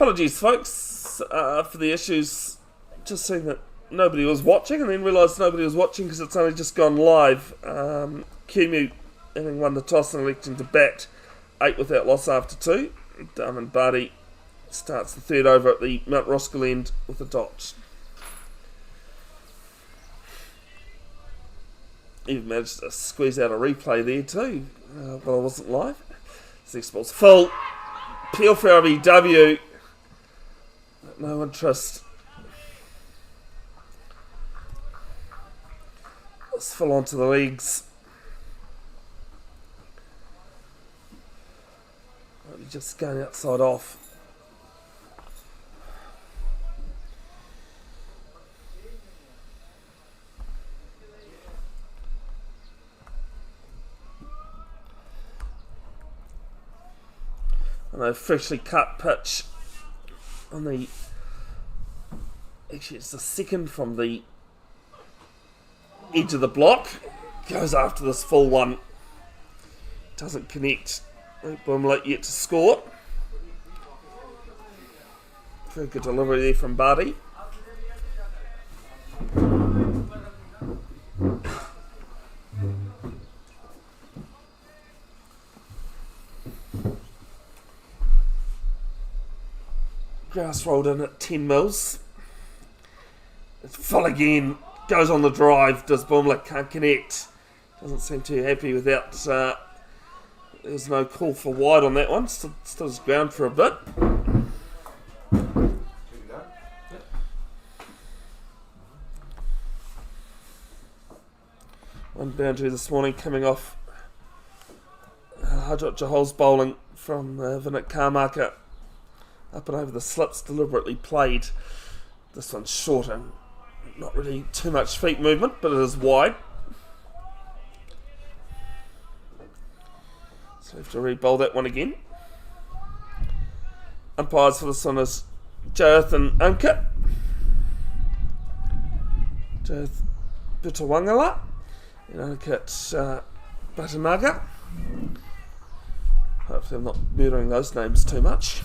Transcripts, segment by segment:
Apologies, folks, for the issues. Just seeing that nobody was watching, and then realised nobody was watching because it's only just gone live. Kumeu having won the toss and electing to bat 8 without loss after 2. Darman Barty starts the third over at the Mount Roskill end with a dot. Even managed to squeeze out a replay there too, but I wasn't live. Six balls full. Peel for RBW. No interest. It's full onto the legs. Just going outside off. On a freshly cut pitch on the, actually it's the second from the edge of the block, goes after this full one, doesn't connect. Boomlet yet to score. Very good delivery there from Barty. Grouse rolled in at 10 mils. It's full again. Goes on the drive. Does Boomlet, can't connect. Doesn't seem too happy without. There's no call for wide on that one. Still his ground for a bit. One boundary this morning coming off Hajot Jahol's bowling from Vinit Karmaka. Up and over the slips, deliberately played. This one's shorter. Not really too much feet movement, but it is wide. So we have to re-bowl that one again. Umpires for this one is Jareth and Unka. Jareth Bitawangala and Unka Batanaga. Hopefully I'm not murdering those names too much.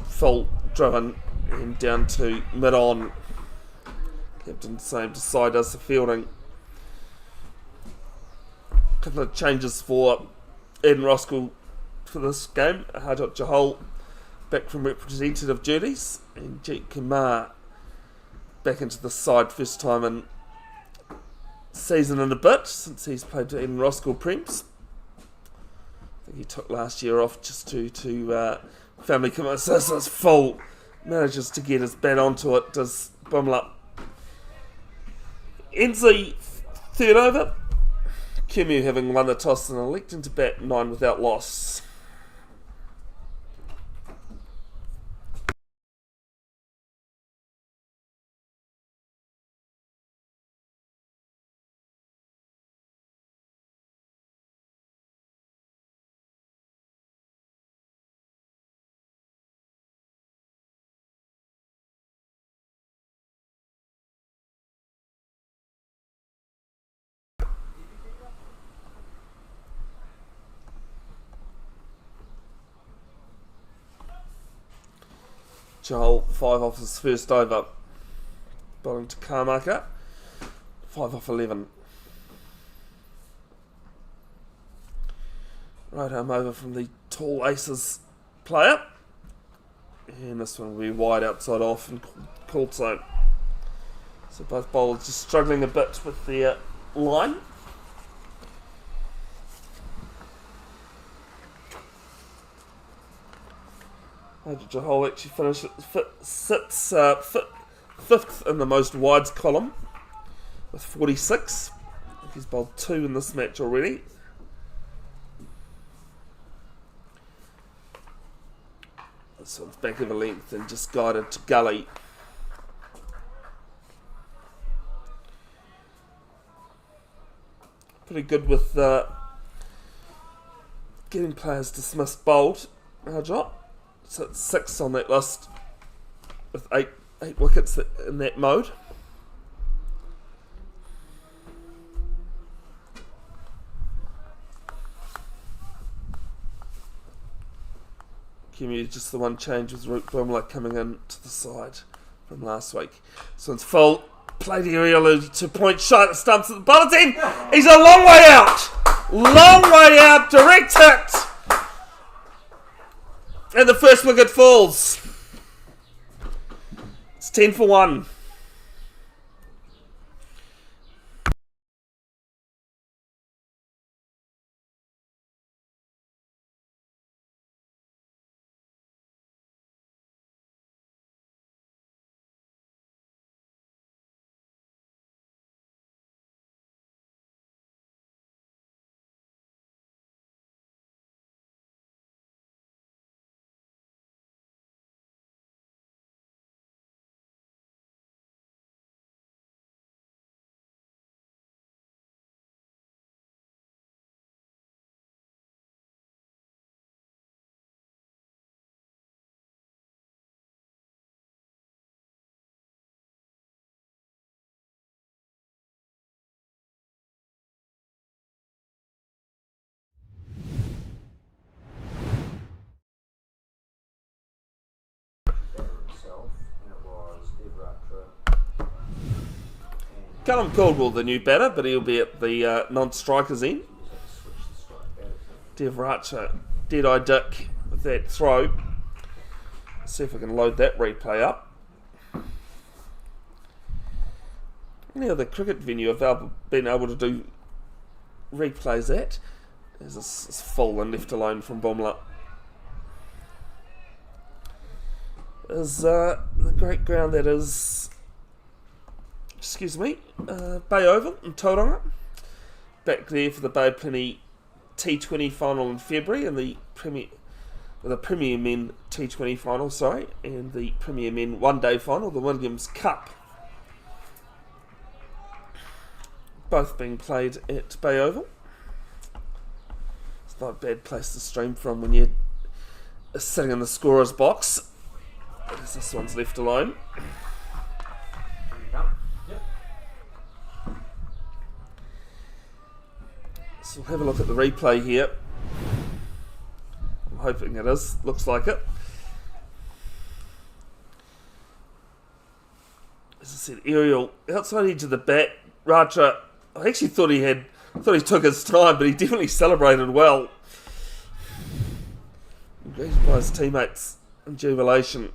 Full driven and down to mid-on. Captain same to side does the fielding. Couple of changes for Ed Roskill for this game. Hajot Jahol back from representative duties, and Jeet Kumar back into the side first time in season and a bit since he's played to Ed Roskill Prems. I think he took last year off just to family commitment. So it's full. Manages to get his bat onto it. Does bumble up. Ends the third over. Kumeu having won the toss and electing to bat 9 without loss. Joel 5 off his first over. Bowling to Karmaka. 5 off 11. Right arm over from the tall Aces player. And this one will be wide outside off and called so. So both bowlers just struggling a bit with their line. Jahol actually finished sits fifth in the most wides column with 46. I think he's bowled 2 in this match already. This one's back of a length and just guided to gully. Pretty good with getting players dismissed bowled. Hajot. So it's 6 on that list with 8 wickets in that mode. Kumeu, just the one change with Root Bumler coming in to the side from last week. So it's full. Played aerial to point shot at the stumps at the bulletin. He's a long way out. Long way out. Direct hit. And the first wicket falls. It's 10 for 1. Callum Caldwell, the new batter, but he'll be at the non-strikers end. Devracha, dead-eye Dick with that throw. Let's see if I can load that replay up. Any other cricket venue I've been able to do replays at? There's this full and left alone from Bomler. Is the great ground that is, Bay Oval in Tauranga. Back there for the Bay of Plenty T20 final in February and the Premier Men T20 final, and the Premier Men One Day final, the Williams Cup. Both being played at Bay Oval. It's not a bad place to stream from when you're sitting in the scorer's box. As this one's left alone. So we'll have a look at the replay here. I'm hoping it is. Looks like it. As I said, aerial outside edge of the bat. Raja, I actually thought he took his time, but he definitely celebrated well. Greeted by his teammates in jubilation.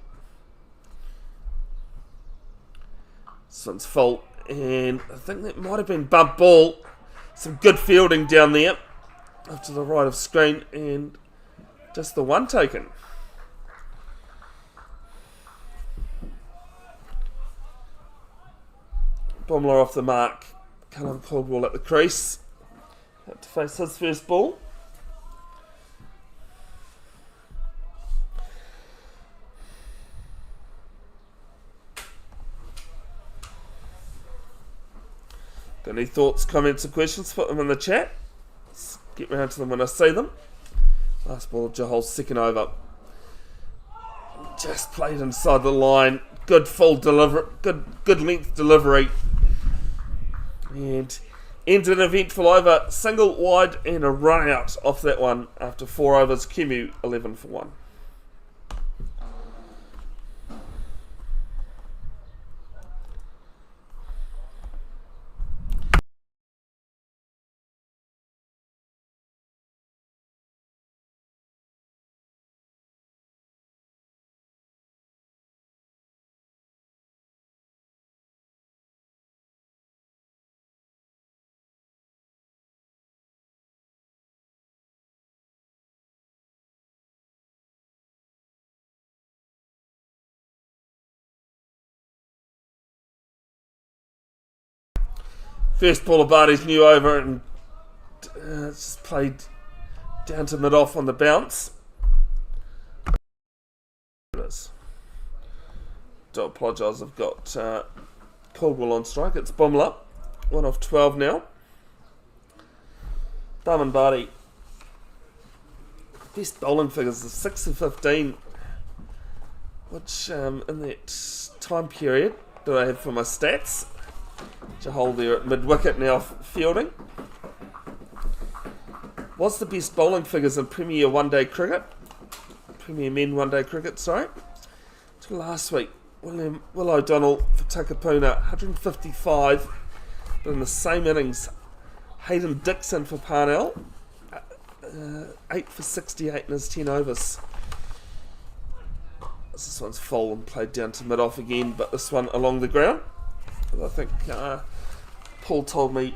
This one's full, and I think that might have been bump ball. Some good fielding down there up to the right of screen, and just the one taken. Bomler off the mark. Callum Caldwell at the crease. Had to face his first ball. Got any thoughts, comments, or questions? Put them in the chat. Let's get round to them when I see them. Last ball of Jahol's second over. Just played inside the line. Good full delivery. Good length delivery. And ended an eventful over. Single wide and a run out off that one after 4 overs. Kumeu 11 for 1. First ball of Barty's new over, and it's just played down to mid-off on the bounce. It is. Do apologise, I've got Caldwell on strike. It's Bomler, 1 off 12 now. Darman Barty. Best bowling figures is 6 of 15, which in that time period that I have for my stats. Jahol there at mid-wicket now fielding. Was the best bowling figures in Premier One Day cricket. Premier Men One Day Cricket, sorry. To last week, Will O'Donnell for Takapuna, 155. But in the same innings, Hayden Dixon for Parnell, 8 for 68 in his 10 overs. This one's full and played down to mid-off again, but this one along the ground. I think Paul told me,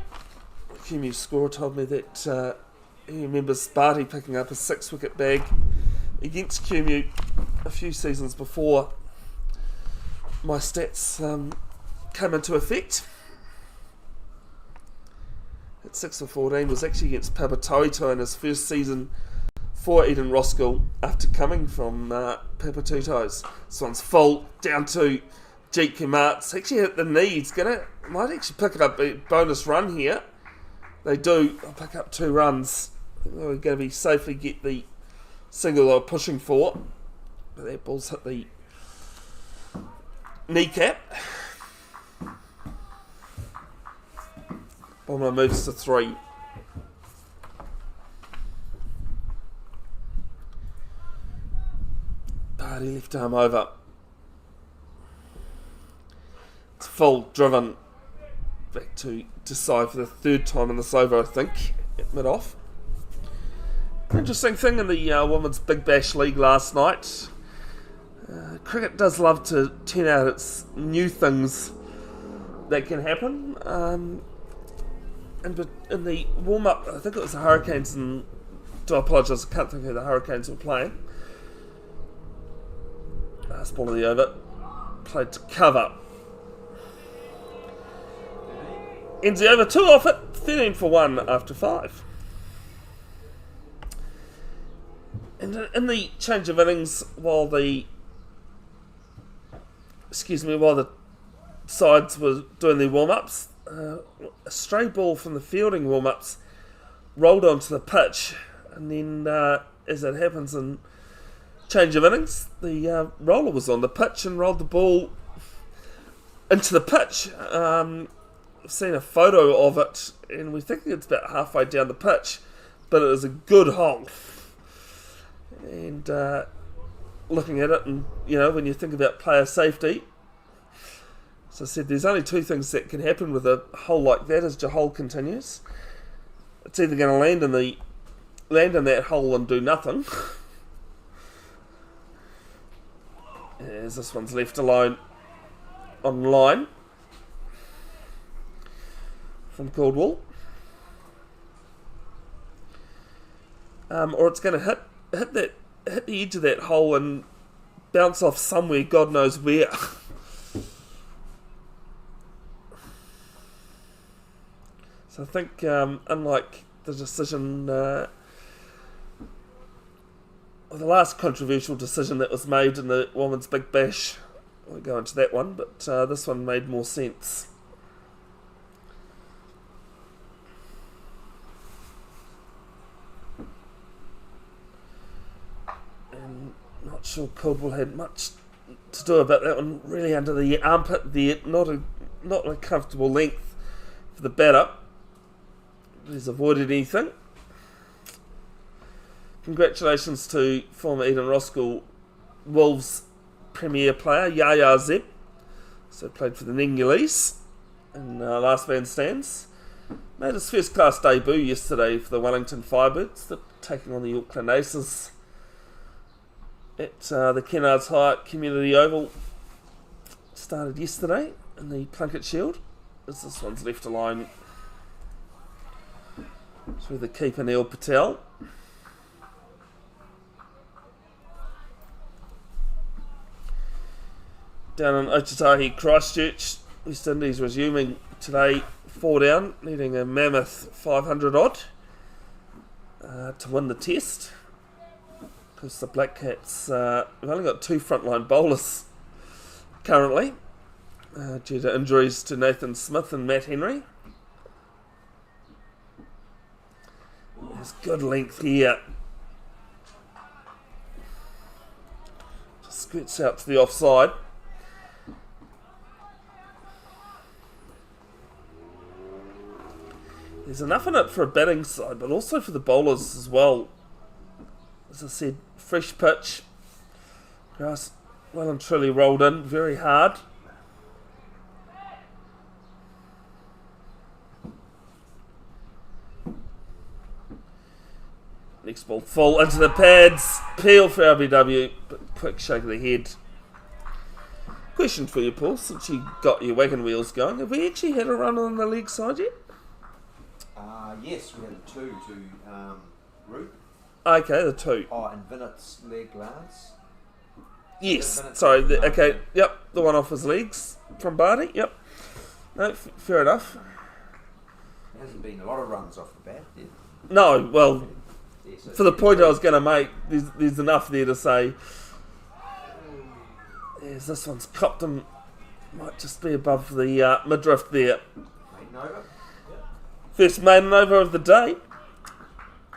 Kumeu scorer told me that he remembers Barty picking up a 6-wicket bag against Kumeu a few seasons before my stats came into effect. At 6 for 14 was actually against Papatoetoe in his first season for Eden Roskill after coming from Papatoetoe's. This one's full, down to Jeet Kumeu. It's actually hit the knees. Might actually pick it up a bonus run here. They do. I'll pick up 2 runs. I think they're going to be safely get the single they were pushing for. But that ball's hit the kneecap. Bomber moves to 3. Barty left arm over. It's full, driven back to decide for the 3rd time in this over, I think, at mid-off. Interesting thing in the Women's Big Bash League last night. Cricket does love to turn out its new things that can happen. And in the warm-up, I think it was the Hurricanes, and do I apologise, I can't think who the Hurricanes were playing. Last ball of the over, played to cover. Ends the over 2 off it, 13 for 1 after 5. And in the change of innings, while the sides were doing their warm-ups, a stray ball from the fielding warm-ups rolled onto the pitch, and then as it happens in change of innings, the roller was on the pitch and rolled the ball into the pitch. I've seen a photo of it, and we think it's about halfway down the pitch, but it is a good hole. And looking at it, and when you think about player safety, as I said, there's only 2 things that can happen with a hole like that as Jahal continues. It's either going to land in that hole and do nothing, as this one's left alone on line from Caldwell, or it's going to hit the edge of that hole and bounce off somewhere, God knows where. So I think, unlike the decision, or the last controversial decision that was made in the Women's Big Bash, I won't go into that one, but this one made more sense. And not sure Caldwell had much to do about that one. Really under the armpit there, not a comfortable length for the batter. He's avoided anything. Congratulations to former Eden Roskill Wolves premier player Yaya Zeb. So played for the Ningulese in last man stands. Made his first class debut yesterday for the Wellington Firebirds. They're taking on the Auckland Aces at the Kennards Hyatt Community Oval. Started yesterday in the Plunkett Shield, as this one's left alone through the keeper Neil Patel. Down in Otatahi, Christchurch, West Indies resuming today 4 down, needing a mammoth 500 odd to win the test, because the Black Cats have only got 2 frontline bowlers currently due to injuries to Nathan Smith and Matt Henry. There's good length here. Just skirts out to the offside. There's enough in it for a batting side, but also for the bowlers as well. As I said, fresh pitch, Grass well and truly rolled in, very hard. Next ball full into the pads. Peel for RBW, but quick shake of the head. Question for you, Paul, since you got your wagon wheels going. Have we actually had a run on the leg side yet? Yes, we had a 2 to Root. Okay, the 2. Oh, and Vinnett's leg lance. Yes, Vinnett's sorry, leg lance. okay, yep, the one off his legs from Barty, yep. No, fair enough. There hasn't been a lot of runs off the bat yet. No, well, Yeah, so for the point I was going to make, there's enough there to say, yes, this one's copped him, might just be above the midriff there. Maiden over. First maiden over of the day.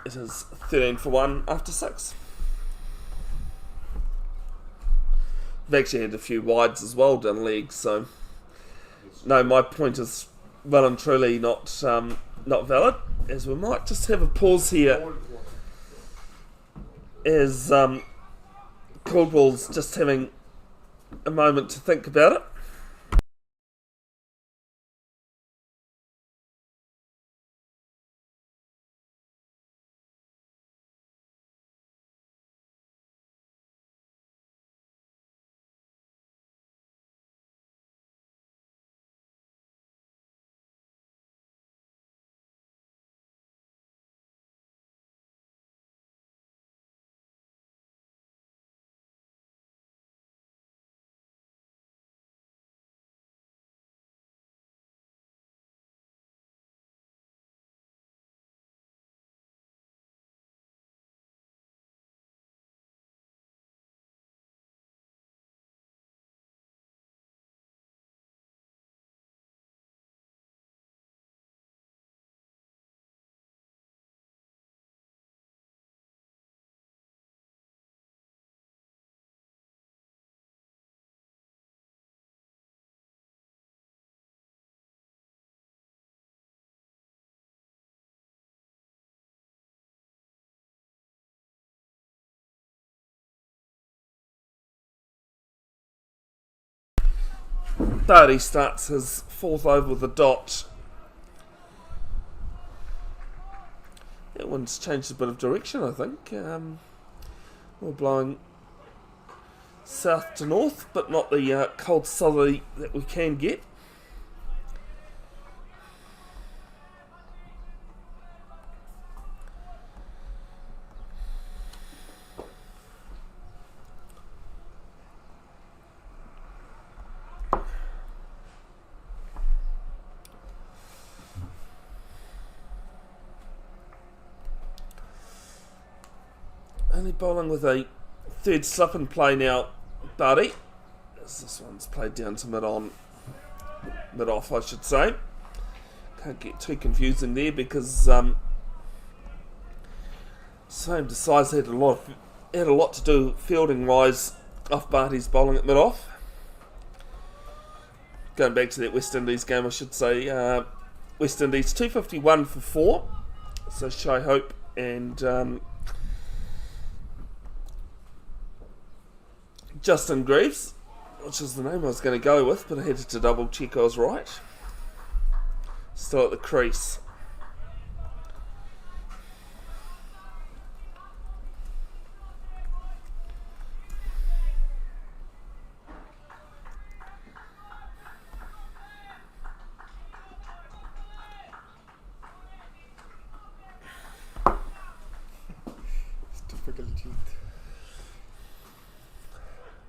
It is 13 for 1 after 6. We've actually had a few wides as well down legs, so no, my point is well and truly not valid, as we might just have a pause here as Caldwell's just having a moment to think about it. Barty starts his 4th over with a dot. That one's changed a bit of direction, I think. We're blowing south to north, but not the cold southerly that we can get. Only bowling with a 3rd slip in play now, Barty. This one's played down to mid-off, I should say. Can't get too confusing there because same to size had a lot to do fielding wise off Barty's bowling at mid-off. Going back to that West Indies game, I should say, West Indies 251 for 4. So Shai Hope and Justin Greaves, which is the name I was going to go with, but I had to double check I was right. Still at the crease. It's difficult.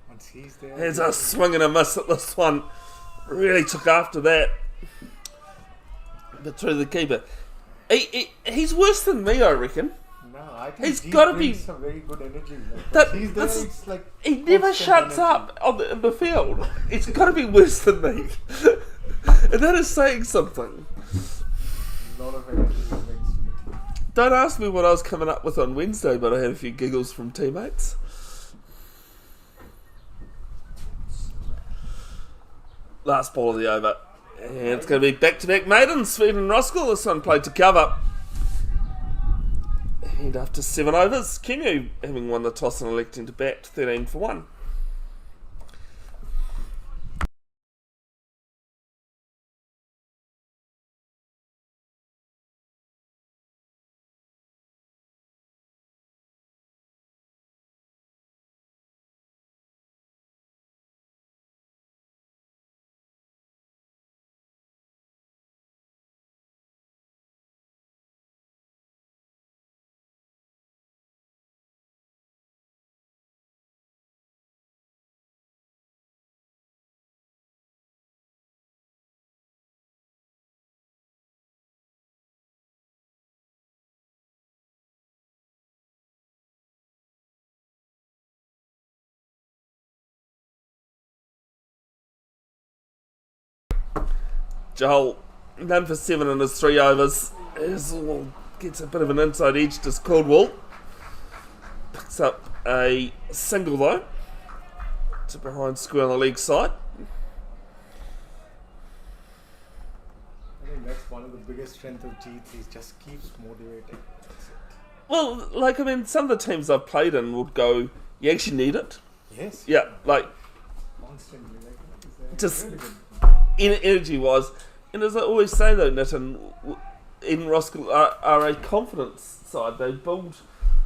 Once he's there. There's a swing and a miss at this one. Really took after that. But through the keeper. He's worse than me, I reckon. No, I think He's he got to be. brings some very good energy. Like, That- he's there, this- it's like He never constant shuts energy. up on in the field. It's got to be worse than me. And that is saying something. A lot of energy he brings to the team. Don't ask me what I was coming up with on Wednesday, but I had a few giggles from teammates. Last ball of the over. And it's going to be back-to-back maidens, Sweden and Roskill. This one played to cover. And after 7 overs, Kumeu having won the toss and electing to bat 13 for 1. Joel, none for 7 in his 3 overs. Gets a bit of an inside edge to Caldwell. Picks up a single though, to behind square on the leg side. I think that's one of the biggest strengths of Jeet. He just keeps motivating. Well, some of the teams I've played in would go, you actually need it. Yes. Yeah, Constantly. just Really good. energy-wise. And as I always say though, Nitin, in Roskill are a confidence side. They build,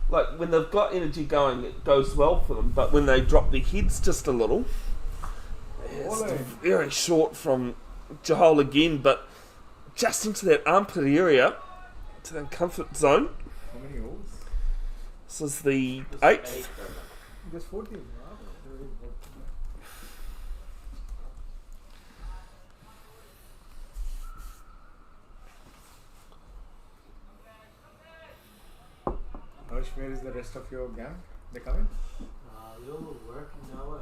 when they've got energy going, it goes well for them. But when they drop their heads just a little, it's very short from Jahal again, but just into that armpit area, to the comfort zone. How many holes? This is the 8th. There's 14. Wow. Very good. Harsh, where is the rest of your gang? They coming? You're working now.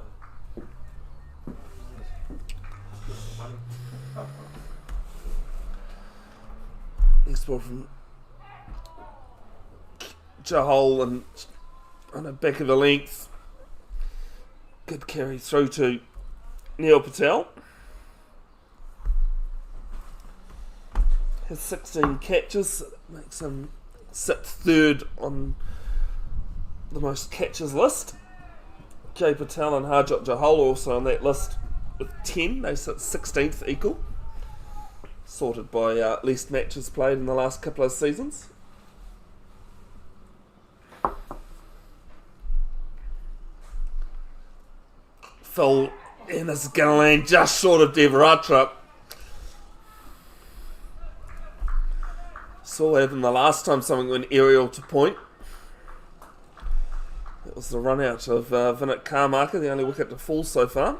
Next ball from Jahal and on the back of the length. Good carry through to Neil Patel. Has 16 catches, makes him sit 3rd on the most catches list. Jay Patel and Harjot Jahal also on that list with 10. They sit 16th equal. Sorted by least matches played in the last couple of seasons. Phil in his gun land just short of Devaratra. Saw that in the last time someone went aerial to point. That was the run out of Vinit Karmaka, the only wicket to fall so far.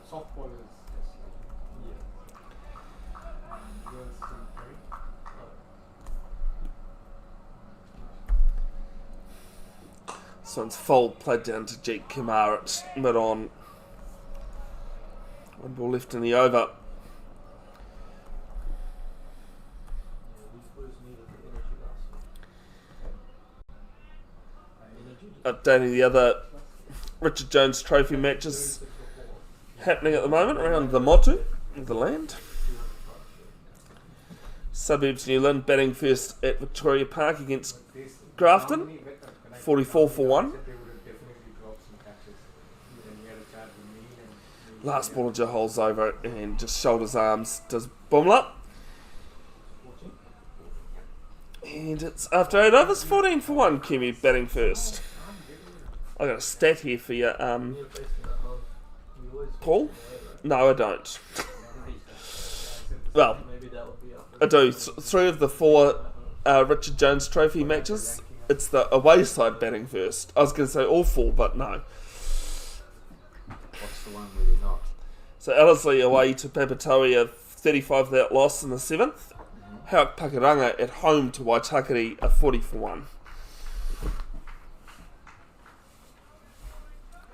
Softball is girls still play. So it's full played down to Jeet Kumar at mid-on. 1 ball left in the over. Updating the other Richard Jones Trophy matches happening at the moment around the Motu, the land. Suburbs New Zealand batting first at Victoria Park against Grafton, 44 for 1. Last ball of Jahal's over and just shoulders arms does Bumla. And it's after 8 overs, 14 for 1, Kumeu batting first. I got a stat here for you, Paul? No, I don't. Well, I do. 3 of the 4 Richard Jones Trophy matches, it's the away side batting first. I was going to say all 4, but no. What's the one where you're not? So Ellerslie away to Papatoa, 35 without loss in the 7th. Hauck Pakuranga at home to Waitakere, a 40 for 1.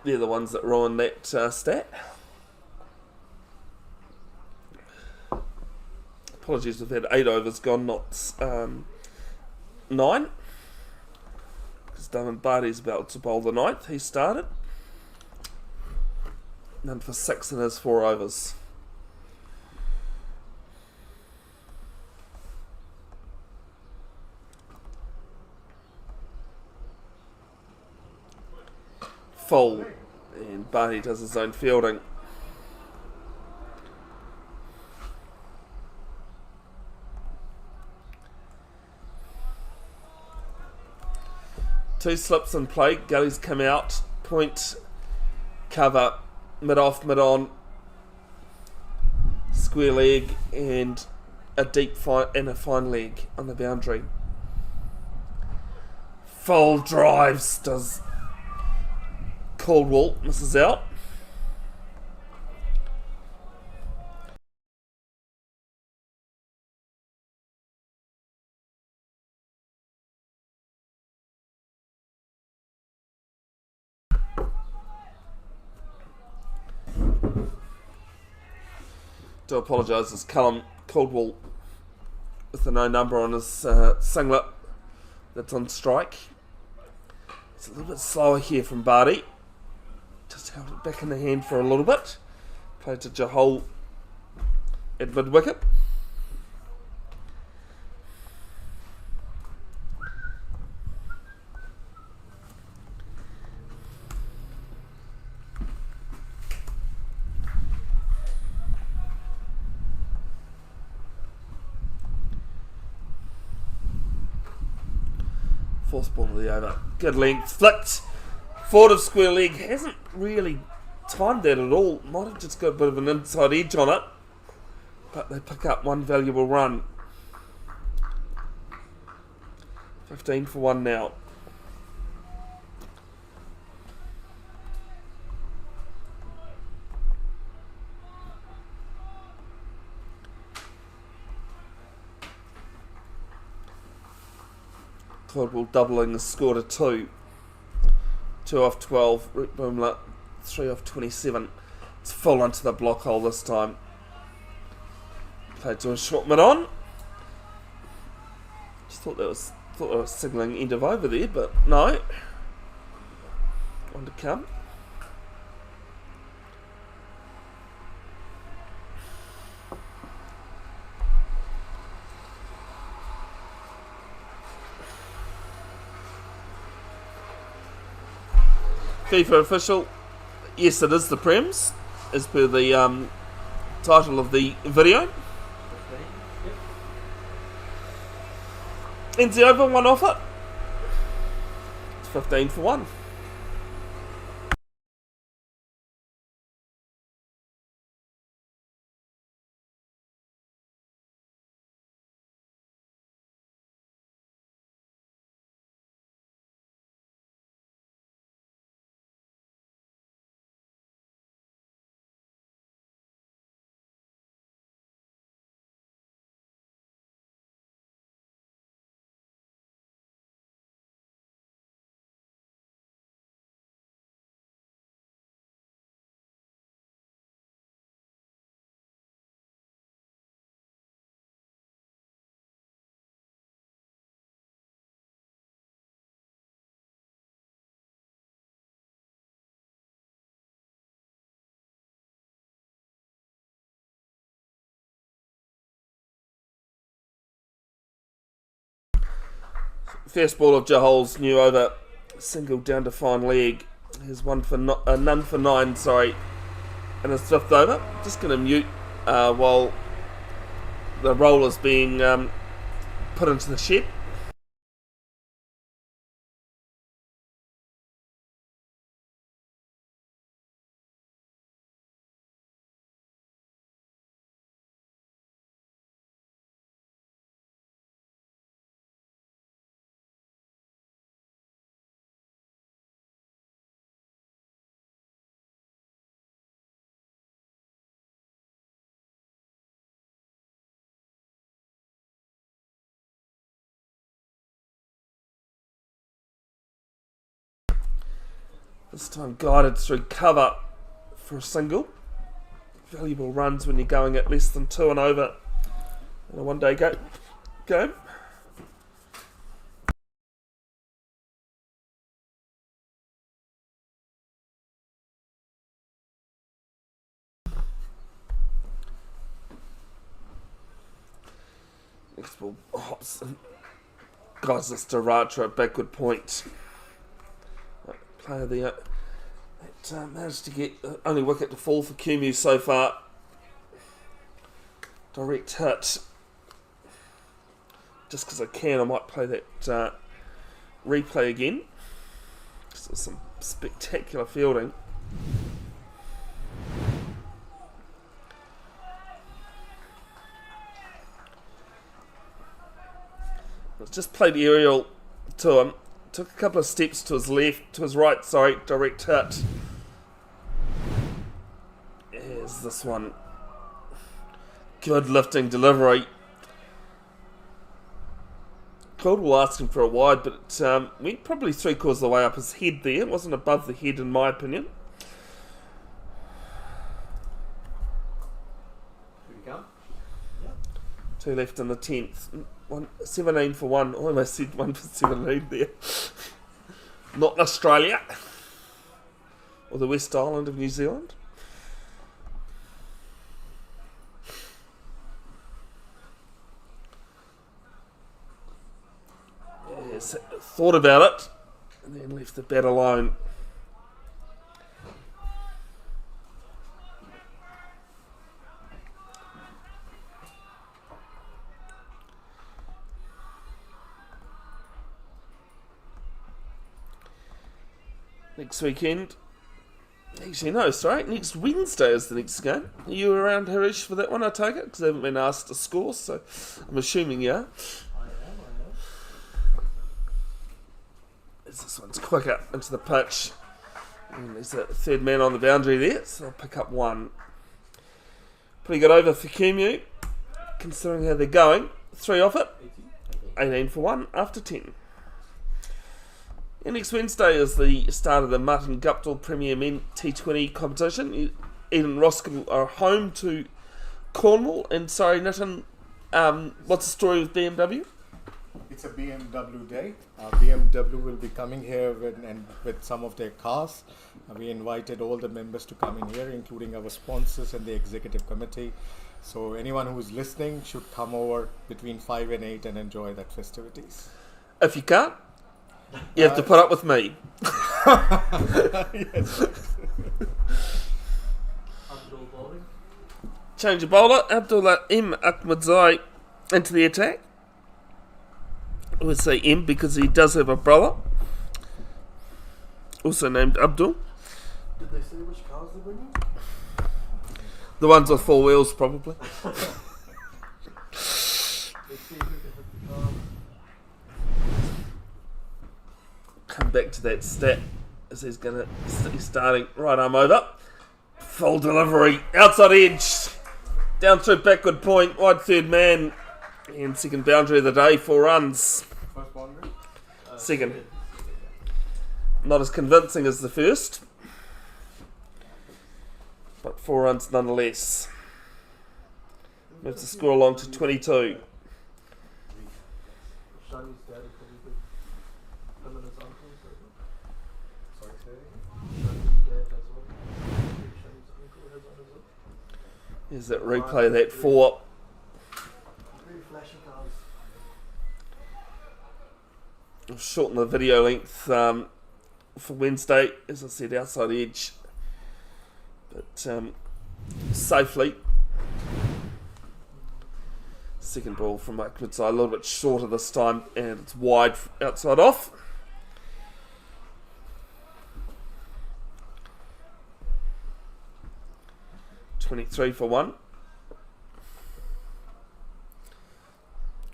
They're the ones that ruined that stat. Apologies, we've had 8 overs gone, not 9. Because David Barty's about to bowl the 9th. He started. None for 6 in his 4 overs. Full, and Barty does his own fielding. Two slips in play. Gully's come out. Point, cover, mid off, mid on. Square leg and a deep and a fine leg on the boundary. Full drives does Caldwell, misses out. Do apologise, it's Callum Caldwell with a no number on his singlet that's on strike. It's a little bit slower here from Barty. Just held it back in the hand for a little bit. Played to Jahol at mid-wicket. Fourth ball of the over. Good length. Flicked. Forward of square leg. Hasn't really timed that at all. Might have just got a bit of an inside edge on it. But they pick up one valuable run. 15 for 1 now. Caldwell doubling the score to 2. 2 off 12. Rick Boomler 3 off 27. It's full onto the block hole this time. Played to a short mid on. Just thought that was signalling end of over there, but no. On to come. FIFA official, yes it is the Prems, as per the title of the video. Ends the over, one off it. It's 15 for 1. First ball of Jahol's new over, single down to fine leg. Here's none for 9, sorry, and his fifth over. Just going to mute while the roll is being put into the shed. This time guided through cover for a single. Valuable runs when you're going at less than 2 and over in a one-day game. Next ball hops and guides this to Ratra at backward point. Player there that managed to get the only wicket to fall for Kumeu so far. Direct hit. Just because I can, I might play that replay again. Because there's some spectacular fielding. Let's just play the aerial to him. Took a couple of steps to his left, to his right, sorry, direct hit. Here's this one. Good lifting delivery. Caldwell asking for a wide, but it went probably 3/4 of the way up his head there. It wasn't above the head in my opinion. Here we Two left in the 10th. 17 for 1. I almost said 1 for 17 there. Not in Australia. Or the West Island of New Zealand. Yes, thought about it. And then left the bat alone. Next weekend. Actually, no, sorry. Next Wednesday is the next game. Are you around, Harish, for that one, I take it? Because I haven't been asked to score, so I'm assuming you are. I am. As this one's quicker into the pitch. And there's a third man on the boundary there, so I'll pick up one. Pretty good over for Kumeu, considering how they're going. 3 off it. 18 for 1 after 10. And next Wednesday is the start of the Martin Guptill Premier Men T20 competition. Eden Roskill are home to Cornwall. And sorry, Nitin, what's the story with BMW? It's a BMW day. BMW will be coming here with some of their cars. We invited all the members to come in here, including our sponsors and the executive committee. So anyone who's listening should come over between 5 and 8 and enjoy that festivities. If you can't, you have to put up with me. Yes. Abdul bowling. Change of bowler. Abdullah M. Ahmadzai into the attack. I would say M because he does have a brother, also named Abdul. Did they say which cars they're bringing? The ones with 4 wheels, probably. Let's see who can hit the car. Come back to that stat as he's starting right arm over. Full delivery, outside edge, down through backward point, wide third man, and second boundary of the day, 4 runs. First boundary? Second. Not as convincing as the first, but 4 runs nonetheless. Moves the score along to 22. Shani's dad is probably him and his uncle. Sorry, say Shani's dad as well. Shani's uncle has on as well. Here's that replay of that 4. Very flashy cars. I'll shorten the video length for Wednesday, as I said, outside edge, but safely. Second ball from Auckland side, a little bit shorter this time, and it's wide outside off. $23 for 1.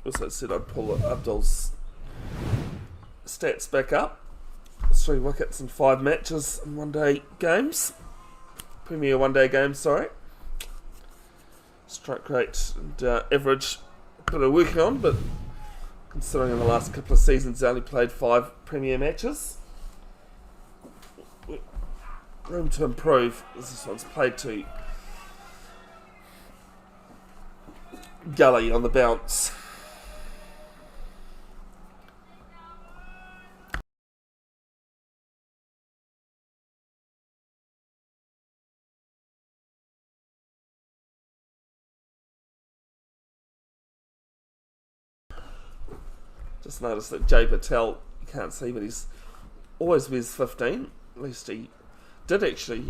Also said I'd pull Abdul's stats back up. 3 wickets in 5 matches in one-day games. Premier one-day games, sorry. Strike rate and average a bit of working on, but considering in the last couple of seasons he only played 5 Premier matches. Room to improve as this one's played to Gully on the bounce. Just noticed that Jay Patel, you can't see, but he's always wears 15. At least he did actually.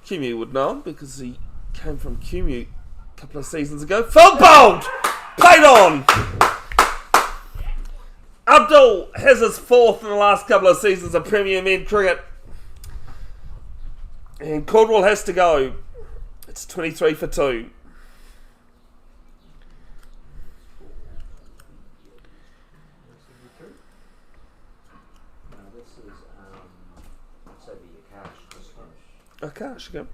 Kumeu would know him because he came from Kumeu a couple of seasons ago. Full bowled! Played on! Abdul has his 4th in the last couple of seasons of Premier Men cricket. And Cornwall has to go. It's 23 for 2. Akash again.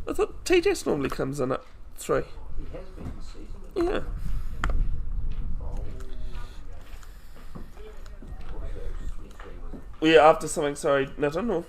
I thought TJ's normally comes in at 3. He has been this season. Yeah. Yeah, after something, sorry, Nathan, or?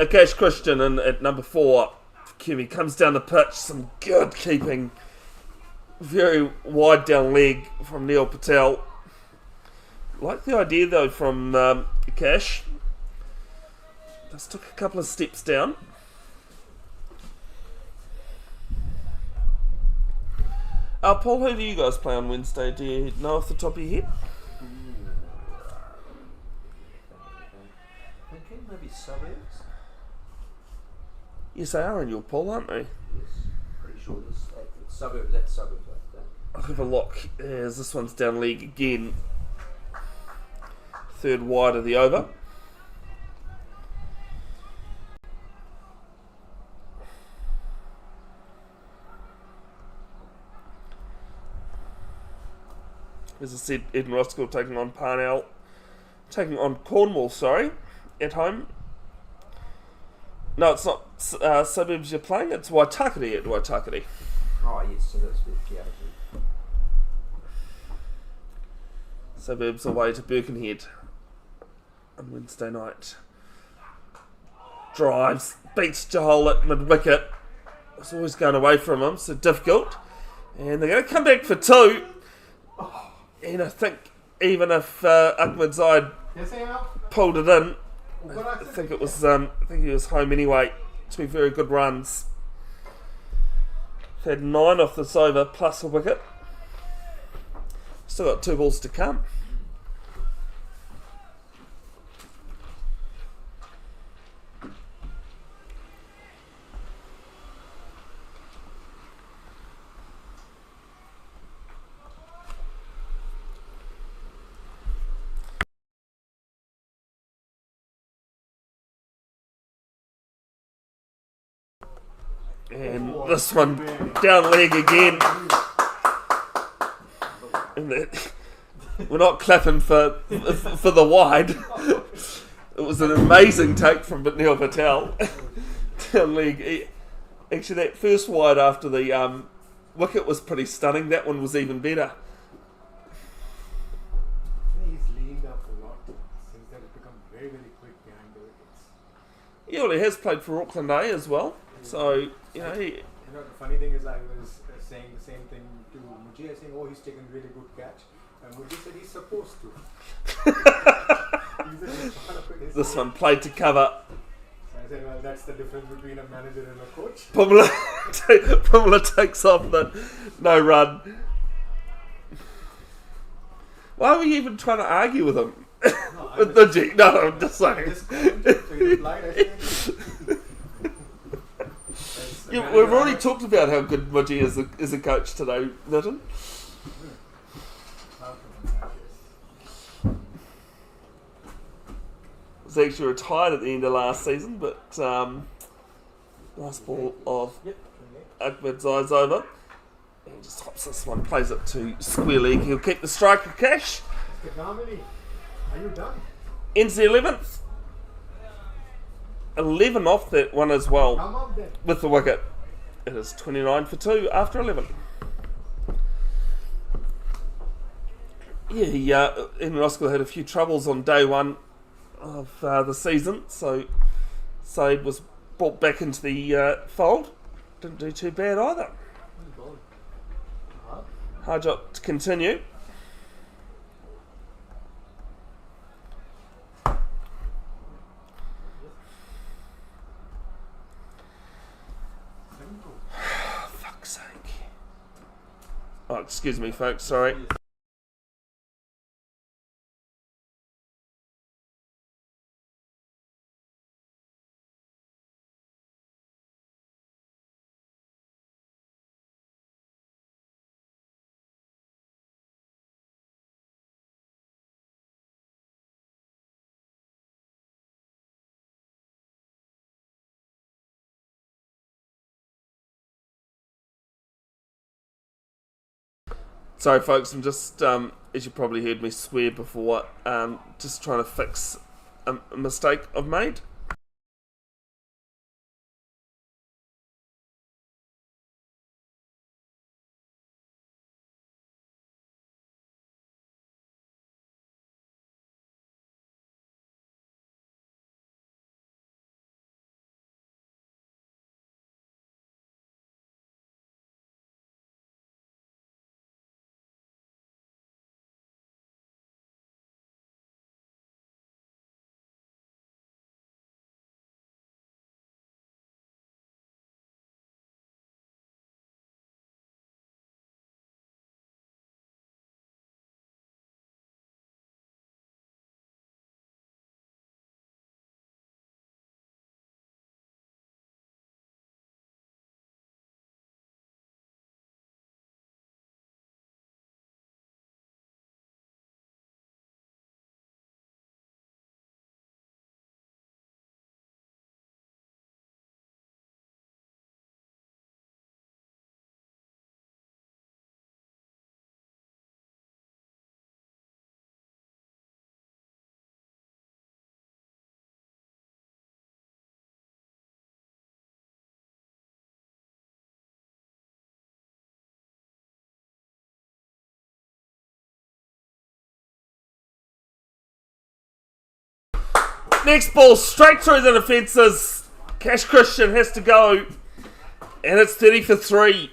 Akash Christian in at number 4. Kumeu comes down the pitch, some good keeping. Very wide down leg from Neil Patel. Like the idea though from Akash. Just took a couple of steps down. Paul, who do you guys play on Wednesday? Do you know off the top of your head? Thinking maybe suburbs? Yes, they are in your poll, aren't they? Yes, pretty sure it's suburbs. That's suburbs like that. I'll have a look as this one's down league again. Third wide of the over. As I said, Ed and Roskill taking on Cornwall, at home. No, it's not Suburbs you're playing, it's Waitakere at Waitakere. Oh yes, so that's yeah. Suburbs away to Birkenhead on Wednesday night. Drives, beats Jahol at mid-wicket. It's always going away from him, so difficult. And they're going to come back for 2. And I think even if Ahmed Zaid pulled it in, I think he was home anyway. 2 very good runs. Had 9 off this over plus a wicket. Still got 2 balls to come. And this one down leg again. And we're not clapping for the wide. It was an amazing take from Neil Patel. Down leg. Actually, that first wide after the wicket was pretty stunning. That one was even better. He's leaned up a lot since that has become very, very quick behind the wickets. Yeah, well, he has played for Auckland A as well. So, the funny thing is I was saying the same thing to Mujia, saying, oh, he's taken really good catch. And Mujia said he's supposed to. This one played to cover. So I said, well, that's the difference between a manager and a coach. Pumla takes off the no run. Why were you even trying to argue with him? No, I'm just saying. So he replied, I said, yeah, we've already talked about how good Mudgy is a coach today, Nathan. Was actually retired at the end of last season, but last ball of Ahmed's eyes over. He just hops this one, plays it to square leg. He'll keep the striker cash. are you done? Ends the 11th. 11 off that one as well. Come on then. With the wicket. It is 29 for 2 after 11. Yeah, Ian Roskill had a few troubles on day 1 of the season, so Said was brought back into the fold. Didn't do too bad either. Hard job to continue. Fuck's sake. Oh, excuse me, folks, sorry. Sorry, folks, I'm just, as you probably heard me swear before, just trying to fix a mistake I've made. Next ball straight through the defences. Cash Christian has to go. And it's 30 for 3.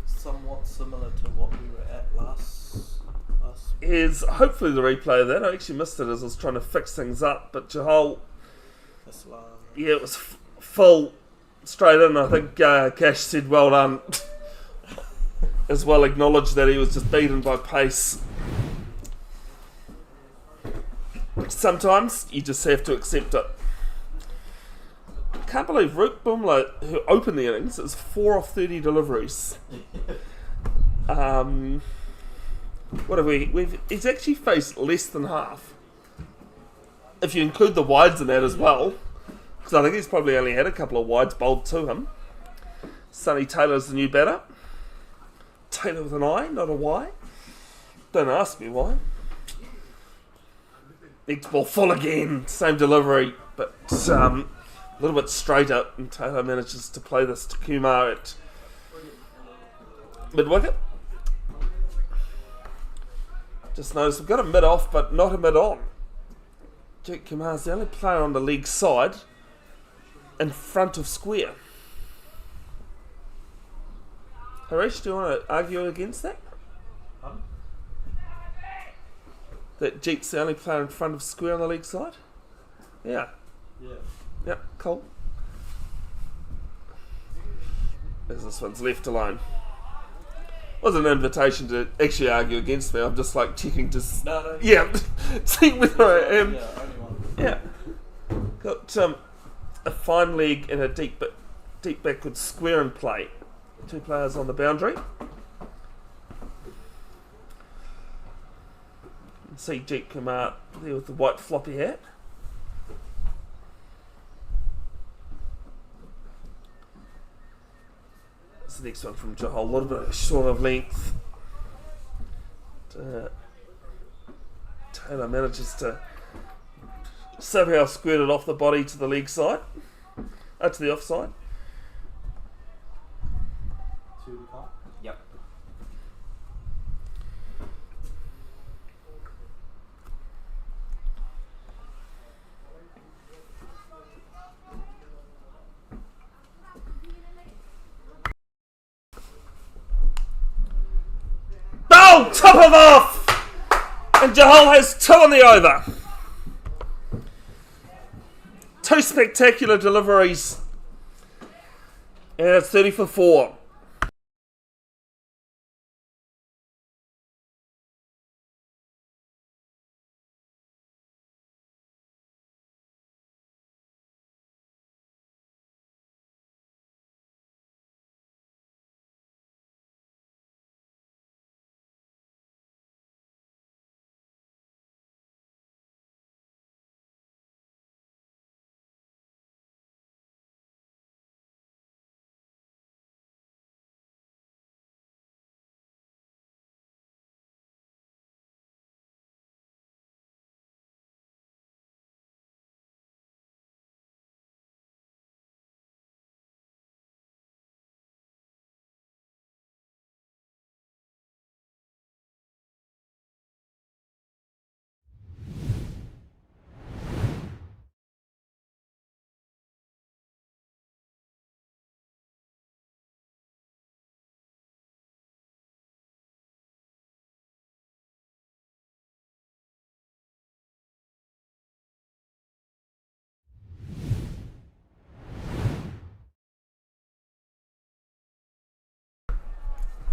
Somewhat similar to what we were at last Is hopefully the replay of that. I actually missed it as I was trying to fix things up. But Jahal, yeah, it was full straight in. I think Cash said well done. As well acknowledged that he was just beaten by pace. Sometimes you just have to accept it. Can't believe Rook Bumla, who opened the innings, is 4 of 30 deliveries. What have we? He's actually faced less than half. If you include the wides in that as well, because I think he's probably only had a couple of wides bowled to him. Sonny Taylor's the new batter. Taylor with an I, not a Y. Don't ask me why. Next ball full again, same delivery, but a little bit straighter, and Taylor manages to play this to Kumeu at mid-wicket. Just notice we've got a mid-off, but not a mid-on. Jake Kumeu's the only player on the league side in front of square. Harish, do you want to argue against that? That Jeet's the only player in front of square on the league side? Yeah. Yeah, cool. As this one's left alone. Wasn't an invitation to actually argue against me. I'm just like checking to yeah, see whether I am. Yeah. Got a fine leg and a deep backward square in play. 2 players on the boundary. See Jeet Kumeu there with the white floppy hat. That's the next one from Jahal, a little bit short of length. Taylor manages to somehow squirt it off the body to the leg side, to the offside. Yep. Oh, top of off! And Jahal has 2 on the over. 2 spectacular deliveries. And it's 30 for 4.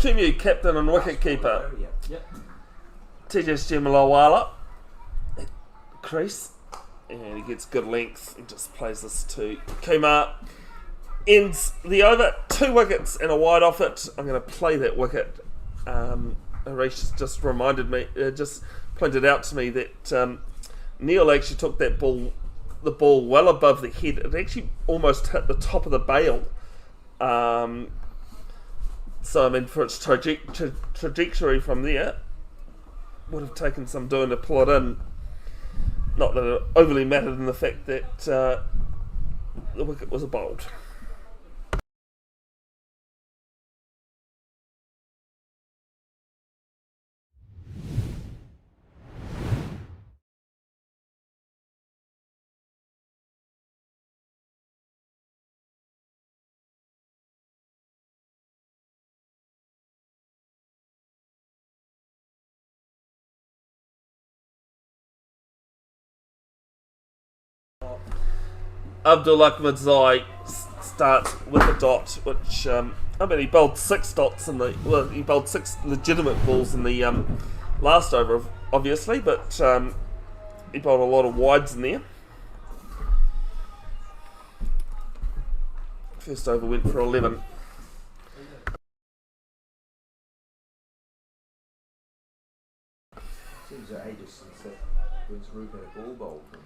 Kumeu, captain and wicketkeeper. Yeah. Yep. TJ Malawala, crease, and he gets good length and just plays this to Kumar. Ends the over, 2 wickets and a wide off it. I'm going to play that wicket. Harish just reminded me, just pointed out to me that Neil actually took the ball well above the head. It actually almost hit the top of the bail. So I mean, for its trajectory from there, would have taken some doing to pull it in. Not that it overly mattered in the fact that the wicket was bowled. Abdul Ahmadzai starts with a dot, which he bowled 6 dots he bowled 6 legitimate balls in the last over, obviously, but he bowled a lot of wides in there. First over went for 11. Seems like ages since that Vince Roop had a ball bowl from.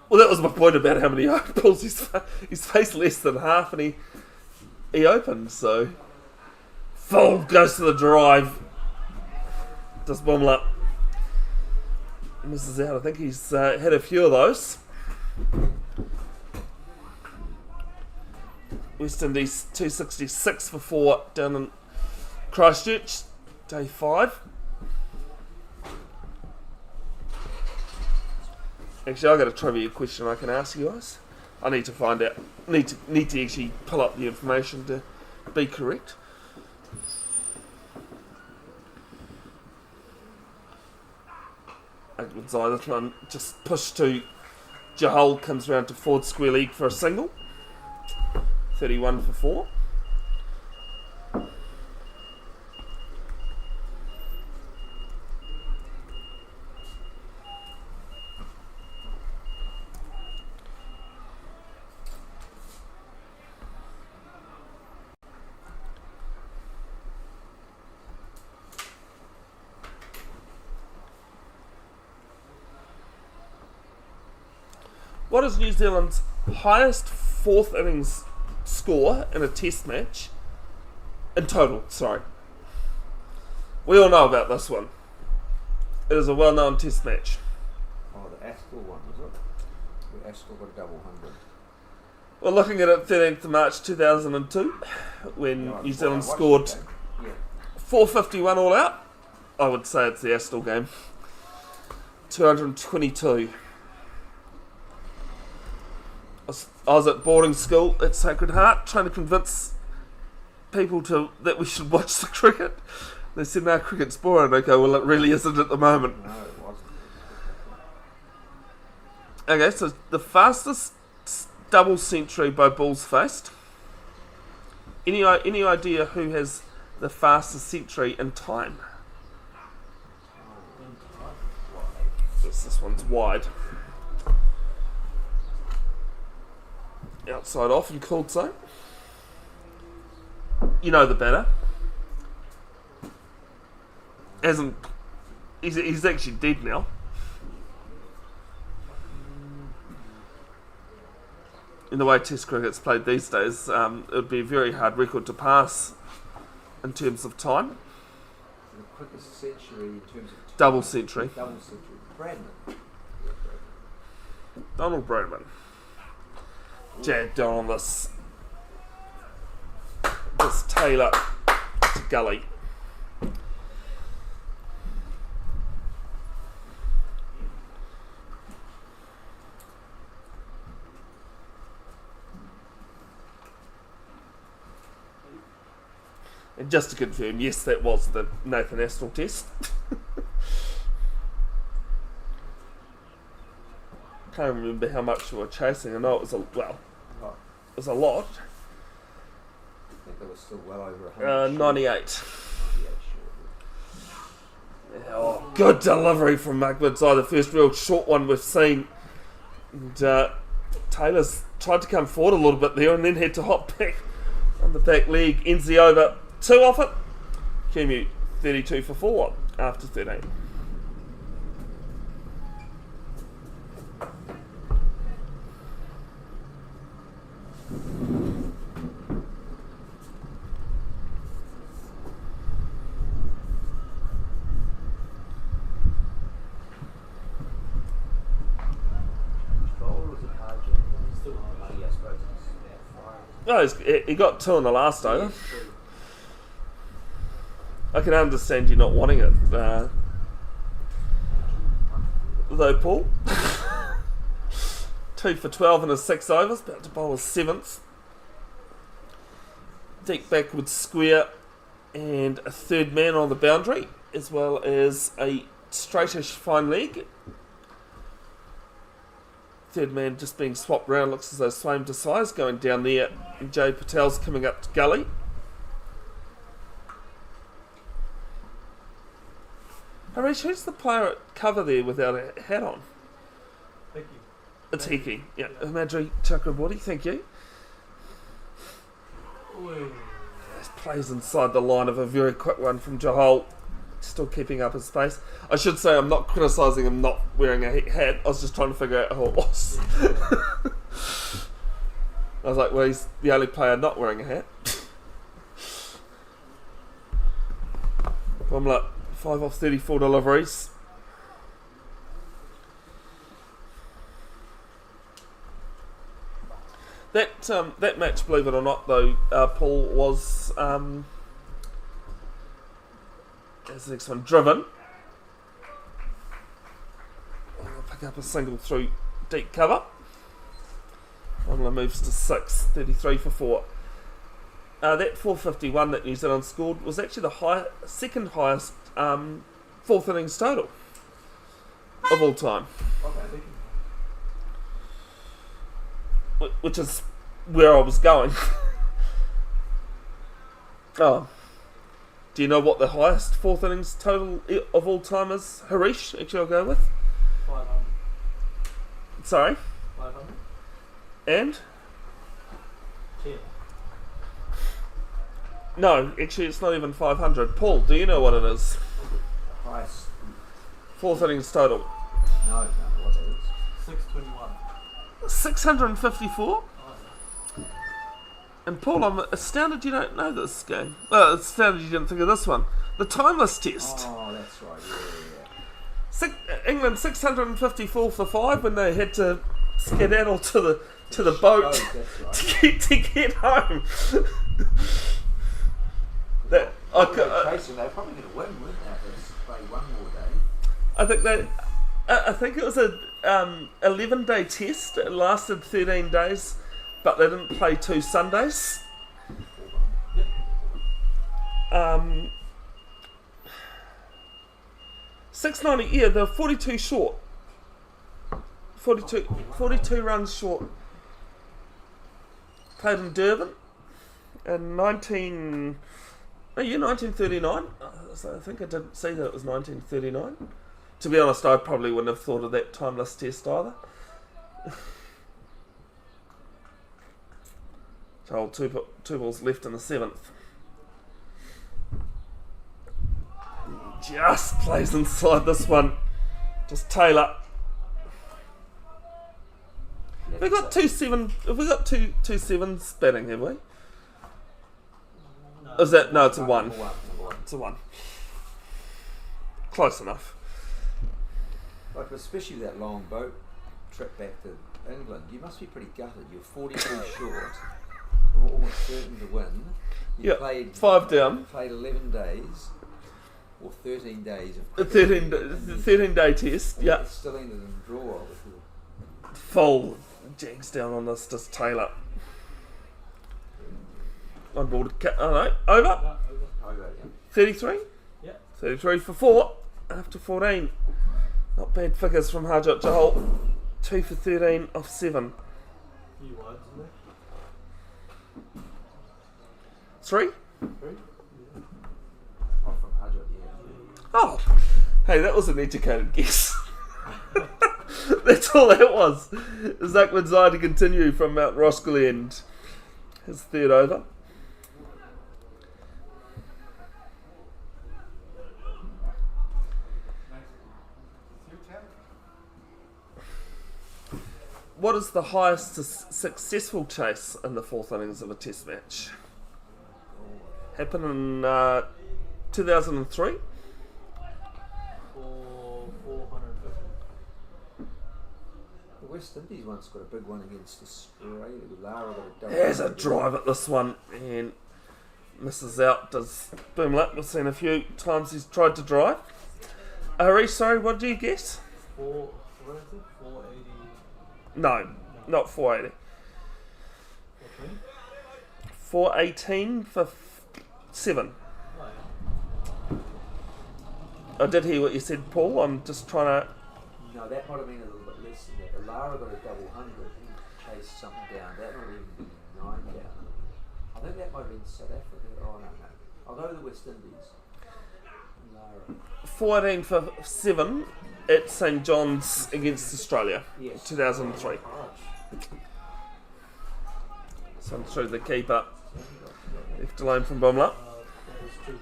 Well, that was my point about how many balls he's faced less than half, and he opened. So full goes to the drive, just bomb up, misses out. I think he's had a few of those. West Indies 266 for 4 down in Christchurch, day 5. Actually, I've got a trivia question I can ask you guys. I need to find out. Need to actually pull up the information to be correct. It's either trying just push to Jahal comes round to Ford Square League for a single. 31 for 4. What is New Zealand's highest 4th innings score in a test match? In total, sorry. We all know about this one. It is a well-known test match. Oh, the Astill one, was it? Where Astill got a double 100. We're looking at it 13th of March 2002, when New Zealand scored 451 all out. I would say it's the Astill game. 222. I was at boarding school at Sacred Heart trying to convince people that we should watch the cricket. They said, no, cricket's boring. Okay, well, it really isn't at the moment. No, it wasn't. Okay, so the fastest double century by balls faced. Any idea who has the fastest century in time? This one's wide. Outside off and called zone. You know the batter. He's actually dead now. In the way Test cricket's played these days, it would be a very hard record to pass in terms of time. The quickest century in terms of time. Double century. Double century. Bradman. Donald Bradman. Jagged on this tailor to gully. And just to confirm, yes, that was the Nathan Astill test. Can't remember how much we were chasing. I know it was a lot. I think they were still well over 100. 98. Oh, good delivery from Mark Woodside, the first real short one we've seen. And Taylor's tried to come forward a little bit there and then had to hop back on the back leg. Ends the over 2 off it. Kumeu 32 for 4 after 13. No, he got 2 in the last over. I can understand you not wanting it, though, Paul. 2 for 12 in his 6 overs, about to bowl his 7th. Deep backwards square and a third man on the boundary, as well as a straightish fine leg. Third man just being swapped around, looks as though Swain Desai's going down there, and Jay Patel's coming up to gully. Harish, who's the player at cover there without a hat on? Thank you. It's Hiki. Yeah, Madri Chakraborty, thank you. This plays inside the line of a very quick one from Jahal. Still keeping up his pace. I should say I'm not criticising him not wearing a hat. I was just trying to figure out who it was. I was like, well, he's the only player not wearing a hat. I'm like 5 off 34 deliveries. That match, believe it or not, though, Paul, was there's the next one, driven. I'll pick up a single through deep cover. Ronla moves to 6, 33 for 4. That 451 that New Zealand scored was actually the second highest 4th innings total of all time. Which is where I was going. Oh. Do you know what the highest 4th innings total of all time is, Harish? Actually, I'll go with 500. Sorry? 500. And? 10. No, actually, it's not even 500. Paul, do you know what it is? Price. 4th innings total. No, I don't know what it is. 621. 654? And Paul, I'm astounded you don't know this game. Well, astounded you didn't think of this one. The timeless test. Oh, that's right. England 654 for 5 when they had to skedaddle to the boat Oh, that's right. to get home. They're probably going to win, weren't they? If they play one more day. I think it was a 11-day test. It lasted 13 days, but they didn't play 2 Sundays. 690, yeah, they're 42 short. 42 runs short. Played in Durban in 1939. So I think I didn't see that it was 1939. To be honest, I probably wouldn't have thought of that timeless test either. So two balls left in the 7th. Just plays inside this one. Just Taylor. Have we got two 7s batting, have we? No. Is that no? It's a 1. Number one. It's a 1. Close enough. Like, especially that long boat trip back to England, you must be pretty gutted. You're 42 short. You're almost certain to win. You Yeah, played 5 down. Played 11 days or 13 days of A cricket. 13-day test. And Yeah, it still ended in a draw. full Jags down on this. Just Taylor. On board. Oh no, over. No, over. Oh, yeah. 33. Yeah. 33 for 4 after 14. Not bad figures from Harjot Jahal. 2 for 13 off 7. Few wides in there. 3? 3. Yeah. Oh, from Hajot, yeah. Oh, Hey, that was an educated guess. That's all that was. Zach Winside to continue from Mount Roskill End. His third over. What is the highest successful chase in the fourth innings of a test match? Happened in 2003. 450. The West Indies once got a big one against Australia. Lara got a double. There's a drive at this one and misses out. Does Boomlet? We've seen a few times he's tried to drive. Harish, sorry, what do you guess? 480. No, not 480. 418 for 7. Oh, I did hear what you said, Paul. I'm just trying to. No, that might have been a little bit less than that. Lara got a double 100. He chased something down. That might have even been 9 down. I think that might have been South Africa. Oh, no. I'll go to the West Indies. Lara. 14 for 7 at St John's against Australia, Yes. 2003. So through the keeper, left alone from Boomler. that is true.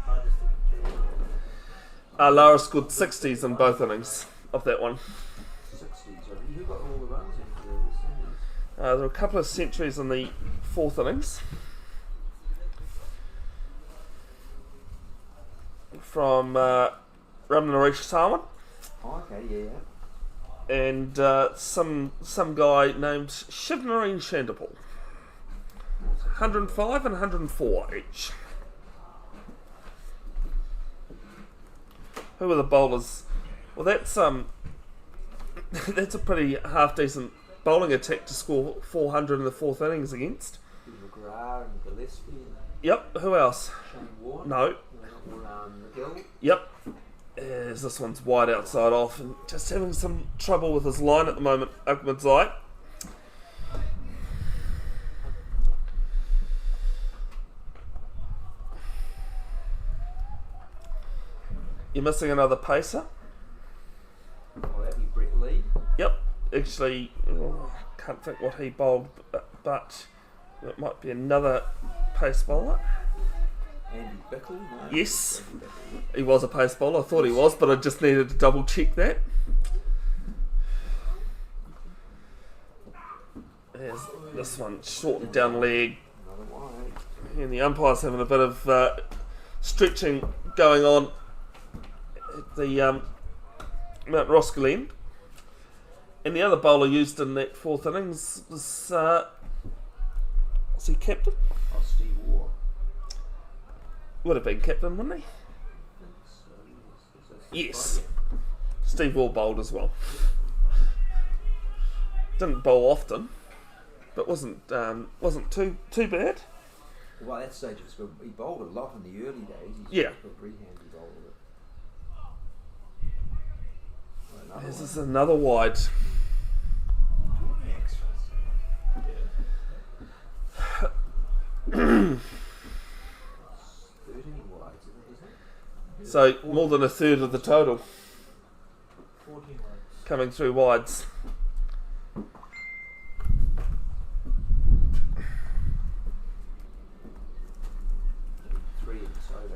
Hardest to control. Lara scored 60s in both innings of that one. 60s. Who got all the runs in for the West Indies? There were a couple of centuries in the fourth innings from Ramnaresh Sarwan Oh, okay, yeah. and some guy named Shivnarine Shandapal. 105 and 104 each. Who were the bowlers? Well, that's that's a pretty half decent bowling attack to score 400 in the fourth innings against. McGrath and Gillespie and Yep. Who else? Shane Warne. No. Or McGill. Yep. As this one's wide outside off and just having some trouble with his line at the moment. Akmadzai. You're missing another pacer. Oh, that'd be Brett Lee. Yep. Actually, can't think what he bowled, but it might be another pace bowler. Andy Bickley. No? Yes. Andy Bickley. He was a pace bowler. I thought he was, but I just needed to double check that. There's this one, shortened down leg. Another wide. And the umpire's having a bit of stretching going on at the Mount Roskill end. And the other bowler used in that fourth innings was he captain? Oh, Steve Waugh. Would have been captain, wouldn't he? Yes. Steve Waugh bowled as well. Didn't bowl often, but wasn't too bad. Well, at that stage, it was good. He bowled a lot in the early days. He's Yeah. a pretty handy bowler. Well, another This one. is another wide. Yeah. 13 wides, isn't it? So more than a third of the total 14 runs. coming through wides. Three in solos.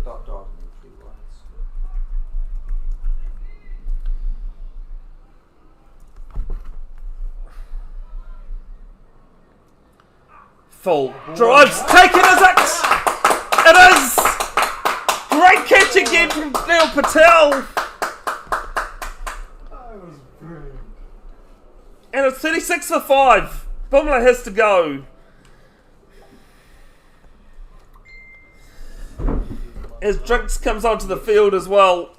Dot and then 3 wides. Full drives taken as it. It is great catch again from Neil Patel, That was brilliant. and it's 36 for 5. Bumla has to go. As Drinks comes onto the field as well.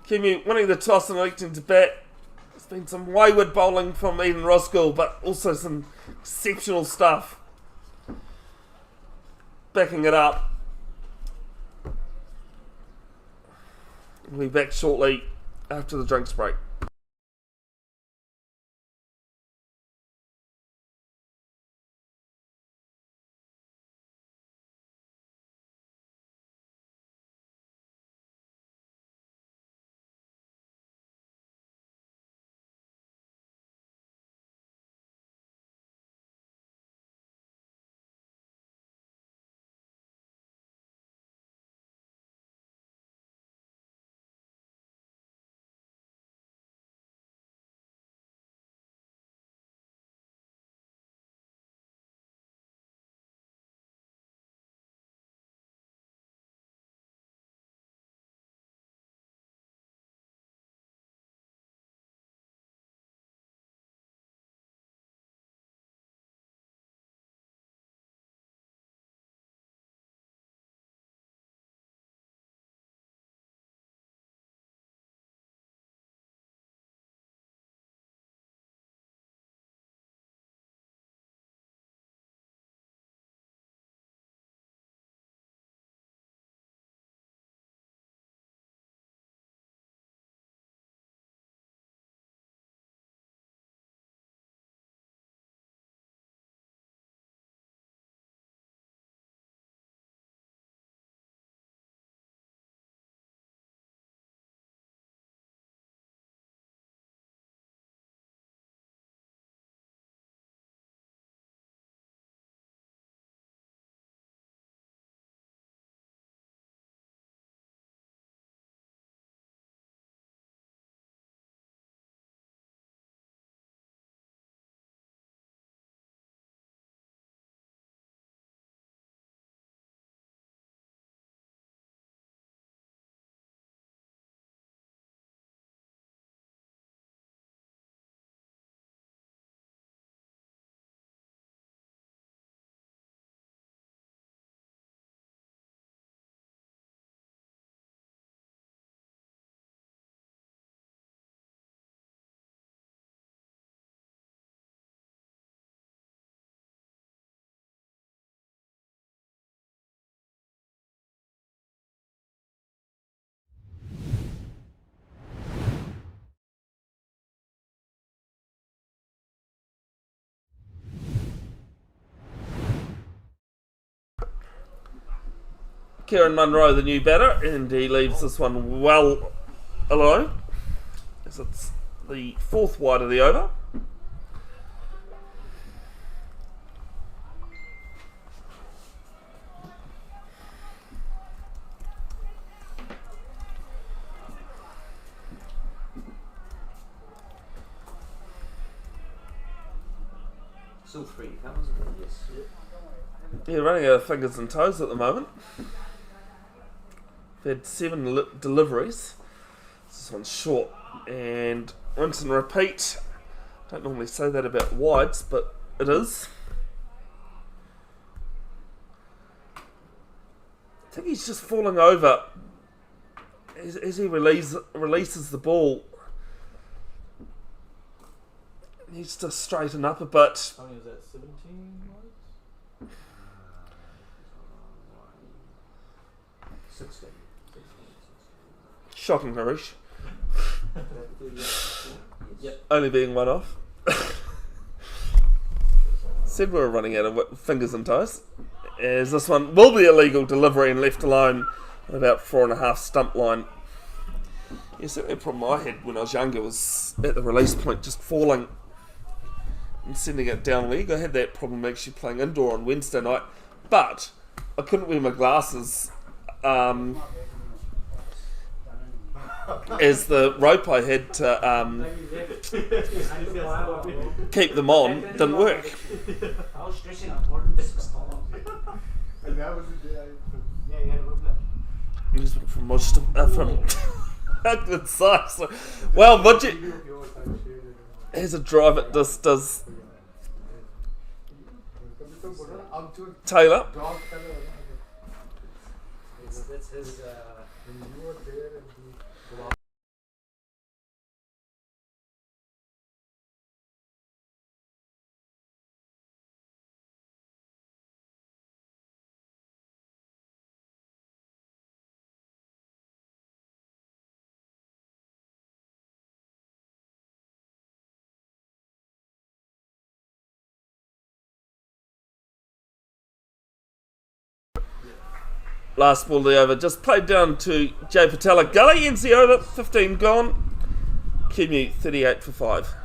Kumeu winning the toss and electing to bat. There's been some wayward bowling from Eden Roskill, but also some exceptional stuff backing it up. We'll be back shortly after the drinks break. Kieran Munro, the new batter, and he leaves this one well alone, as it's the fourth wide of the over. Still 3 comers, isn't it? Yes. Yeah, running out of fingers and toes at the moment. We've had 7 deliveries. This one's short, and rinse and repeat. Don't normally say that about wides, but it is. I think he's just falling over as he releases the ball. Needs to straighten up a bit. How many is that? 17 wides? 16. Shocking, Harish. Yep. Only being one off. Said we were running out of fingers and toes. As this one will be illegal delivery and left alone at about 4.5 stump line. Yeah, certainly a problem I had when I was younger was at the release point just falling and sending it down leg. I had that problem actually playing indoor on Wednesday night, but I couldn't wear my glasses as the rope I had to keep them on didn't work. I was stressing out more than 6 hours. And that was the day Yeah, you had a good luck. He's from Auckland side. So, well, Budget has a drive at this does Taylor. That's his. when you were there and Last ball of the over, just played down to Jay Patella. Gully ends the over, 15 gone. Kumeu 38 for 5.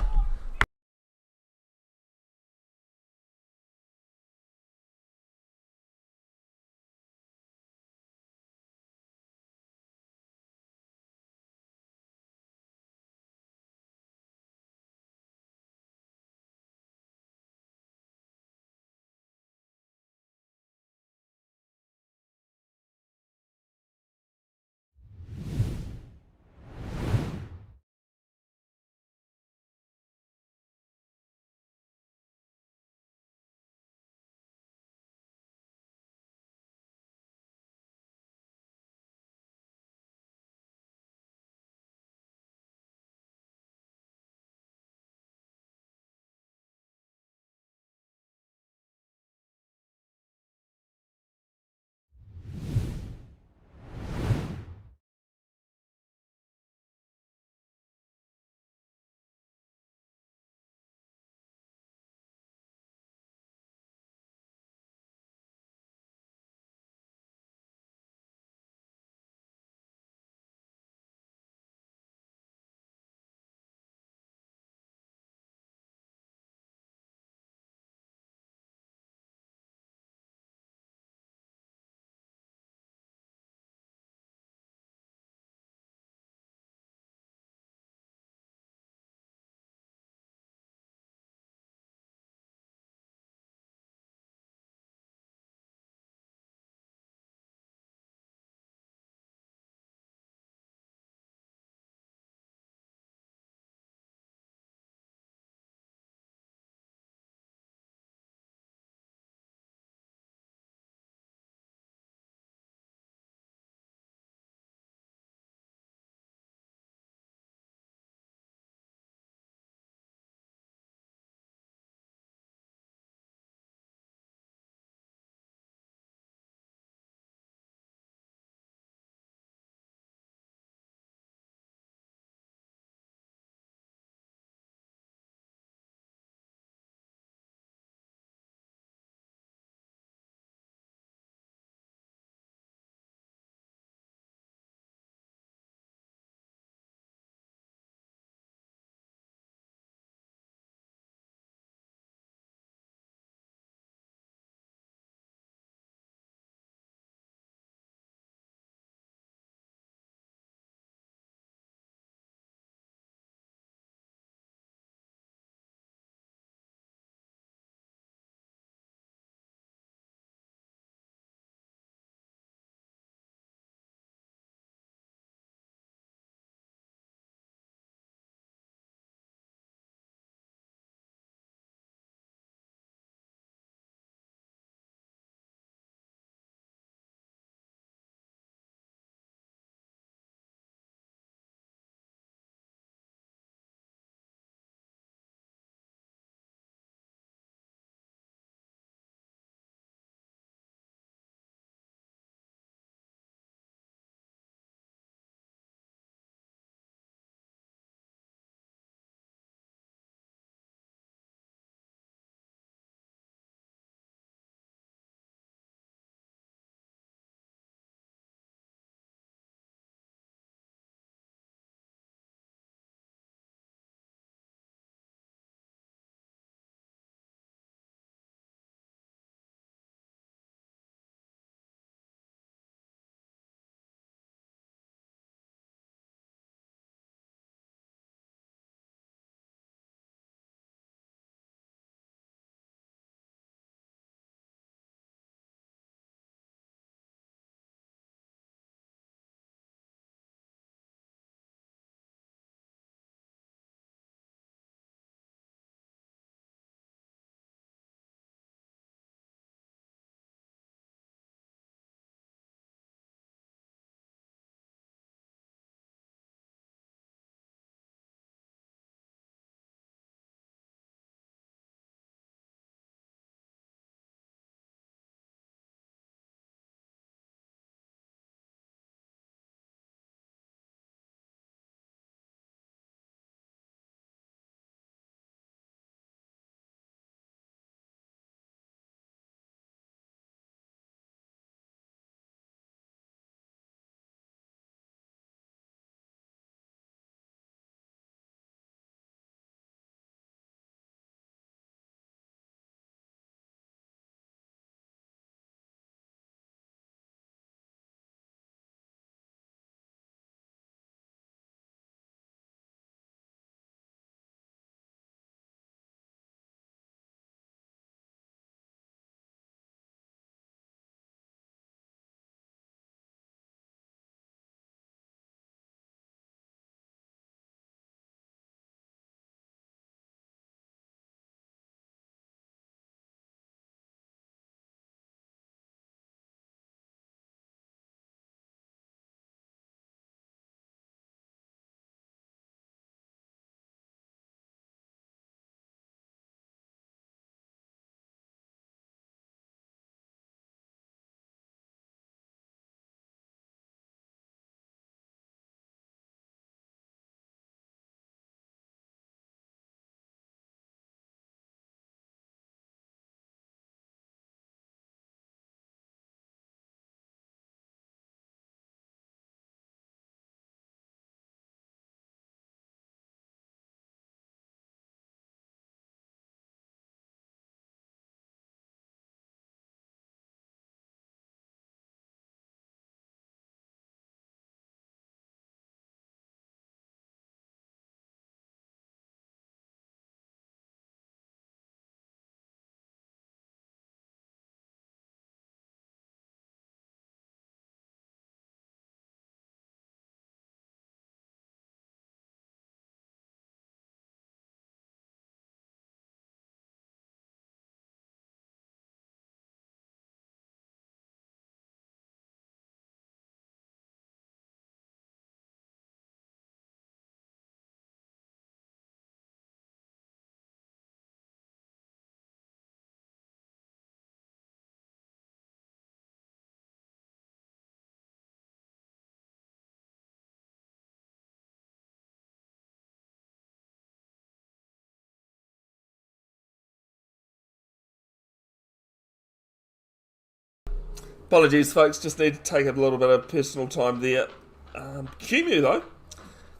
Apologies, folks. Just need to take a little bit of personal time there. Kumeu, though,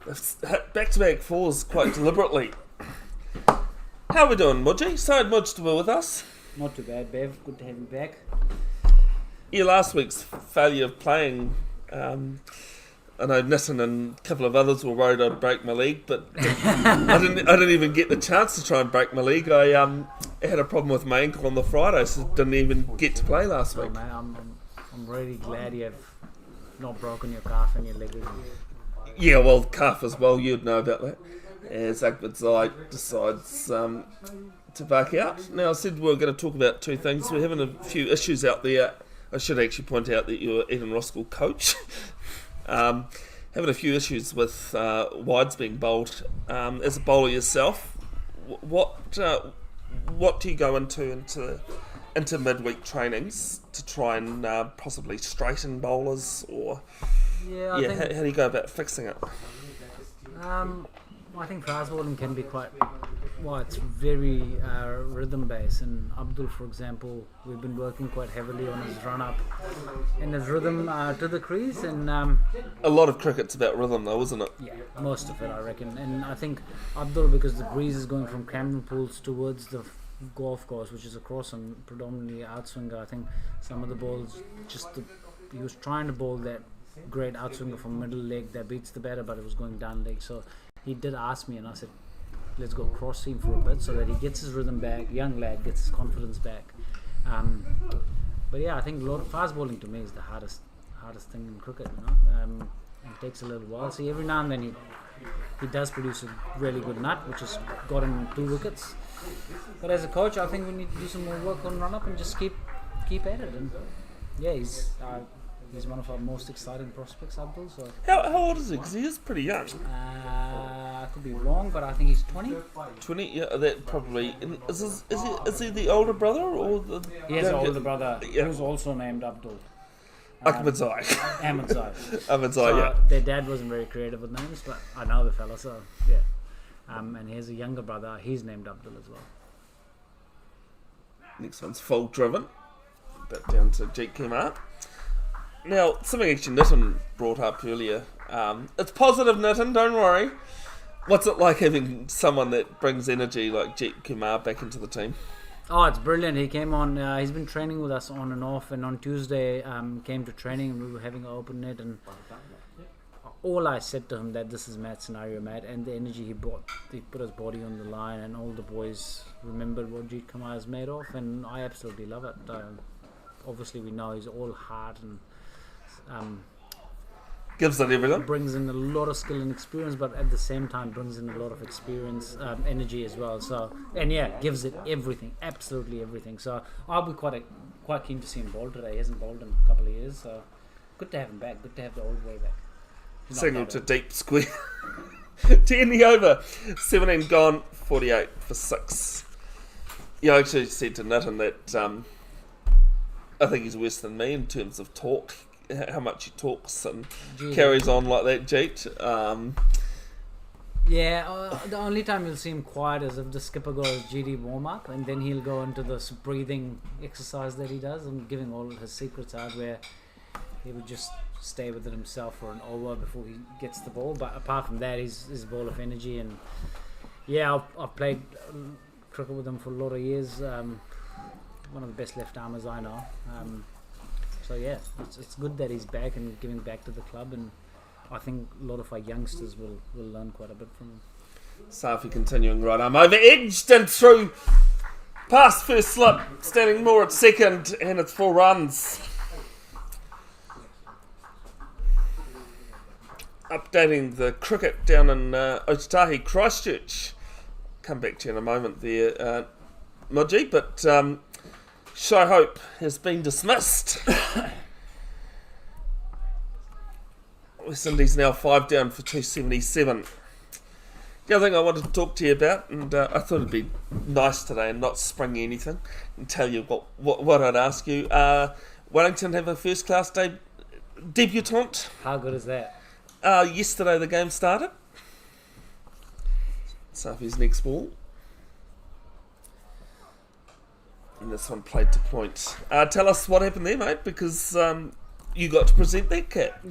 they've hit back-to-back fours quite deliberately. How are we doing, Mudgy? So Mudge to be with us. Not too bad, Bev. Good to have you back. Yeah, last week's failure of playing. I know Nitin and a couple of others were worried I'd break my leg, but I didn't even get the chance to try and break my leg. I had a problem with my ankle on the Friday, so didn't even get to play last So, week. mate, I'm really glad you have not broken your calf and your leg. Yeah, well, calf as well, you'd know about that. As Ahmedzai decides to back out. Now, I said we were going to talk about two things. We're having a few issues out there. I should actually point out that you're Eden Roskill coach. Having a few issues with wides being bowled. As a bowler yourself, what do you go into midweek trainings to try and possibly straighten bowlers, or I think, how do you go about fixing it? I think fast bowling can be quite, it's very rhythm based, and Abdul, for example, we've been working quite heavily on his run up and his rhythm to the crease, and A lot of cricket's about rhythm though, isn't it? yeah, most of it I reckon. And I think Abdul, because the breeze is going from Camden Pools towards the golf course, which is across and predominantly outswinger, I think some of the balls he was trying to bowl that great outswinger from middle leg that beats the batter, but it was going down leg. So he did ask me, and I said, let's go cross seam for a bit so that he gets his rhythm back, young lad gets his confidence back. But yeah, I think fast bowling to me is the hardest thing in cricket, you know. It takes a little while. See, every now and then he does produce a really good nut, which has got him 2 wickets. But as a coach, I think we need to do some more work on run up and just keep at it. And yeah, he's one of our most exciting prospects, Abdul. So How old is he? Because he is pretty young. I could be wrong, but I think he's 20. 20, yeah, that probably. Is he the older brother or the? He has an younger- older brother Yeah. who's also named Abdul. Ahmedzai. Ahmedzai. Ahmedzai, So yeah. their dad wasn't very creative with names, but I know the fella, so yeah. And he has a younger brother. He's named Abdul as well. Next one's full driven. Back down to Jeet Kumar. Now, something actually Nitin brought up earlier. It's positive, Nitin, don't worry. What's it like having someone that brings energy like Jeet Kumar back into the team? Oh, it's brilliant. He came on, he's been training with us on and off, and on Tuesday came to training and we were having an open net, and all I said to him that this is Matt's scenario, Matt, and the energy he brought, he put his body on the line, and all the boys remembered what Jeet Kumar is made of, and I absolutely love it. Obviously we know he's all heart and Gives it everything. brings in a lot of skill and experience, but at the same time brings in a lot of experience, energy as well. So, and yeah, gives it everything, absolutely everything. So I'll be quite keen to see him bowl today. He hasn't bowled in a couple of years, so good to have him back. Good to have the old boy back. He's not Single bad to at it. deep square. 10 the over. 17 gone, 48 for 6. Yeah, I actually said to Nitin that I think he's worse than me in terms of talk. How much he talks and Gee, carries on like that, Jeet. Yeah, the only time you'll see him quiet is if the skipper goes GD warm up, and then he'll go into this breathing exercise that he does. I'm giving all his secrets out, where he would just stay with it himself for an over before he gets the ball. But apart from that, he's a ball of energy. And yeah, I've played cricket with him for a lot of years. One of the best left armers I know. So yeah, it's good that he's back and giving back to the club, and I think a lot of our youngsters will learn quite a bit from him. Safi continuing right arm over, edged and through. Past first slip, standing more at second, and it's 4 runs. Updating the cricket down in Otatahi, Christchurch. Come back to you in a moment there, Moji, but Show Hope has been dismissed. West Indies now 5 down for 277. The other thing I wanted to talk to you about, and I thought it'd be nice today and not springy anything, and tell you what I'd ask you. Wellington have a first class debutante. How good is that? Yesterday the game started. Safi's next ball. And this one played to point. Tell us what happened there, mate, because you got to present that cap.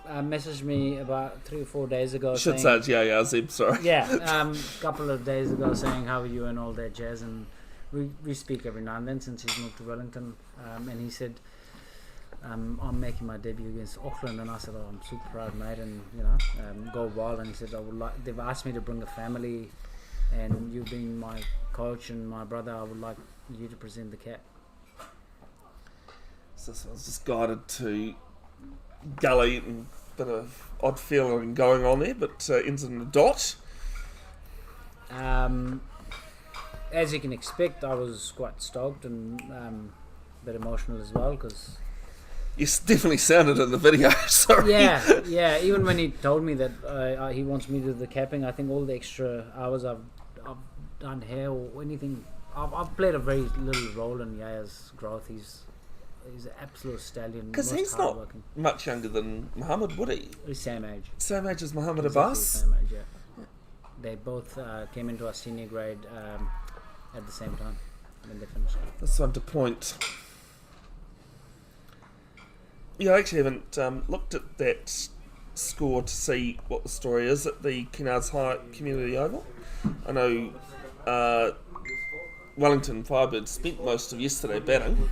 Messaged me about 3 or 4 days ago. Should say it's Zeb, sorry. A couple of days ago saying how are you and all that jazz, and we speak every now and then since he's moved to Wellington, and he said I'm making my debut against Auckland, and I said I'm super proud, mate, and go well. And he said they've asked me to bring a family, and you being my coach and my brother, I would like you to present the cap. So this one's just guided to gully and bit of odd feeling going on there, but ends in a dot. As you can expect, I was quite stoked and a bit emotional as well, because you definitely sounded in the video. Sorry. Yeah. Even when he told me that he wants me to do the capping, I think all the extra hours I've done here or anything, I've played a very little role in Yaya's growth. He's an absolute stallion. Because he's not much younger than Muhammad, would he? He's same age. Same age as Muhammad Exactly Abbas? Same age, yeah. They both came into our senior grade at the same time when they finished. This one to point. Yeah, I actually haven't looked at that score to see what the story is at the Kennards High Community Oval. I know Wellington Firebirds spent most of yesterday batting.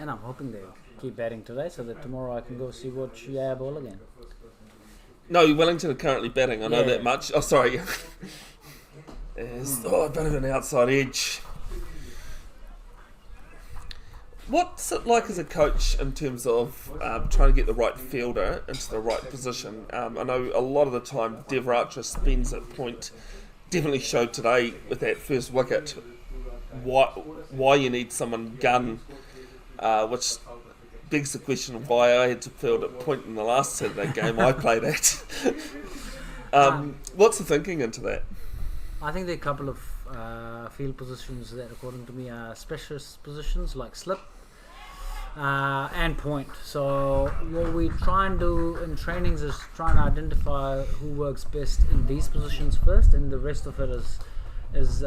And I'm hoping they keep batting today so that tomorrow I can go watch Yaya ball again. No, Wellington are currently batting, I know that much. Oh, sorry. There's a bit of an outside edge. What's it like as a coach in terms of trying to get the right fielder into the right position? I know a lot of the time Dev Archer spins at point. Definitely showed today with that first wicket why you need someone gun, which begs the question of why I had to field at point in the last Saturday game I played at. What's the thinking into that? I think there are a couple of field positions that, according to me, are specialist positions like slip and point. So what we try and do in trainings is try and identify who works best in these positions first, and the rest of it is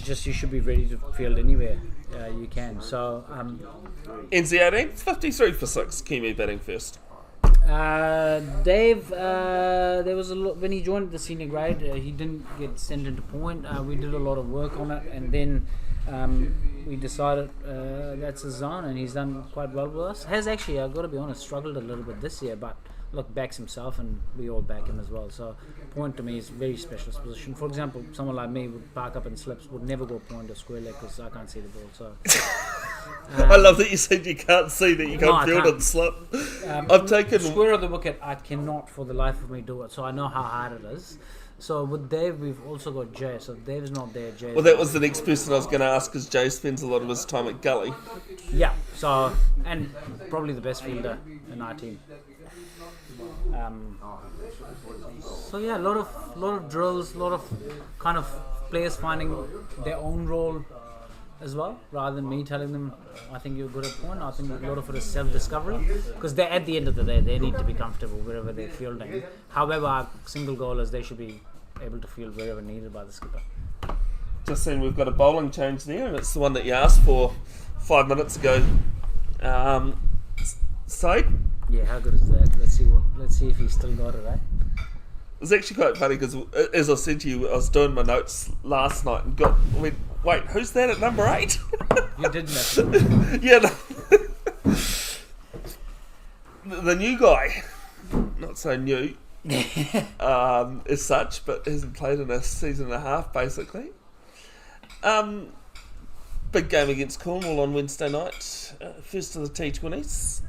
just you should be ready to field anywhere you can. So NZ18, 53 for 6, Kumeu batting first. Dave, there was when he joined the senior grade, he didn't get sent into point. We did a lot of work on it, and then we decided that's his zone, and he's done quite well with us. Has actually, I've got to be honest, struggled a little bit this year, but look, backs himself, and we all back him as well. So point to me is a very specialist position. For example, someone like me would park up in slips, would never go point or square leg because I can't see the ball. So I love that you said you can't see that you can't field and slip. I've taken square of the wicket. I cannot for the life of me do it. So I know how hard it is. So with Dave, we've also got Jay. So if Dave's not there, Jay. Well, that was the next person I was going to ask, because Jay spends a lot of his time at gully. Yeah. So and probably the best fielder in our team. So yeah, a lot of drills, a lot of kind of players finding their own role as well, rather than me telling them I think you're good at point. I think a lot of it is self-discovery, because they at the end of the day they need to be comfortable wherever they're fielding. However, our single goal is they should be able to field wherever needed by the skipper. Just seen we've got a bowling change there, and it's the one that you asked for 5 minutes ago. Said? Yeah, how good is that? Let's see if he's still got it, right? It's actually quite funny because, as I said to you, I was doing my notes last night and went, wait, who's that at number 8? You did know. Yeah, the new guy, not so new as such, but hasn't played in a season and a half basically. Big game against Cornwall on Wednesday night, first of the T20s.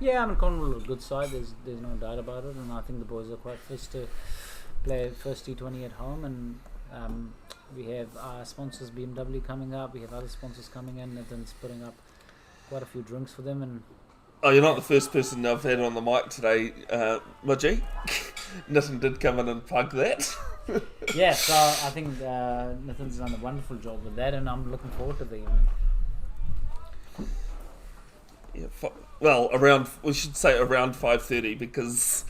Yeah, I mean, Cornwall are a good side, there's no doubt about it, and I think the boys are quite fit to play first T20 at home, and we have our sponsors BMW coming up, we have other sponsors coming in, Nathan's putting up quite a few drinks for them. And oh, you're not the first person I've had on the mic today, Mudgy. Nathan did come in and plug that. Yeah, so I think Nathan's done a wonderful job with that, and I'm looking forward to the evening. Yeah, well, we should say around 5:30, because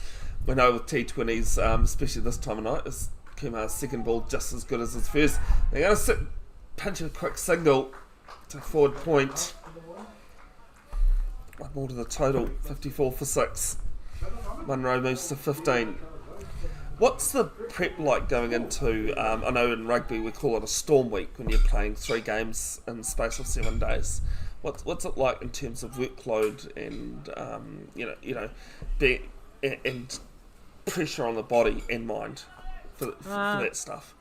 we know with T20s, especially this time of night, it's Kumeu's second ball just as good as his first. They're going to punch a quick single to forward point. One more to the total, 54 for 6. Munro moves to 15. What's the prep like going into, I know in rugby we call it a storm week when you're playing 3 games in the space of 7 days. What's it like in terms of workload and and pressure on the body and mind for that stuff?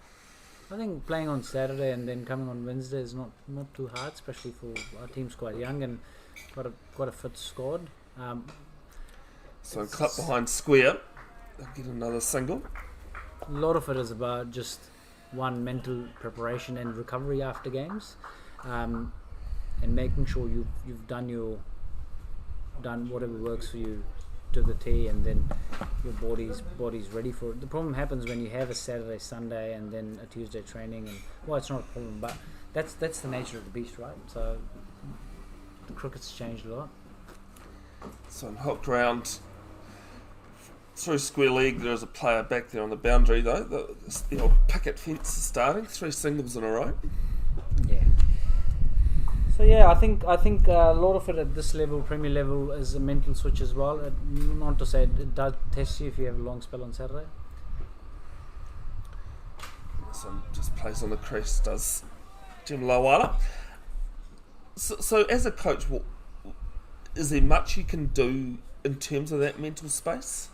I think playing on Saturday and then coming on Wednesday is not too hard, especially for our team's quite young and quite a fit squad. So cut behind square, they'll get another single. A lot of it is about just one, mental preparation and recovery after games, and making sure you've done whatever works for you to the T, and then your body's ready for it. The problem happens when you have a Saturday, Sunday, and then a Tuesday training, and it's not a problem, but that's the nature of the beast, right? So the cricket's changed a lot. So I'm hooked round through square leg. There's a player back there on the boundary though. The old picket fence is starting. 3 singles in a row. Yeah. So yeah, I think a lot of it at this level, Premier level, is a mental switch as well. Not to say it does test you if you have a long spell on Saturday. So just plays on the crease, does Jim Lawala. So as a coach, is there much you can do in terms of that mental space?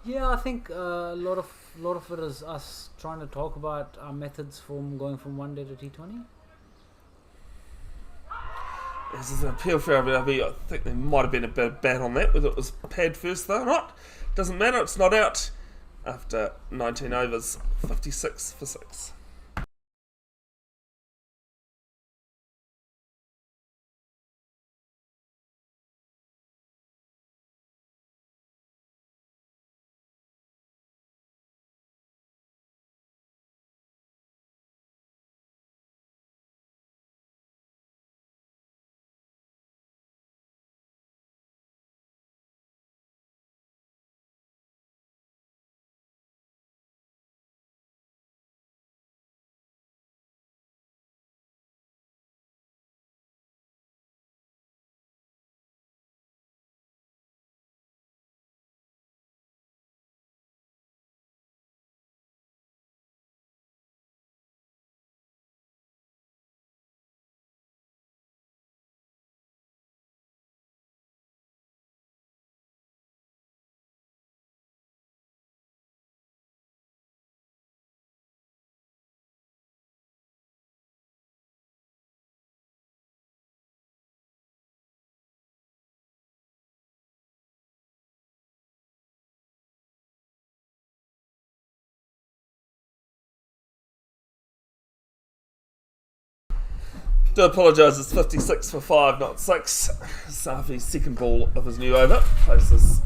Yeah, I think a lot of it is us trying to talk about our methods from going from one day to T20. This is an appeal for RBRB. I think there might have been a bit of bat on that, whether it was pad first though or not. Doesn't matter, it's not out after 19 overs, 56 for 6. Do apologise, it's 56 for 5, not 6. Safi's second ball of his new over places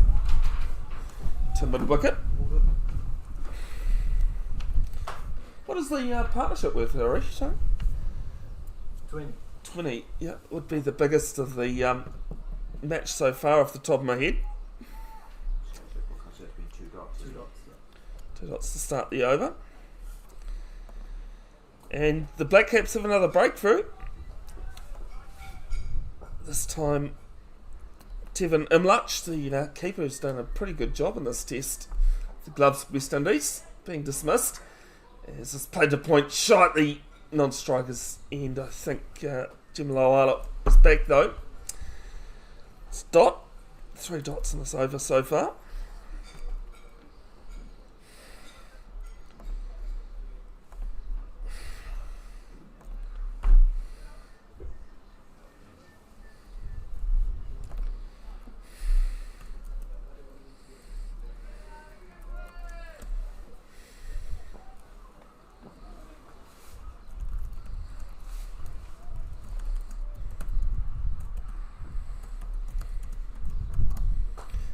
to mid-wicket. What is the partnership worth, Harish? 20, yeah, would be the biggest of the match so far off the top of my head. Because there's been 2 dots. 2 dots to start the over. And the Black Caps have another breakthrough. This time, Tevin Imlach, the keeper, who's done a pretty good job in this test. The gloves of West Indies being dismissed. As this played to point shot the non-strikers end. I think Jim Lawala is back though. It's Dot. 3 dots in this over so far.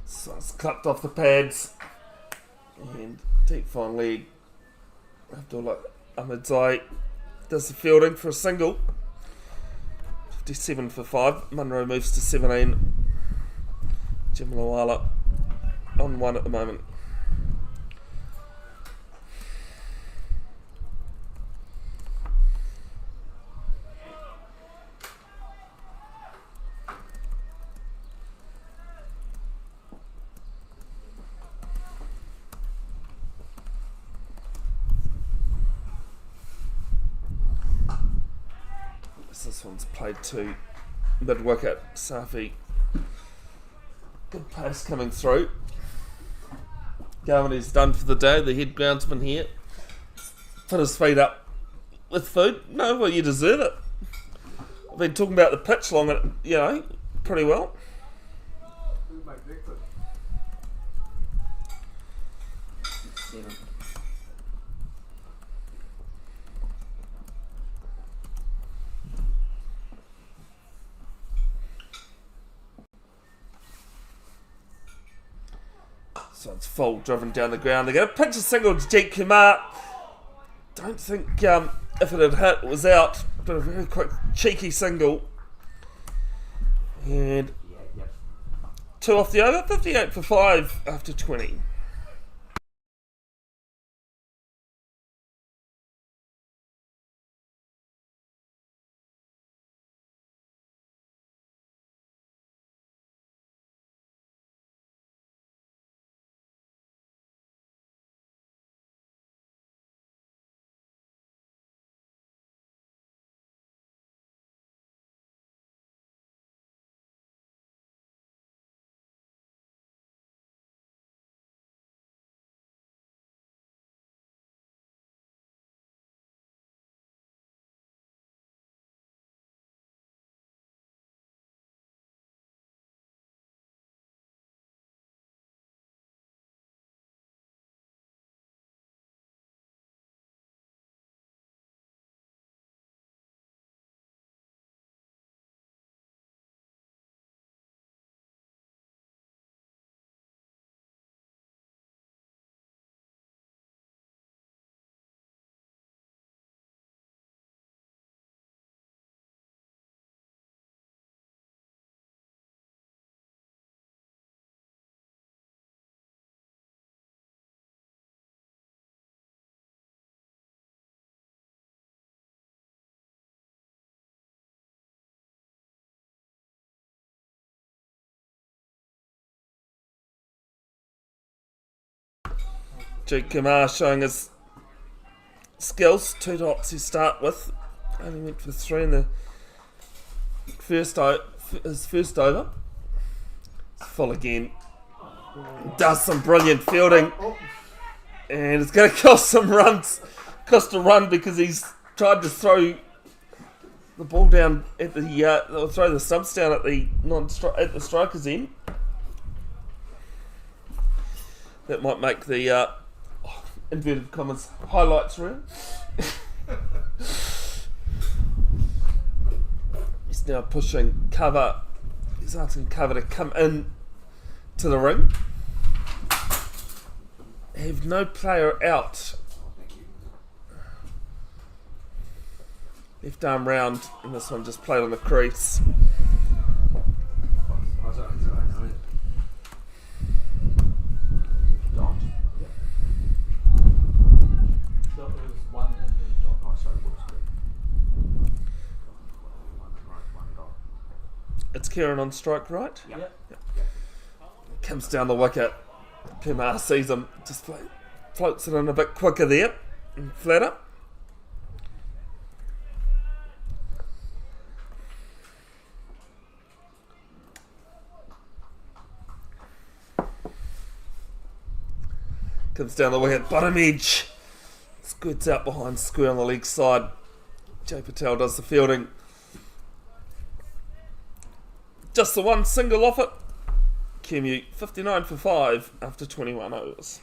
So it's clapped off the pads and deep fine leg. Abdullah Ahmedzai does the fielding for a single. 57 for 5. Munro moves to 17. Jim Lawala on 1 at the moment. This one's played to mid wicket. Safi, good pace coming through. Garmany's done for the day. The head groundsman here. Put his feet up with food. No, well, you deserve it. I've been talking about the pitch pretty well. So it's full, driven down the ground. They're going to pitch a single to Jake Kumeu. Don't think if it had hit, it was out. But a very quick, cheeky single. And 2 off the over, 58 for 5 after 20. Jake Kumeu showing his skills. 2 dots to start with. Only went for 3 in the his first over. It's full again. Does some brilliant fielding. And it's going to cost some runs. Cost a run because he's tried to throw the ball down at the or throw the subs down at the at the striker's end. That might make the inverted commas highlights reel. He's now pushing cover. He's asking cover to come in to the ring. Have no player out. Left arm round, and this one just played on the crease. It's Kieran on strike right. Yeah. Comes down the wicket. Kumeu sees him, just floats it in a bit quicker there and flatter. Comes down the wicket, bottom edge. Squirts out behind square on the leg side. Jay Patel does the fielding. Just the one single off it. Kumeu 59 for 5 after 21 overs.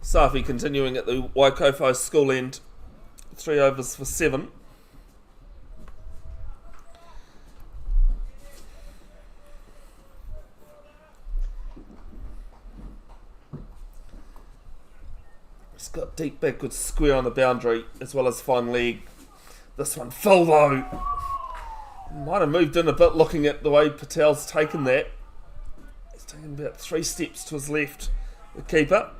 Safi continuing at the Waikofo school end. 3 overs for 7. got deep backward square on the boundary as well as fine leg. This one full though. Might have moved in a bit looking at the way Patel's taken that. He's taken about 3 steps to his left, the keeper.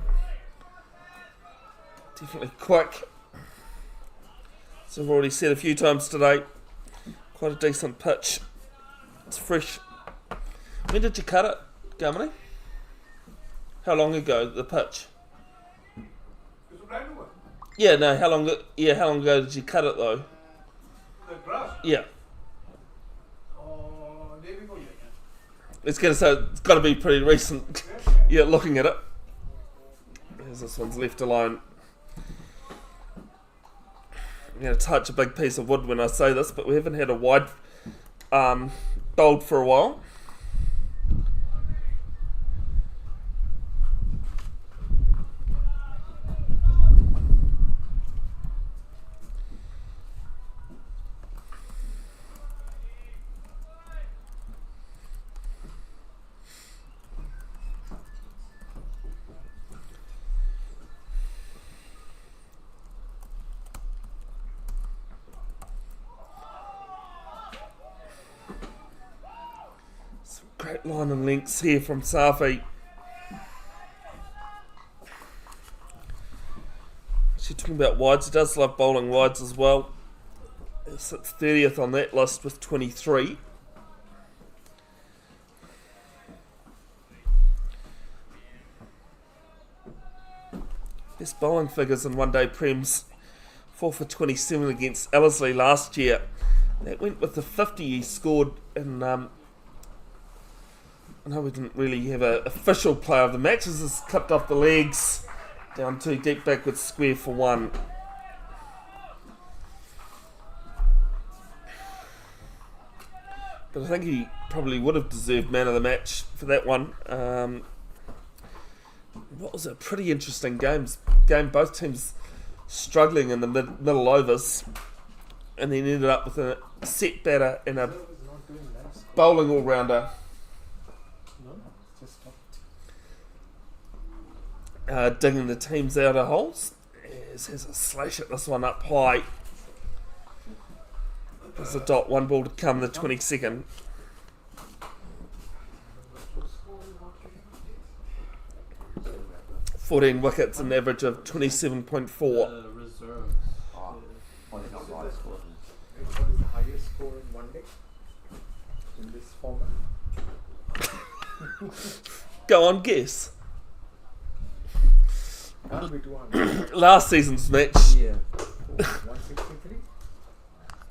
Definitely quick. So I've already said a few times today, quite a decent pitch. It's fresh. When did you cut it, Gamini? How long ago, the pitch? Yeah, no, how long ago did you cut it though? The grass? Yeah. Day before yesterday. It's got to be pretty recent. Yeah, looking at it. Here's this one's left alone. I'm going to touch a big piece of wood when I say this, but we haven't had a wide bowled for a while. Great line and lengths here from Safi. She's talking about wides. He does love bowling wides as well. He sits 30th on that list with 23. Best bowling figures in one day Prems. 4 for 27 against Ellerslie last year. That went with the 50 he scored in... I know we didn't really have an official player of the match. This is clipped off the legs down to deep backward square for 1. But I think he probably would have deserved man of the match for that one. What was a pretty interesting game. Both teams struggling in the middle overs, and then ended up with a set batter and a bowling all-rounder. Digging the teams out of holes. Has a slash at this one up high. There's a dot, 1 ball to come, the 22nd. $14 wickets, an average of 27.4. Reserves. What is the highest score in one day in this format? Go on, guess. That'll be 200. Last season's match. Yeah. 163?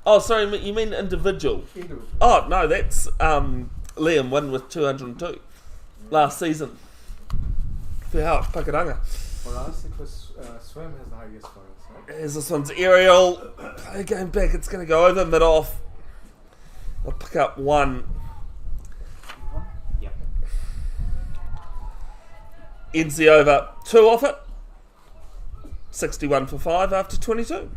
Oh, sorry, you mean individual? Individual. Oh, no, that's Liam won with 202 last season. For how Pakaranga. For us, it was Swim has the highest for us, right? As this one's aerial. Play going back, it's going to go over mid-off. I'll pick up 1. Yep. Ends the over. 2 off it. 61 for 5 after 22.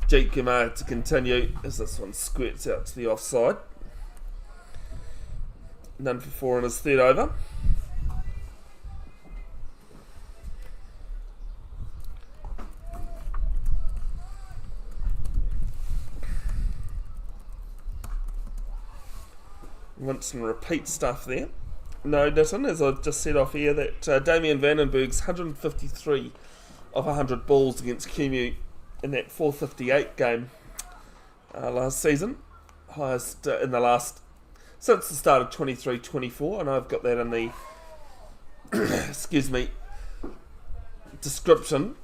Jake Kumeu to continue as this one squirts out to the offside. None for 4 in his third over. Rinse and repeat stuff there. No, Nitton, as I've just said off here, that Damien Vandenberg's 153 of 100 balls against Kumeu in that 458 game last season. Highest in the last, since the start of 23-24, and I've got that in the, excuse me, description.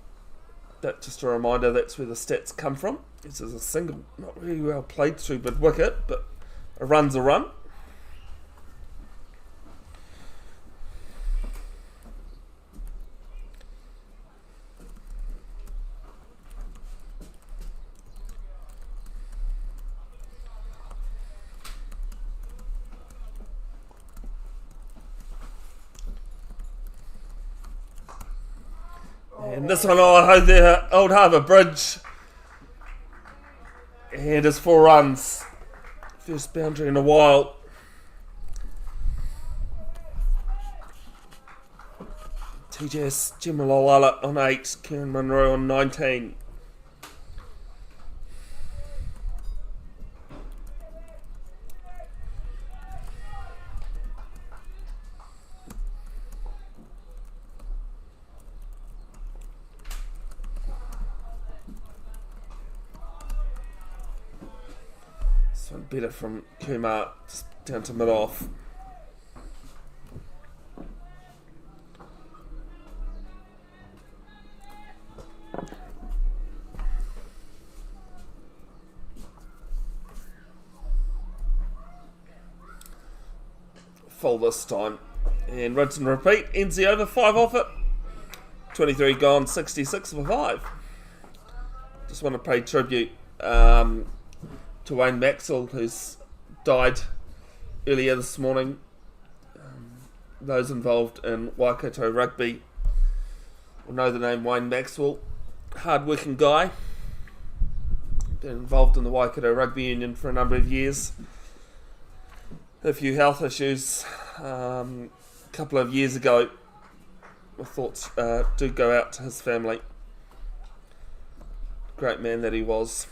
That just a reminder, that's where the stats come from. This is a single, not really well played through mid wicket, but a run's a run. And this one, the Old Harbour Bridge. And it's 4 runs. First boundary in a while. TJS Jimalawala on 8, Kieran Munro on 19. This one better from Kumeu, just down to mid-off. Full this time, and rinse and repeat. Ends the over, 5 off it. 23 gone, 66 for 5. Just want to pay tribute to Wayne Maxwell, who's died earlier this morning. Those involved in Waikato rugby will know the name Wayne Maxwell. Hard-working guy. Been involved in the Waikato Rugby Union for a number of years. A few health issues a couple of years ago. My thoughts do go out to his family. Great man that he was.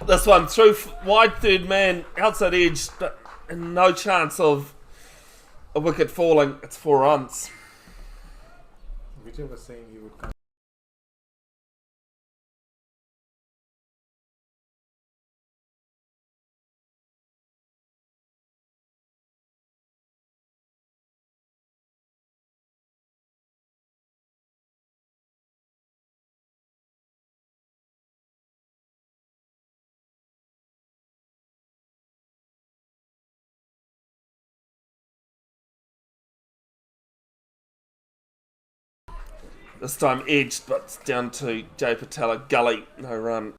This one through wide third man, outside edge, but no chance of a wicket falling. It's 4 runs. Vijay was saying he would come. This time edged, but it's down to Jay Patella gully. No run.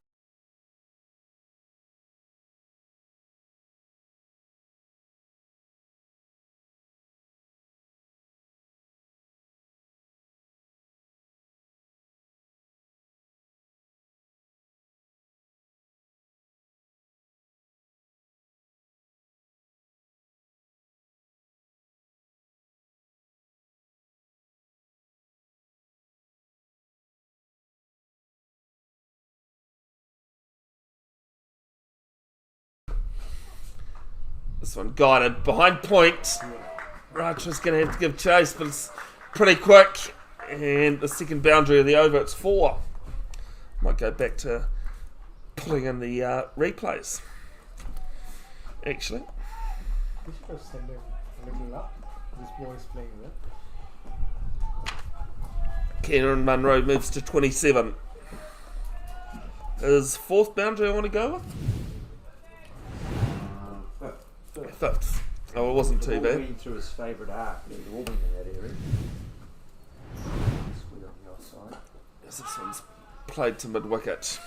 This one guided behind point. Racha's going to have to give chase, but it's pretty quick. And the second boundary of the over, it's 4. Might go back to putting in the replays. Actually. We should have sent him a little up. This boy is playing well. Kieran Munro moves to 27. His 4th boundary I want to go with. 5th. Oh, it wasn't too bad. Went through his favourite arc. He was warming in that area. Squid on the offside. This one's played to mid wicket.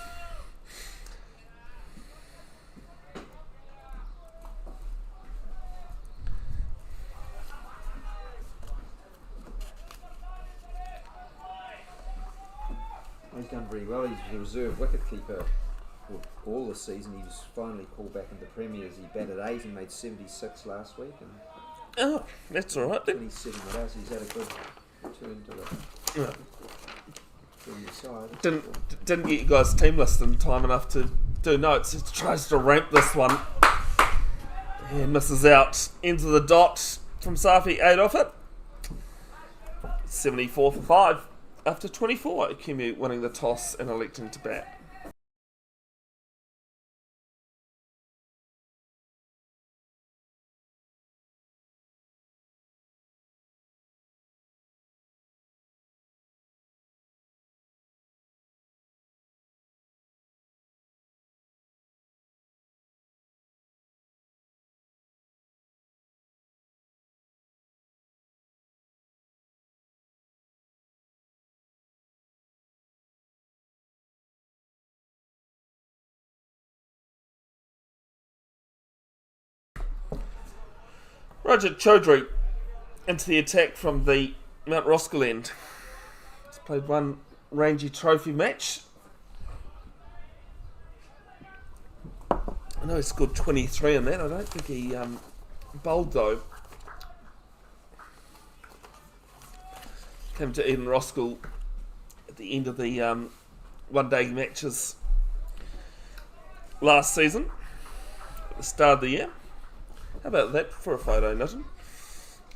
done very well. He's the reserve wicketkeeper all the season. He was finally called back into Premiers. He batted 8 and made 76 last week. And Oh, that's all right then. 27 with us. He's had a good return to the Yeah. Premier side. Didn't get you guys team list in time enough to do notes. He tries to ramp this one. He misses out. Into the dot from Safi, 8 off it. 74 for 5. After 24, Kumeu winning the toss and electing to bat. Roger Chaudhry into the attack from the Mount Roskill end. He's played one Rangy Trophy match. I know he scored 23 in that. I don't think he bowled though. Came to Eden Roskill at the end of the one-day matches last season, at the start of the year. How about that for a photo, Nutton?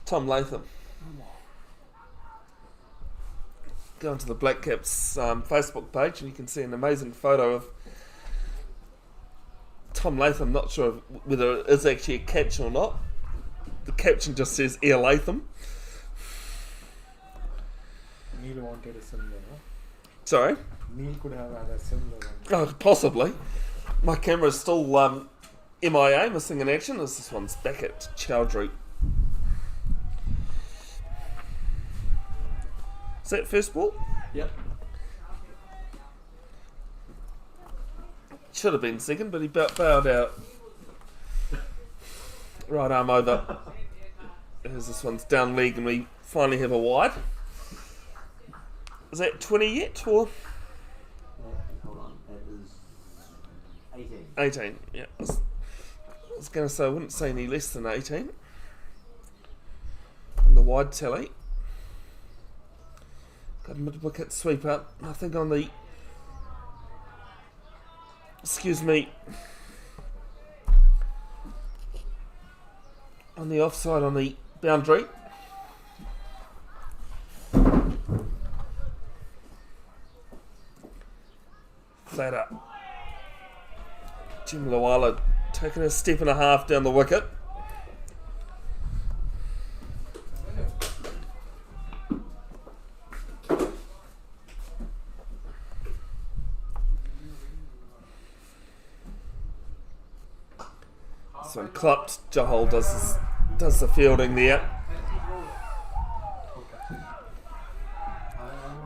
Tom Latham. Go onto the Black Caps Facebook page and you can see an amazing photo of Tom Latham. Not sure whether it is actually a catch or not. The caption just says Air Latham. Neil wanted a similar, no? Sorry? Neil could have had a similar one. Oh, possibly. My camera's still MIA, missing in action, as this one's back at Chaudhry. Is that first ball? Yep. Should have been second, but he bowed out. Right arm over. As this one's down leg and we finally have a wide. Is that 20 yet, or? Hold on. That is 18. 18, yeah. I was going to say, I wouldn't say any less than 18. And the wide tally. Got a mid-wicket sweep up. Nothing on the... Excuse me. On the offside on the boundary. Flat up. Jim Lawala taking a step and a half down the wicket. This one clipped. Jahal does the fielding there.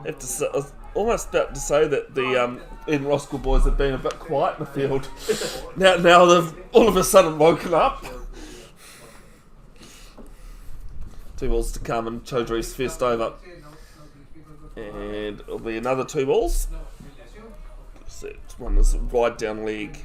I was almost about to say that the Eden Roskill boys have been a bit quiet in the field. Now they've all of a sudden woken up. 2 balls to come and Chaudhry's first over. And it'll be another 2 balls. So one is wide down leg.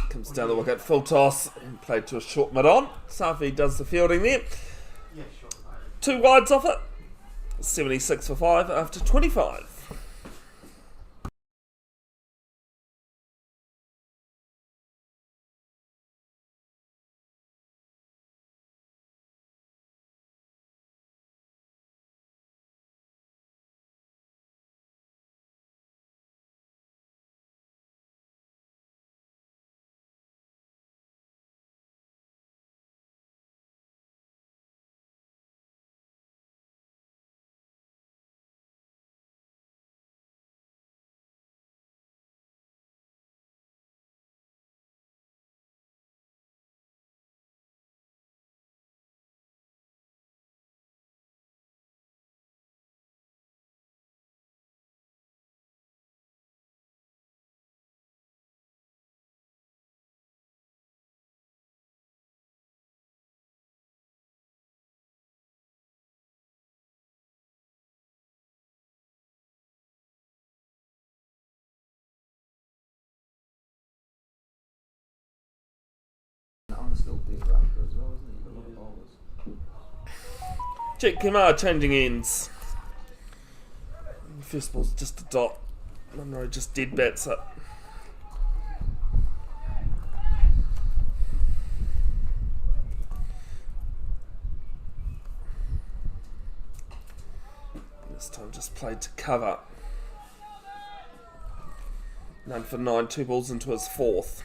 Comes down the wicket, full toss, and played to a short mid-on. Safi does the fielding there. 2 wides off it. 76 for 5 after 25. one's still dead after as well, isn't he? You've got a lot of bowlers. Jake Kumeu changing ends. First ball's just a dot. Munro just dead bats it. This time just played to cover. 9 for 9, 2 balls into his fourth.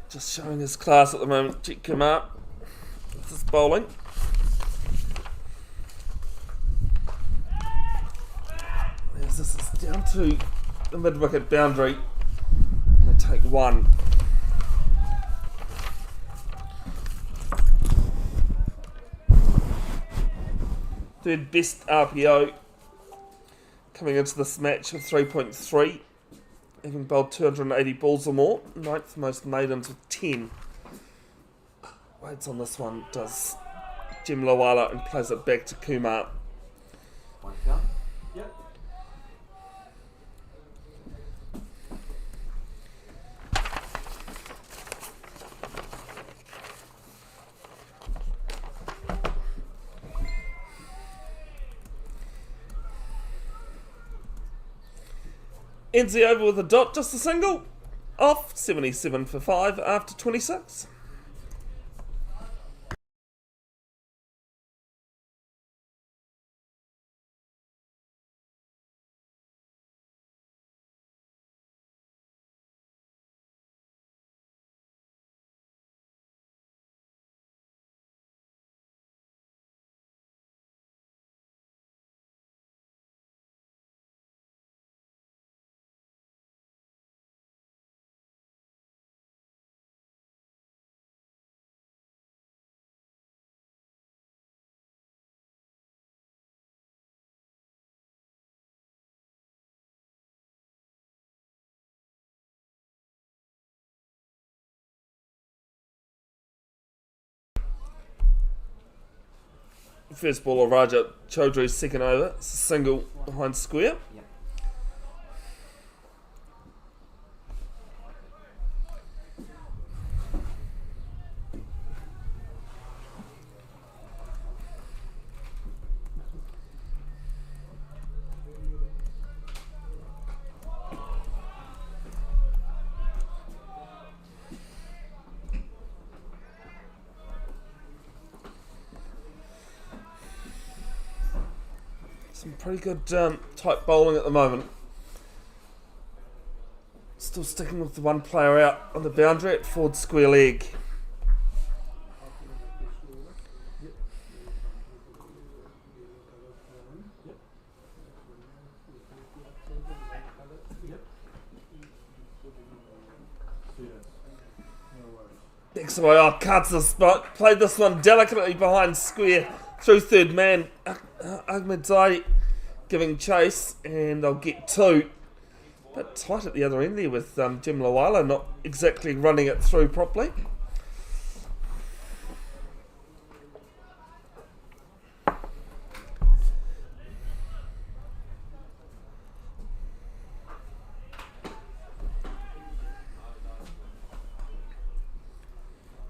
Just showing his class at the moment. Check him up. This is bowling. As this is down to the mid-wicket boundary. They take one. Third best RPO coming into this match with 3.3. Having bowled 280 balls or more. Ninth most maidens with 10. Waits on this one, does Jim Lawala and plays it back to Kumeu. One count. Yep. Ends the over with a dot, just a single. Off, 77 for 5 after 26. First ball of Raja Chaudhry's second over. It's a single behind square. Yep. Some pretty good tight bowling at the moment. Still sticking with the one player out on the boundary at forward square leg. Next away, cuts the spot. Played this one delicately behind square through third man. Ahmed Zaidi giving chase, and they'll get two. But tight at the other end there with Jim Lawala not exactly running it through properly.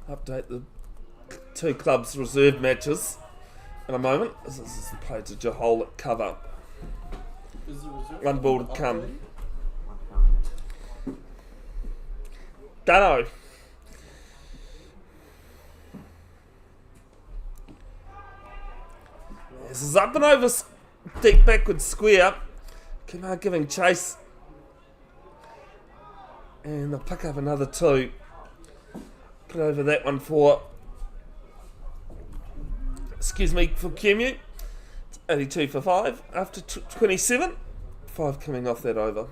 Update the two clubs' reserve matches in a moment. This is played to Johol at cover. Is the reserve One ball to up come. already? One count. Dunno. This is up and over deep backward square. Kumeu giving chase. And they'll pick up another two. Put over that one for Kumeu. It's 82 for 5 after 27. 5 coming off that over.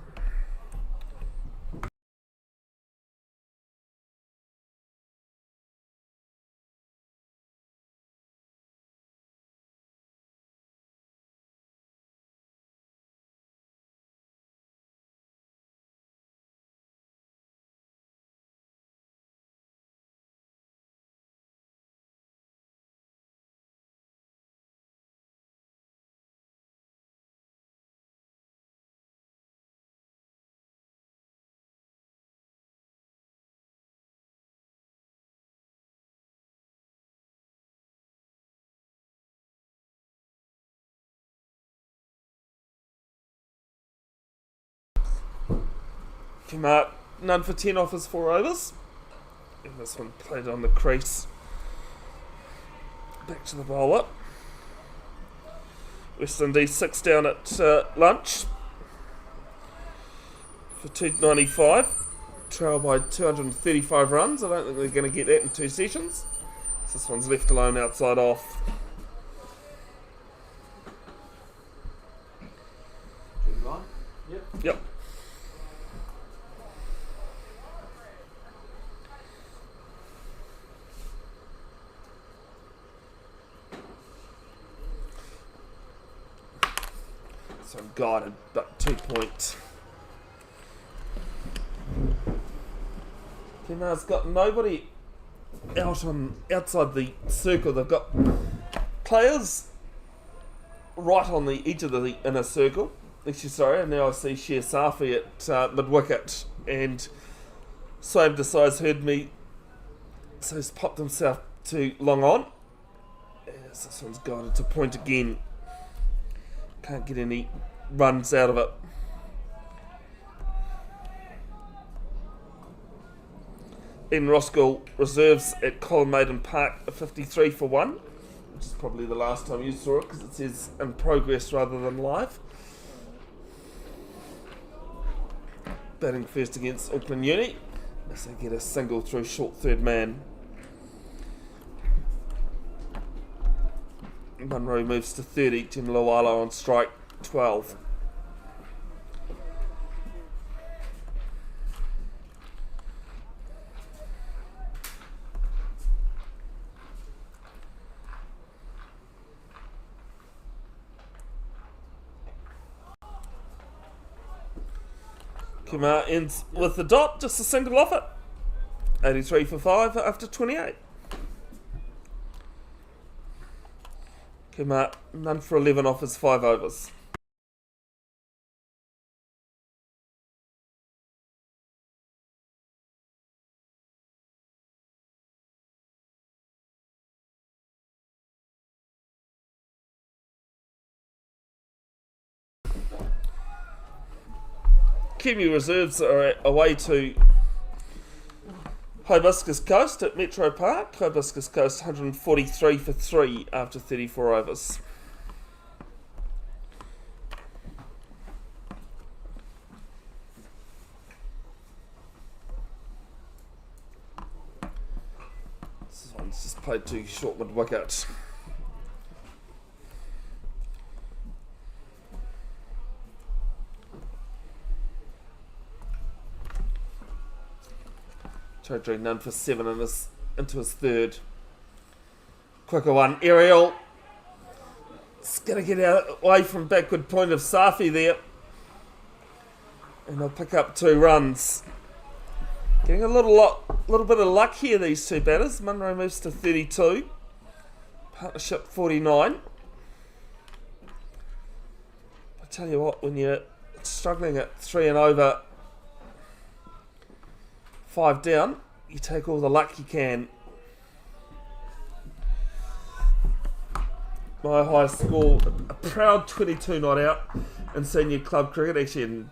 Kumeu, none for 10 off his 4 overs. And this one played on the crease. Back to the bowler. West Indies 6 down at lunch for 295. Trail by 235 runs. I don't think they're going to get that in 2 sessions. So this one's left alone outside off. Yep. So I'm guided, but 2 points. Kumeu's got nobody outside the circle. They've got players right on the edge of the inner circle. Sorry, and now I see Sher Safi at mid-wicket, and Swaim decides heard me, so he's popped himself to long on. Yes, this one's guided to point again. Can't get any runs out of it. In Roskill, reserves at Colmaiden Park, a 53 for 1, which is probably the last time you saw it because it says in progress rather than live. Batting first against Auckland Uni as they get a single through short third man. Munro moves to 30, Tim Lawala on strike 12. Kumeu ends with the dot, just a single off it. 83 for 5 after 28. Kumeu, none for 11 off his 5 overs. Kumeu reserves are away to Hibiscus Coast at Metro Park. Hibiscus Coast 143 for 3 after 34 overs. This one's just played too short mid-wicket. Chaudhry none for 7 into his third. Quicker one. Aerial. It's going to get away from backward point of Safi there. And they'll pick up 2 runs. Getting a little bit of luck here, these 2 batters. Munro moves to 32. Partnership 49. I tell you what, when you're struggling at 3 and over, 5 down, you take all the luck you can. My highest score, a proud 22 not out in senior club cricket, actually in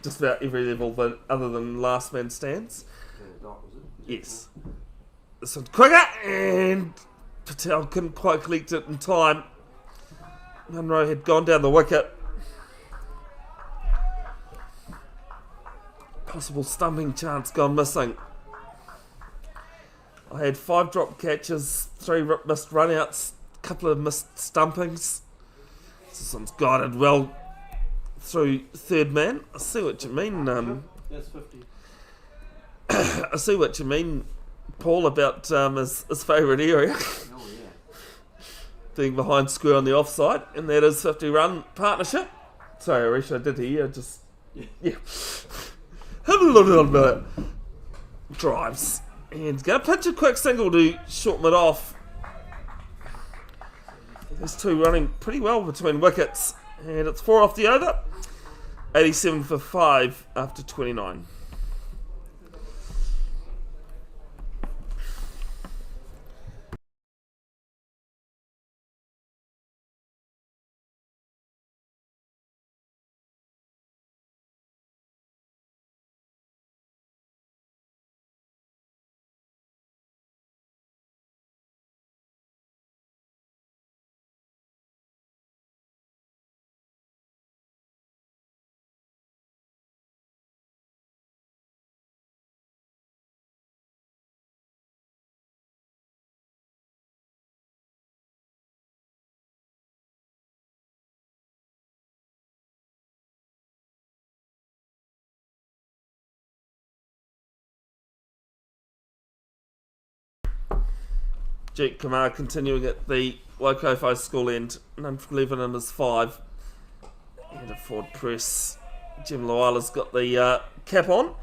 just about every level other than last man stands. Yes. This one's quicker, and Patel couldn't quite collect it in time. Munro had gone down the wicket. Possible stumping chance gone missing. I had 5 drop catches, 3 missed runouts, a couple of missed stumpings. This one's guided well through third man. I see what you mean. That's 50. I see what you mean, Paul, about his favourite area. Oh, yeah. Being behind square on the offside, and that is 50 run partnership. Sorry, Arish, I did hear. Yeah. Have a little bit. Drives. And going to pitch a quick single to short mid off. These 2 running pretty well between wickets. And it's 4 off the over. 87 for 5 after 29. Jeet Kumar continuing at the Waikofo school end. None for 11 and his 5. And a forward press. Jim Loala's got the cap on.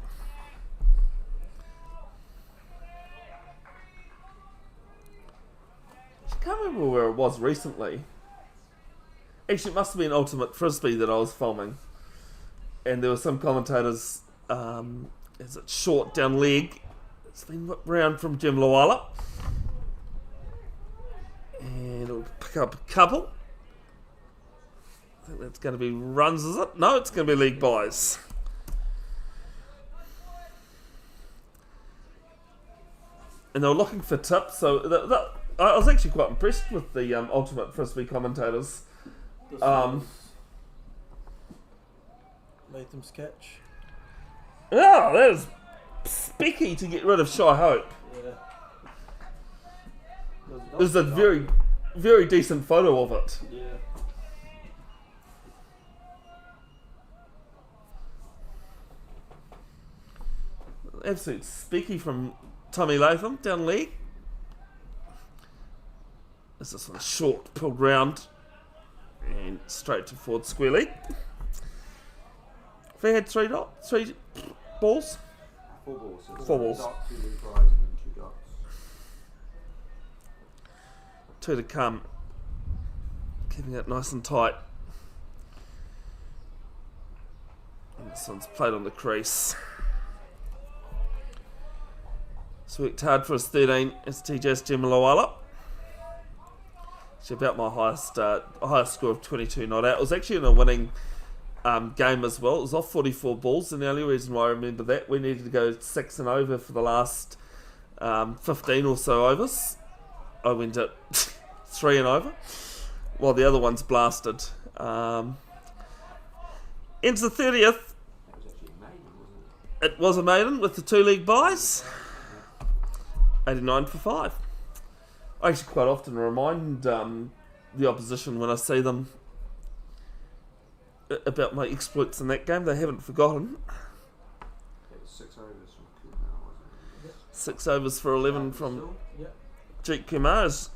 I can't remember where it was recently. Actually, it must have been Ultimate Frisbee that I was filming. And there were some commentators, is it short down leg? It's been whipped round from Jim Loala. And it'll pick up a couple. I think that's going to be runs, is it? No, it's going to be league buys. And they were looking for tips, so I was actually quite impressed with the Ultimate Frisbee commentators. This was Latham's catch. Oh, that is specky to get rid of Shy Hope. Yeah. There's a very, very decent photo of it. Yeah. Absolute specky from Tommy Latham down leg. This is one short, pulled round and straight to forward square leg. If they had three balls, 4 balls. So 4 balls. Dot, 2 league buys and then 2 dots. 2 to come. Keeping it nice and tight. And this one's played on the crease. So worked hard for his 13 as TJ's Jim Loala. It's about my highest score of 22 not out. It was actually in a winning game as well. It was off 44 balls, and the only reason why I remember that, we needed to go 6 and over for the last 15 or so overs. I went at 3 and over, while the other one's blasted. Into the 30th. That was actually a maiden, wasn't it? It was a maiden with the 2 league buys. 89 for 5. I actually quite often remind the opposition when I see them about my exploits in that game. They haven't forgotten. That was 6 overs from Kumeu, wasn't it? 6 overs for 11 from Yeah. Jeet Kumar. As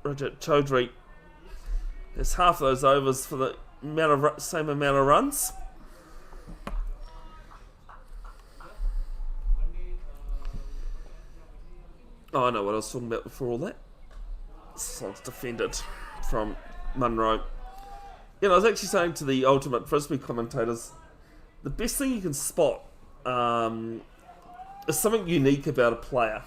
Rajat Chaudhry has half those overs for the same amount of runs. Oh, I know what I was talking about before all that. So it's defended from Munro. You know, I was actually saying to the Ultimate Frisbee commentators, the best thing you can spot is something unique about a player.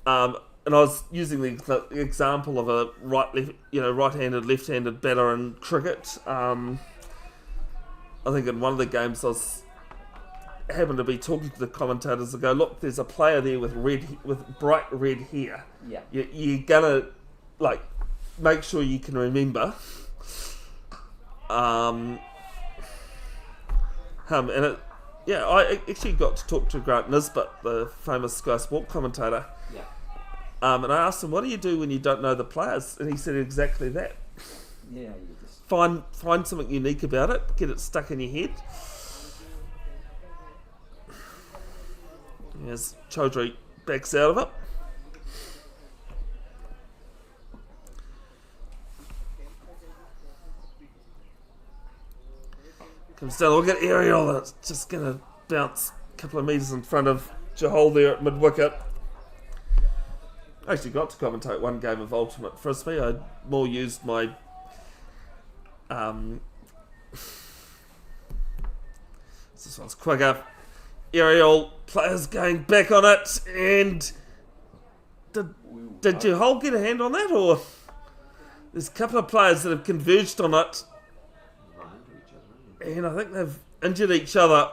And I was using the example of a right-handed, left-handed batter in cricket. I think in one of the games I happened to be talking to the commentators and go, look, there's a player there with bright red hair. Yeah. You're gonna make sure you can remember. And I actually got to talk to Grant Nisbet, the famous Sky Sport commentator. Yeah. And I asked him, what do you do when you don't know the players? And he said exactly that. Yeah, you just... Find something unique about it, get it stuck in your head. As Chaudhry backs out of it. Comes down, look at Ariel, it's just going to bounce a couple of metres in front of Jahal there at mid-wicket. I actually got to commentate one game of Ultimate Frisbee. I more used my this one's quicker. Ariel, players going back on it, and did Jahal get a hand on that, or there's a couple of players that have converged on it, run into each other, and I think they've injured each other.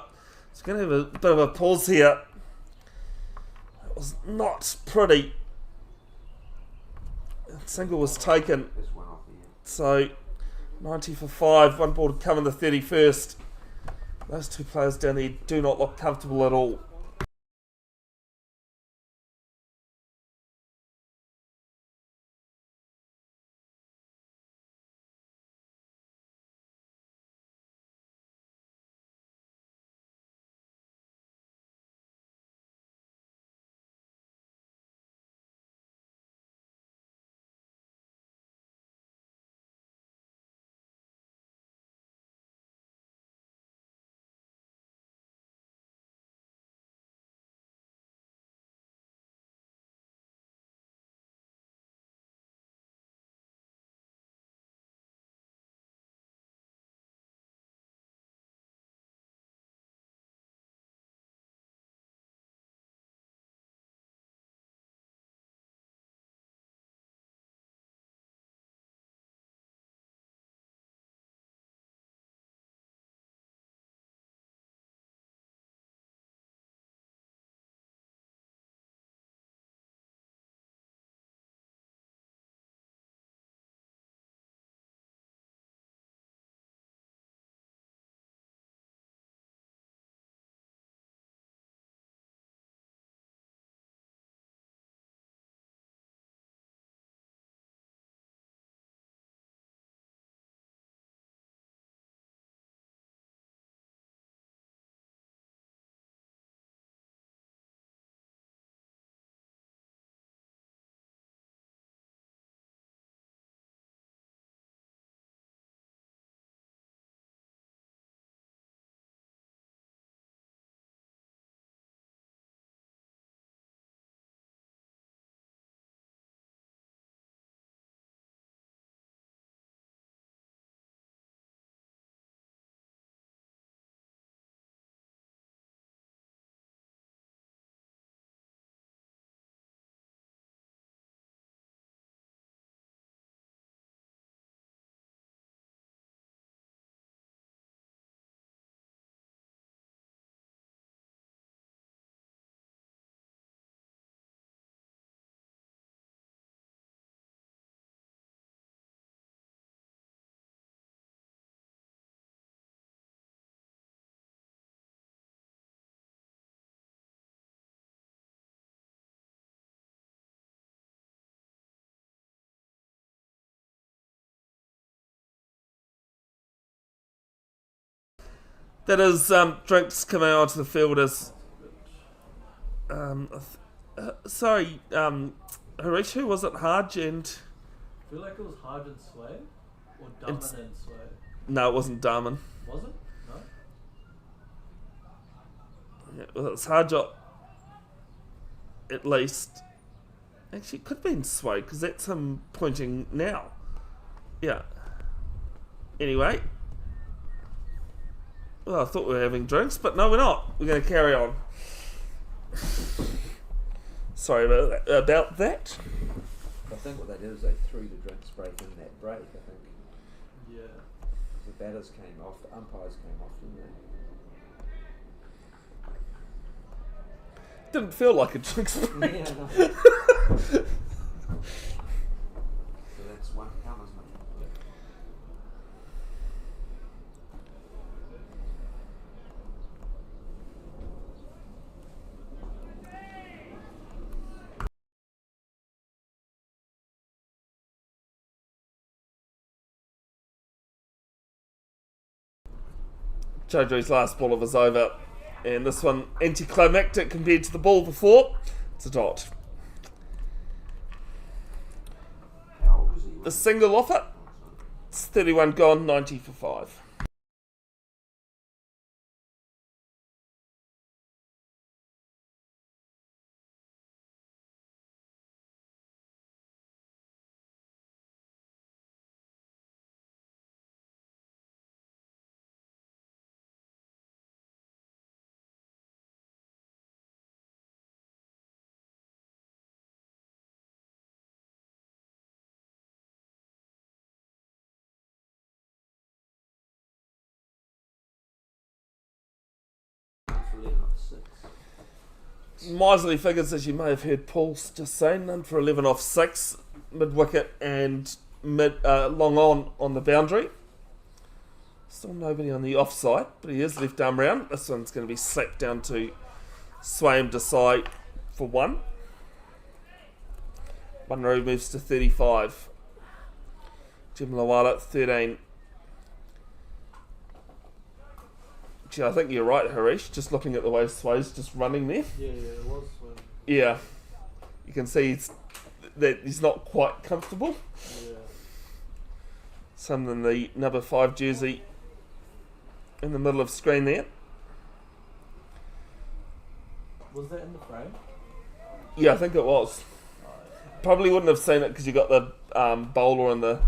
It's going to have a bit of a pause here. It was not pretty. Single was taken, This one off the end. so 90 for 5, one ball to come in the 31st. Those two players down there do not look comfortable at all. That is drinks coming onto the field as Harish, who was it? Haj and I feel like it was hard and sway, or And Daman and sway. no, it wasn't Darman. Was it? No. Yeah, well, it's Haj at least. Actually, it could have been Sway because that's him pointing now. Yeah. Anyway. Well, I thought we were having drinks, but no, we're not. We're going to carry on. Sorry about that. I think what they did is they threw the drinks break in that break, I think. Yeah. The batters came off, the umpires came off, didn't they? Didn't feel like a drinks break. Yeah, no. So that's one to come, isn't it? Jojo's last ball of his over, and this one anticlimactic compared to the ball before. It's a dot. How old is he? The single off it. It's 31 gone, 90 for 5. For 11 off 6. Miserly figures, as you may have heard Paul just saying, none for 11 off 6, mid wicket and long on the boundary. Still nobody on the offside, but he is left arm round. This one's going to be slapped down to Swaim Desai for 1. Munro moves to 35. Jim Lawala 13. Gee, I think you're right, Harish. Just looking at the way Sway's just running there. Yeah, it was when. Yeah, you can see that he's not quite comfortable. Yeah. Some in the number 5 jersey in the middle of screen there. Was that in the frame? Yeah, I think it was. Probably wouldn't have seen it because you got the bowler and the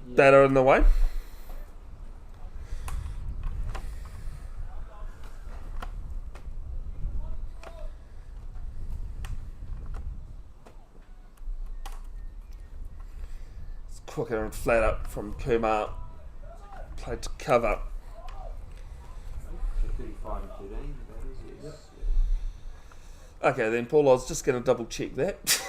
batter in the way. It's quicker and flat up from Kumeu. Played to cover. So 35 and 13, that is, yes. Okay, then Paul, I was just going to double check that.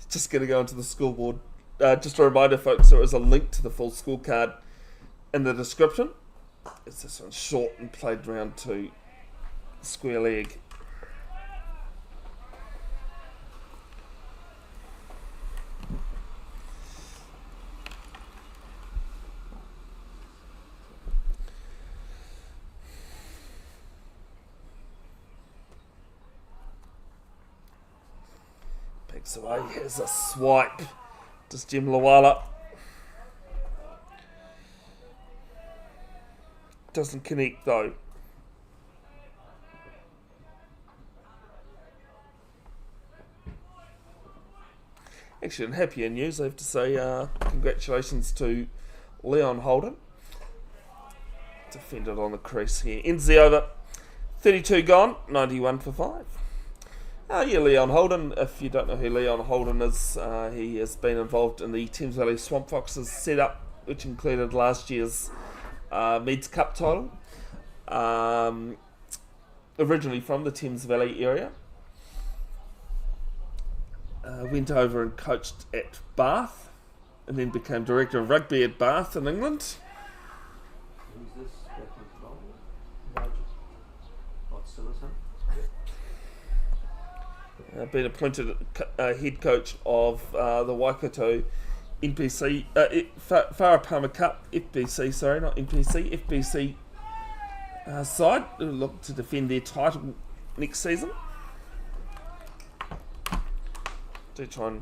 Just going to go into the scoreboard. Just a reminder, folks, there is a link to the full scorecard in the description. It's this one short and played round to square leg. Picks away. Here's a swipe. Just Jim Lawala. Doesn't connect though. Actually, in happier news, I have to say congratulations to Leon Holden. Defended on the crease here. Ends the over. 32 gone, 91 for 5. Yeah, Leon Holden. If you don't know who Leon Holden is, he has been involved in the Thames Valley Swamp Foxes setup, which included last year's Meads Cup title. Originally from the Thames Valley area. Went over and coached at Bath, and then became director of rugby at Bath in England. Who's this? Backman bowler? What, still is him? Been appointed head coach of the Waikato NPC, Wharapama Cup, FBC, sorry, not NPC, FBC side who look to defend their title next season. Do try and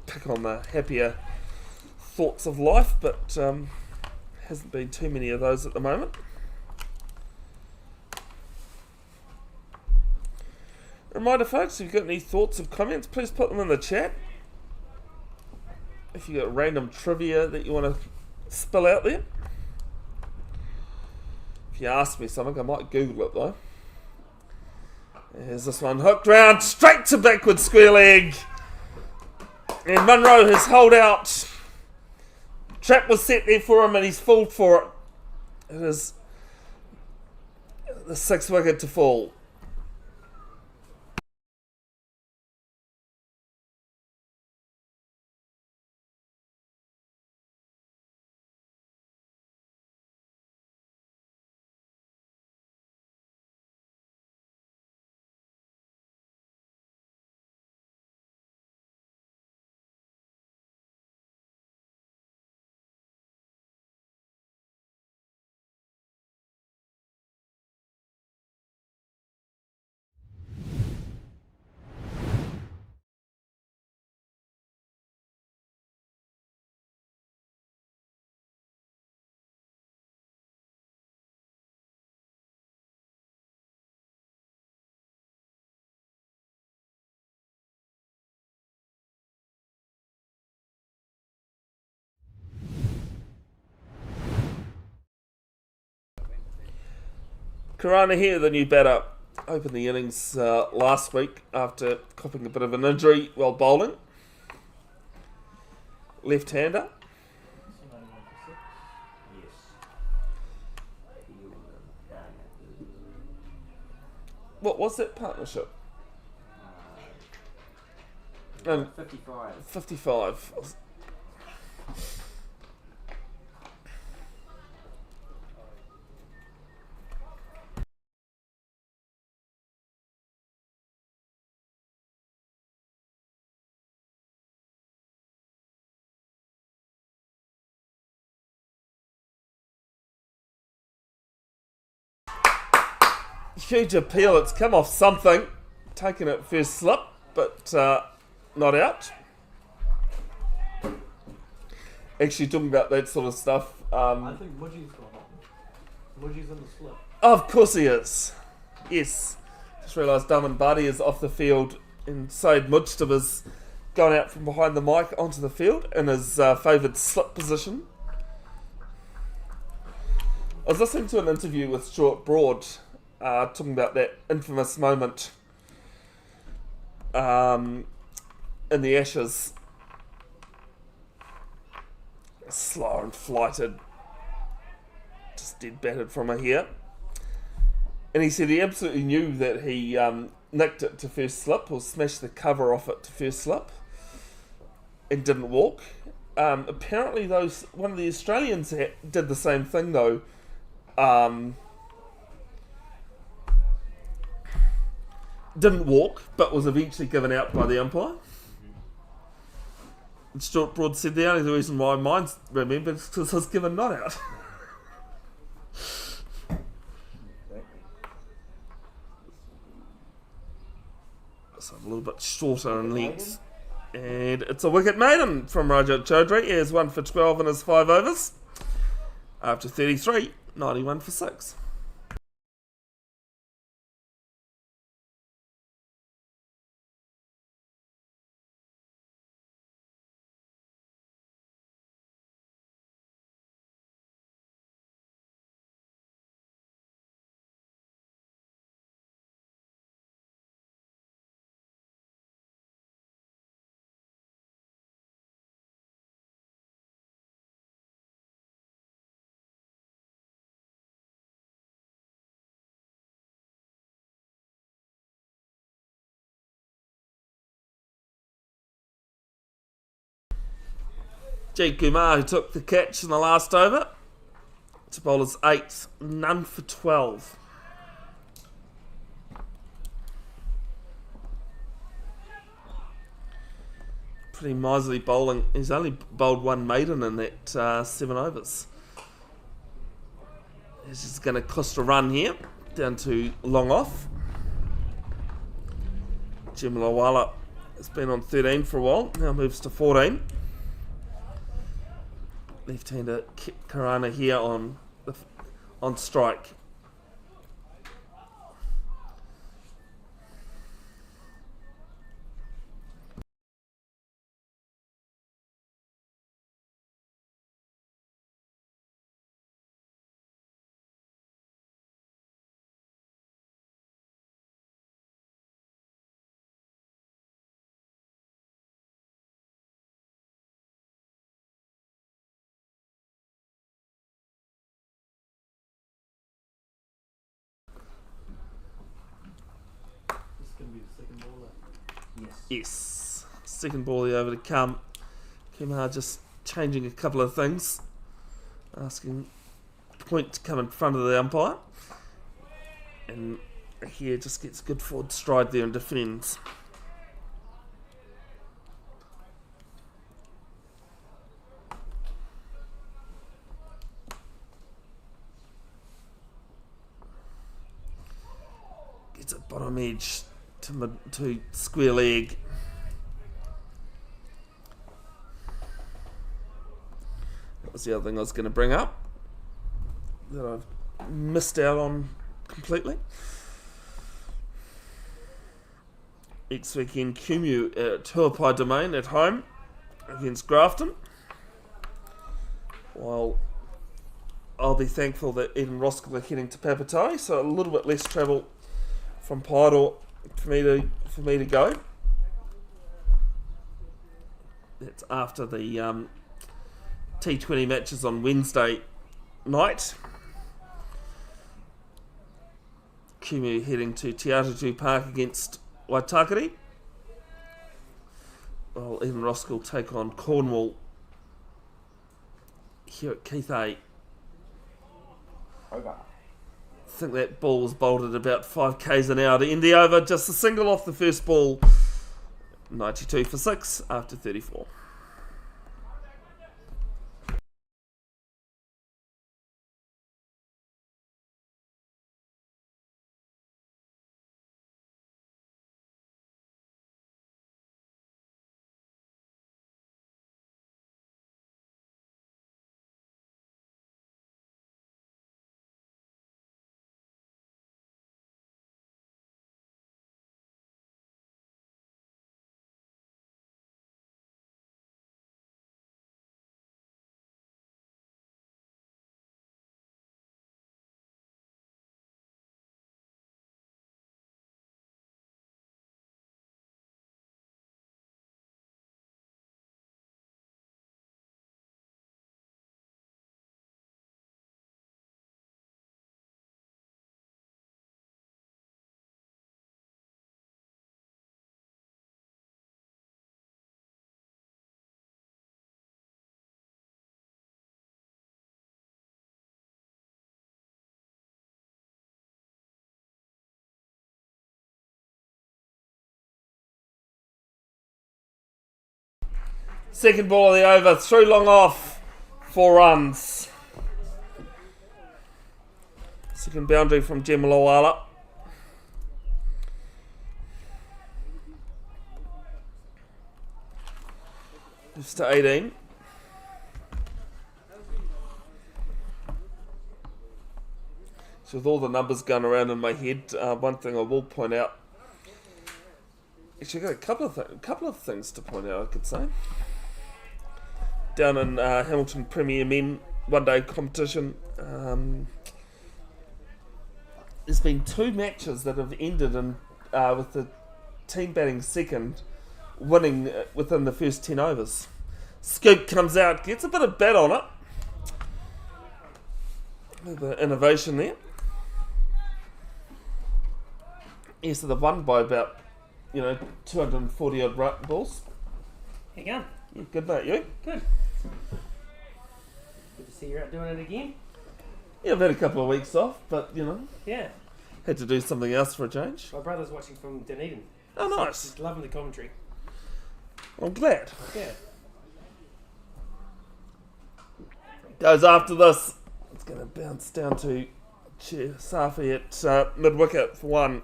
pick on the happier thoughts of life, but hasn't been too many of those at the moment. Reminder folks, if you've got any thoughts or comments, please put them in the chat. If you've got random trivia that you want to spill out there. If you ask me something, I might Google it though. Here's this one, hooked round, straight to backward square leg. And Munro has held out. Trap was set there for him and he's fooled for it. It is the 6th wicket to fall. Karana here, the new batter, opened the innings last week after copping a bit of an injury while bowling. Left-hander. What was that partnership? 55. 55. Huge appeal, it's come off something. Taken it first slip, but not out. Actually, talking about that sort of stuff. I think Muji's gone on. Muji's in the slip. Of course he is. Yes. Just realised Daman Badi is off the field and Saeed Mujtaba's gone out from behind the mic onto the field in his favoured slip position. I was listening to an interview with Stuart Broad talking about that infamous moment in the Ashes. Slow and flighted, just dead battered from here. And he said he absolutely knew that he nicked it to first slip or smashed the cover off it to first slip and didn't walk. Apparently one of the Australians did the same thing though. Didn't walk, but was eventually given out by the umpire. And Stuart Broad said the only reason why mine's remembered is because I was given not out. So I'm a little bit shorter in length. And it's a wicket maiden from Rajat Chaudhry. He has 1 for 12 in his 5 overs. After 33, 91 for 6. Kumeu, who took the catch in the last over, to bowlers 8, none for 12. Pretty miserly bowling. He's only bowled 1 maiden in that 7 overs. He's just going to cost a run here, down to long off. Jim Lawala has been on 13 for a while, now moves to 14. Left-hander Karana here on strike. This can be the second ball. Yes. Second ball over to come. Kumeu just changing a couple of things. Asking point to come in front of the umpire. And here just gets a good forward stride there and defends. Gets a bottom edge to square leg. That was the other thing I was going to bring up that I've missed out on completely. Next weekend, Kumeu at Tuapai Domain at home against Grafton. While I'll be thankful that Eden Roskill are heading to Papatai, so a little bit less travel from Pairo for me to go. That's after the T20 matches on Wednesday night. Kumeu heading to Te Atatu Park against Waitakere. While Eden Roskill take on Cornwall here at Keithai. Over. I think that ball was bowled at about 5 k's an hour to end the over. Just a single off the first ball. 92 for 6 after 34. Second ball of the over, through long off, 4 runs. Second boundary from Gemalawala. Just to 18. So with all the numbers going around in my head, one thing I will point out. Actually, I've got a couple of things to point out, I could say. Down in Hamilton Premier Men one-day competition, there's been 2 matches that have ended in with the team batting second winning within the first 10 overs. Scoop comes out, gets a bit of bat on it. A bit of innovation there. Yeah, so they've won by about 240 odd balls. How you going? Yeah, good mate, you? Good. Good to see you're out doing it again. Yeah, I've had a couple of weeks off, but Yeah. had to do something else for a change. My brother's watching from Dunedin. Oh, nice. He's loving the commentary. I'm glad. Yeah. Goes after this. It's going to bounce down to Safi at mid-wicket for 1.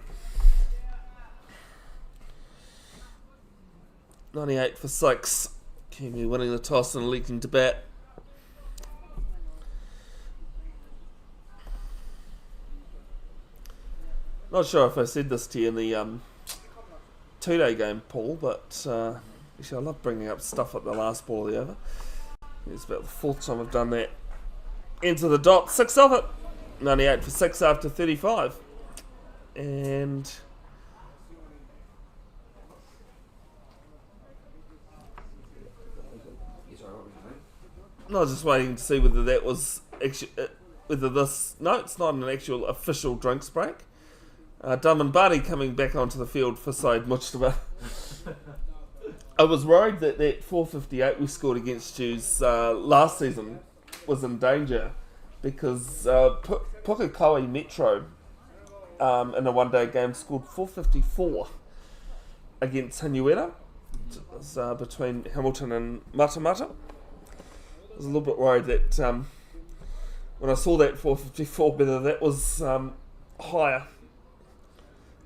98 for 6. Kumeu winning the toss and electing to bat. Not sure if I said this to you in the 2-day game, Paul, but actually I love bringing up stuff at the last ball of the over. It's about the 4th time I've done that. Into the dot, 6 of it. 98 for 6 after 35. And Yes, I what you mean. I was just waiting to see whether that was actually, whether this. No, it's not an actual official drinks break. Daman Barney coming back onto the field for Said Mujtaba. I was worried that 458 we scored against Jews last season was in danger because Pukekohe Metro in a one-day game scored 454 against Hanuera. It was between Hamilton and Matamata. I was a little bit worried that when I saw that 454, whether that was higher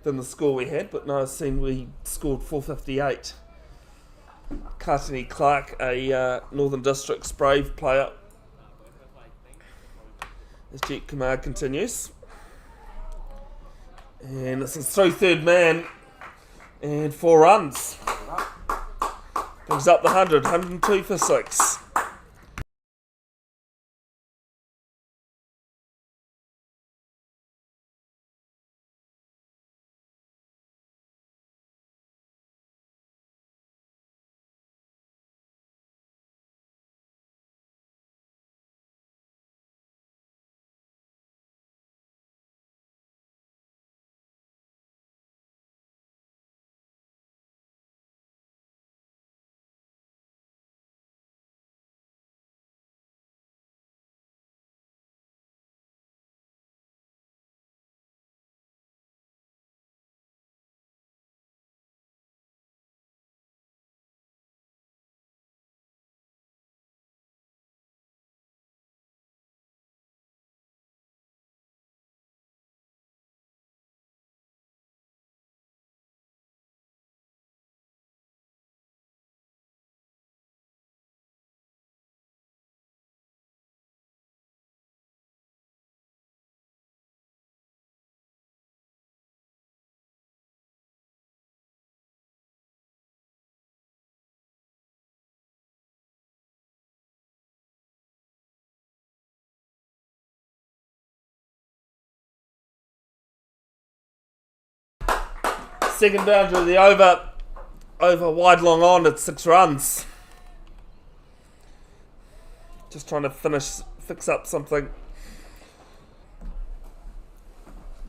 than the score we had, but no, I've seen we scored 458. Cartney Clark, a Northern Districts Brave player. As Jet Kumeu continues. And this is through third man. And 4 runs. Brings up the 100, 102 for 6. Second boundary of the over. Over wide long on at 6 runs. Just trying to fix up something.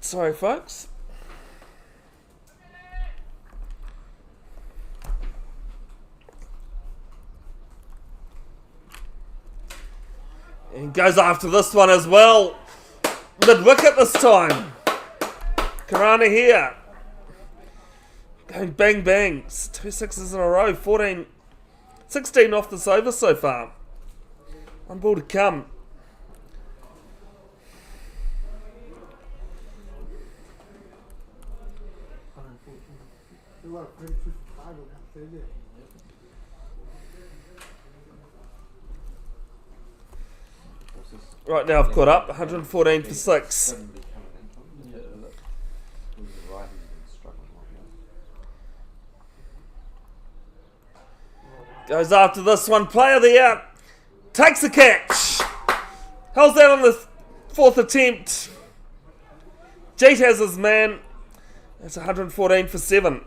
Sorry, folks. And goes after this one as well. Mid-wicket this time. Karana here. Going bang bangs. 2 sixes in a row. 16 off this over so far. One ball to come. Right now I've caught up. 114 for 6. Goes after this one. Player of the year. Takes a catch. Holds that on the 4th attempt. Jeet has his man. That's 114 for 7.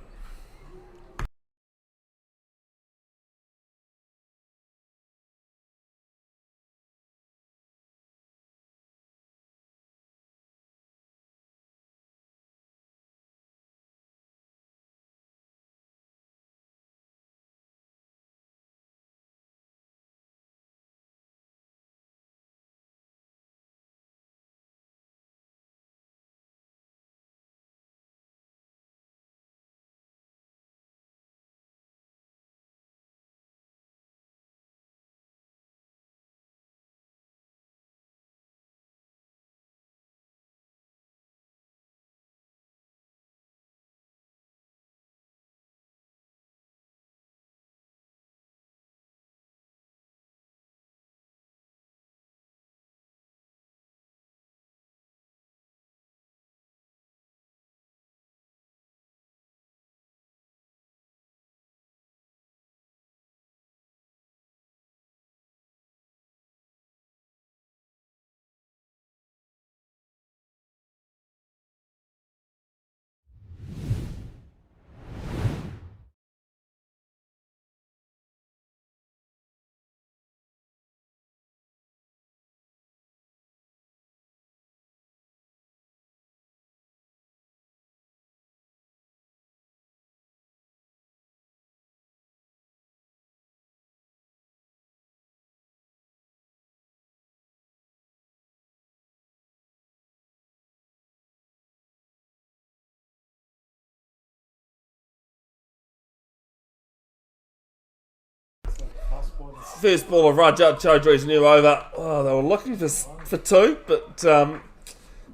First ball of Rajat Chaudhry's new over. Oh, they were looking for two, but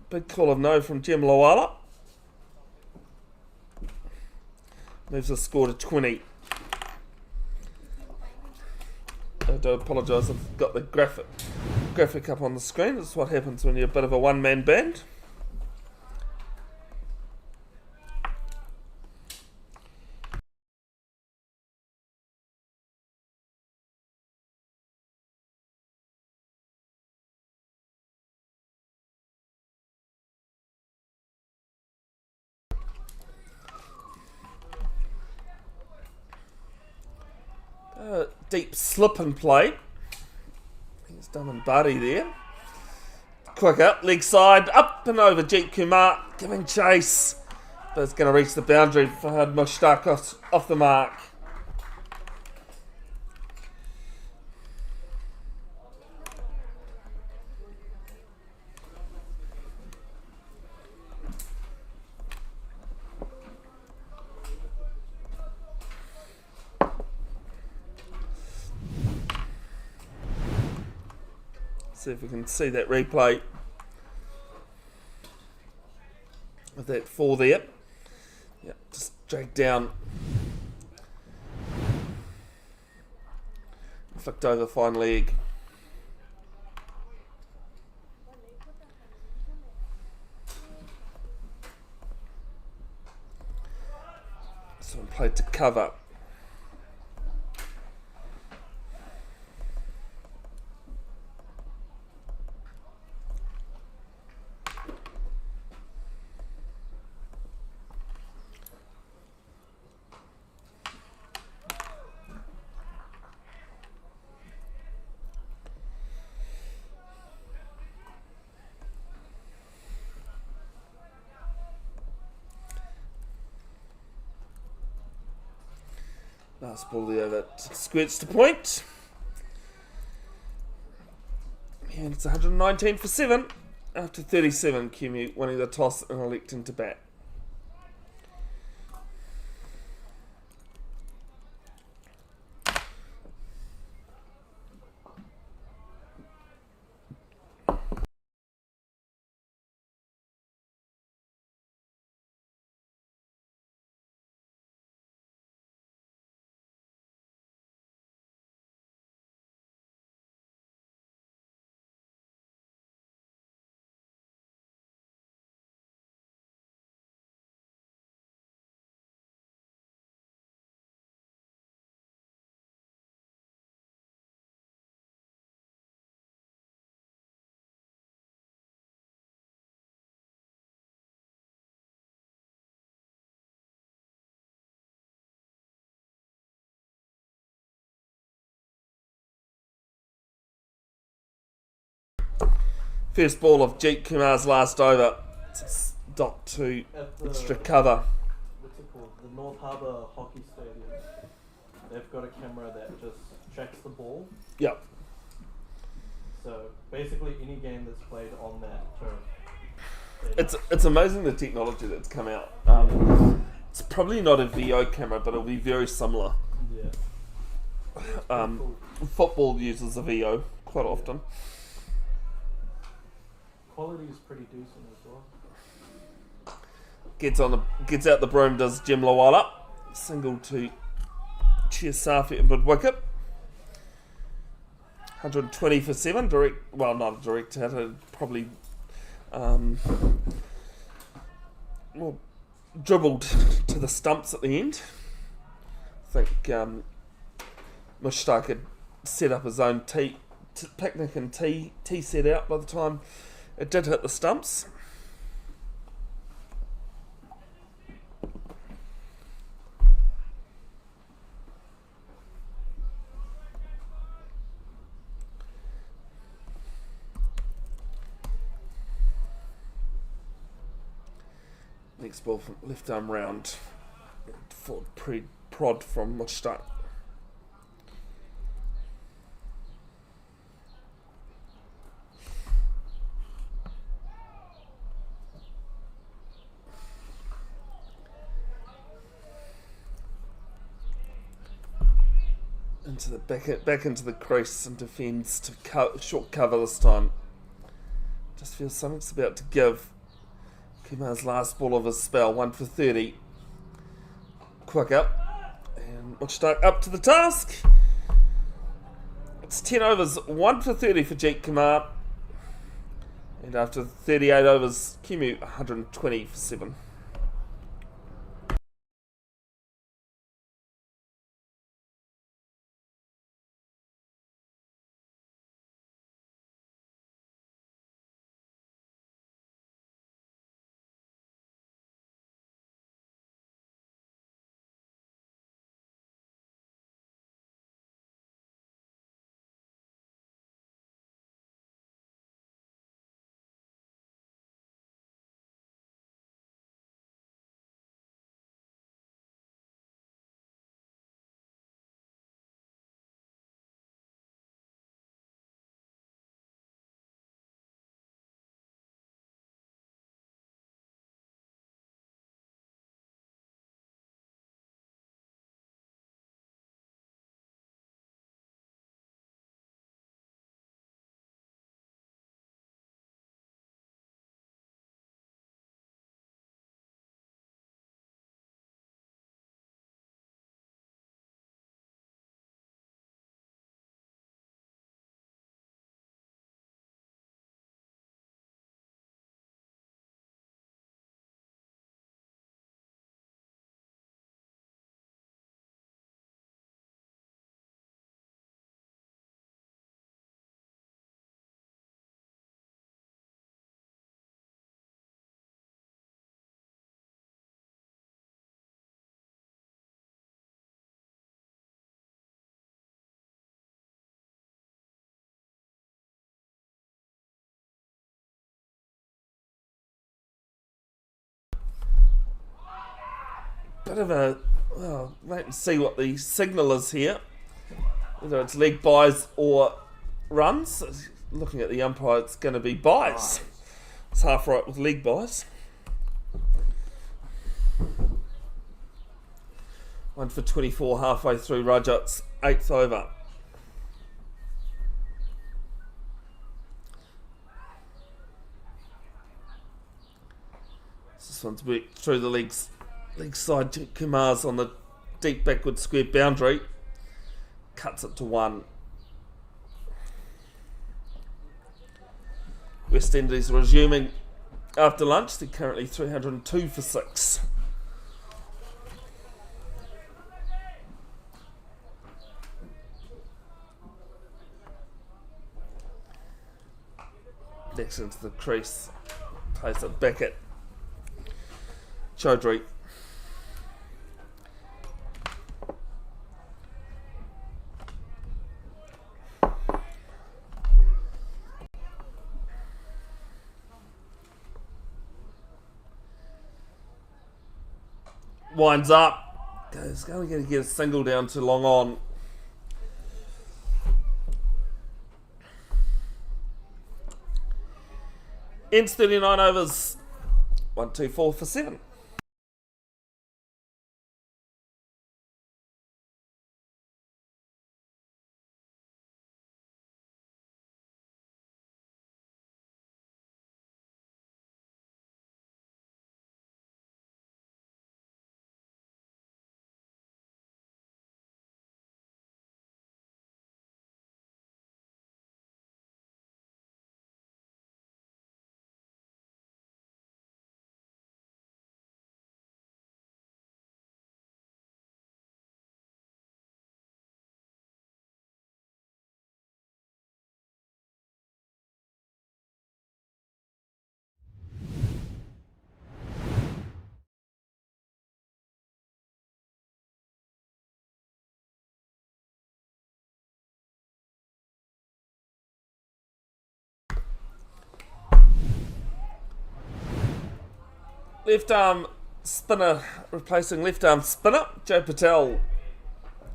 big call of no from Jim Lawala. Moves the score to 20. I do apologise, I've got the graphic up on the screen. That's what happens when you're a bit of a one-man band. Deep slip and play. He's done in Buddy there. Quick up, leg side, up and over Jeet Kumar, giving chase. But it's going to reach the boundary. Fahad Mushtaq off the mark. See if we can see that replay of that 4 there. Yep, just dragged down. Flicked over fine leg. So played to cover. Last ball there that squirts to point. And it's 119 for 7 after 37. Kumeu winning the toss and electing to bat. First ball of Jeet Kumar's last over. It's dot to extra cover. What's it called? The North Harbour Hockey Stadium. They've got a camera that just tracks the ball. Yep. So basically any game that's played on that turf. It's amazing the technology that's come out. It's probably not a VO camera, but it'll be very similar. Yeah. Cool. Football uses a VO quite often. Quality is pretty decent as well. Gets out the broom, does Jim Lawala. Single to Chiasafi at mid-wicket. 120 for 7. Direct, well, not a direct hit, probably well, dribbled to the stumps at the end. I think Mushtaq had set up his own picnic and tea set out by the time it did hit the stumps. Next ball from left arm round. Forward prod from Mushtaq. into the back into the crease and defends to short cover this time. Just feels something's about to give. Kumeu's last ball of his spell, 1 for 30. Quick up. And Wichita up to the task. It's 10 overs, 1 for 30 for Jeet Kumar. And after 38 overs, Kumeu 120 for 7. Bit of a wait and see what the signal is here. Whether it's leg buys or runs. Looking at the umpire, it's going to be buys. It's half right with leg buys. 1 for 24 halfway through Rajat's 8th over. This one's worked through the legs. Leg side to Kumar's on the deep backward square boundary. Cuts it to 1. West Indies resuming after lunch. They're currently 302 for 6. Next into the crease. Plays it back at Chaudhry. Winds up. He's going to get a single down to long on. Ends 39 overs. 1-2-4 for 7. Left arm spinner replacing left arm spinner. Joe Patel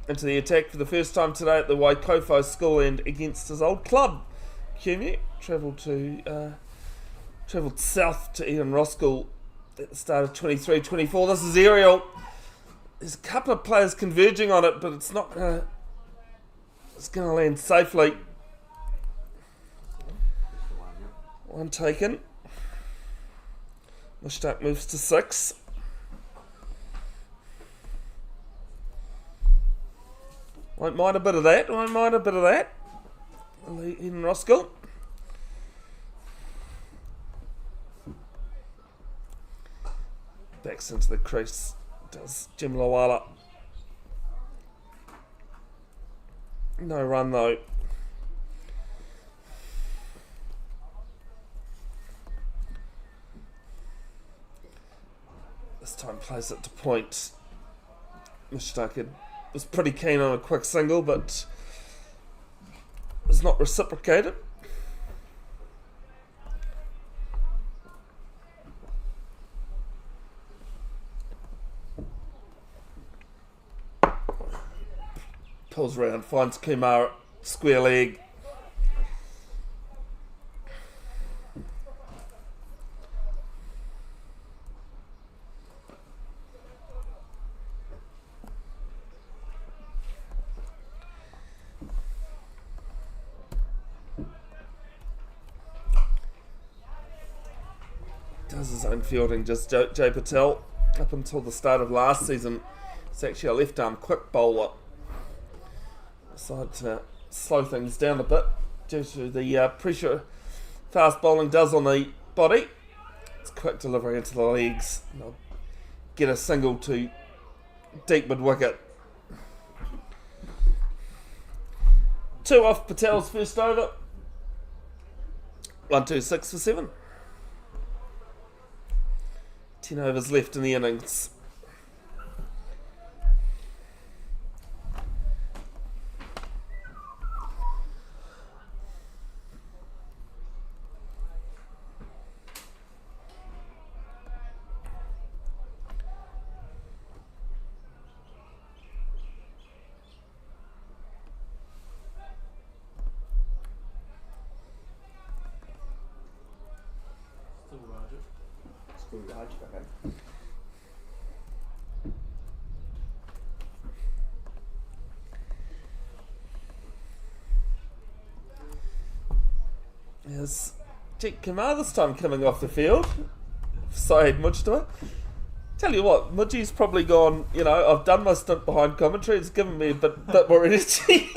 into the attack for the first time today at the Waikofo school end against his old club. Kumeu travelled south to Eden Roskill at the start of 23-24. This is aerial. There's a couple of players converging on it, but it's not going to It's going to land safely. Just the one, yeah. One taken. Mushtaq moves to 6. Won't mind a bit of that. In Roskill. Backs into the crease. Does Jim Lawala. No run though. This time plays it to point. Mushtaq was pretty keen on a quick single, but was not reciprocated. Pulls round, finds Kumeu, square leg. Does his own fielding, just Jay Patel. Up until the start of last season, he's actually a left arm quick bowler. Decided to slow things down a bit due to the pressure fast bowling does on the body. It's quick delivery into the legs. And they'll get a single to deep mid wicket. 2 off Patel's first over. 1-2-6 for 7. 10 overs left in the innings. Still Raj, okay. There's Jake Kumeu this time coming off the field. Syed Mujtaba. Tell you what, Muji's probably gone, I've done my stint behind commentary, it's given me a bit more energy.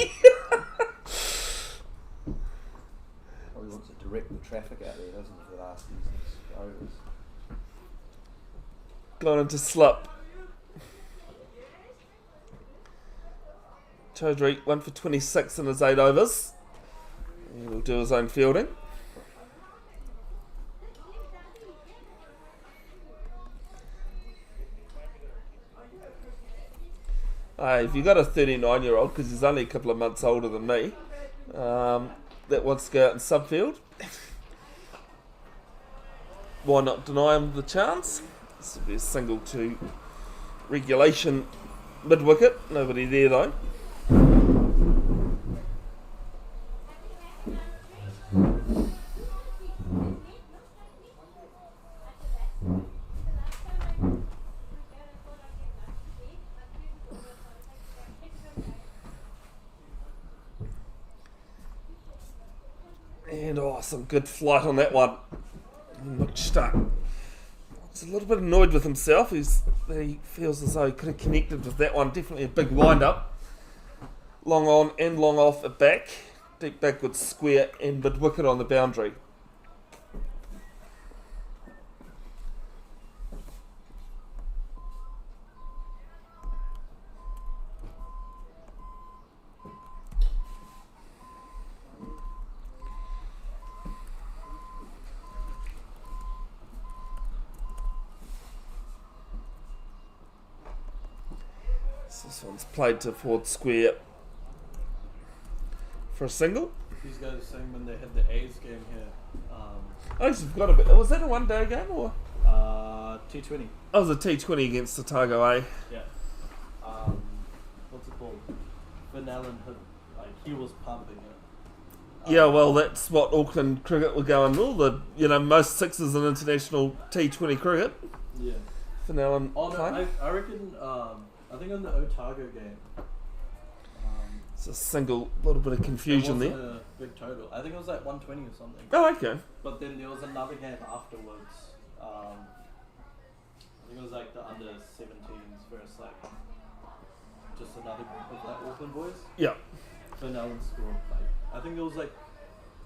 Probably wants to direct the traffic out there, doesn't he, for the last few overs. Gone into slip. Chaudhry 1 for 26 in his 8 overs. He'll do his own fielding. If you've got a 39-year-old, because he's only a couple of months older than me, that wants to go out in subfield, why not deny him the chance? This will be a single to regulation mid-wicket. Nobody there though. And some good flight on that one. Mushtaq. He's a little bit annoyed with himself. He feels as though he could have connected with that one. Definitely a big wind-up. Long on and long off at back. Deep backwards square and mid-wicket on the boundary. This one's played to forward square for a single. These guys are saying when they had the A's game here. I actually forgot a bit. Was that a one-day game or? T20. Oh, it was a T20 against Otago, eh? Yeah. What's it called? Van Allen hit, he was pumping it. Yeah, well, that's what Auckland cricket were going. All the most sixes in international T20 cricket. Yeah. Van Allen Oh no, playing. I reckon. I think on the Otago game. It's a single little bit of confusion It there. wasn't a big total. I think it was like 120 or something. Oh, okay. But then there was another game afterwards. I think it was like the under 17s versus like just another group of like Auckland boys. Yeah. So no one scored. Like I think it was like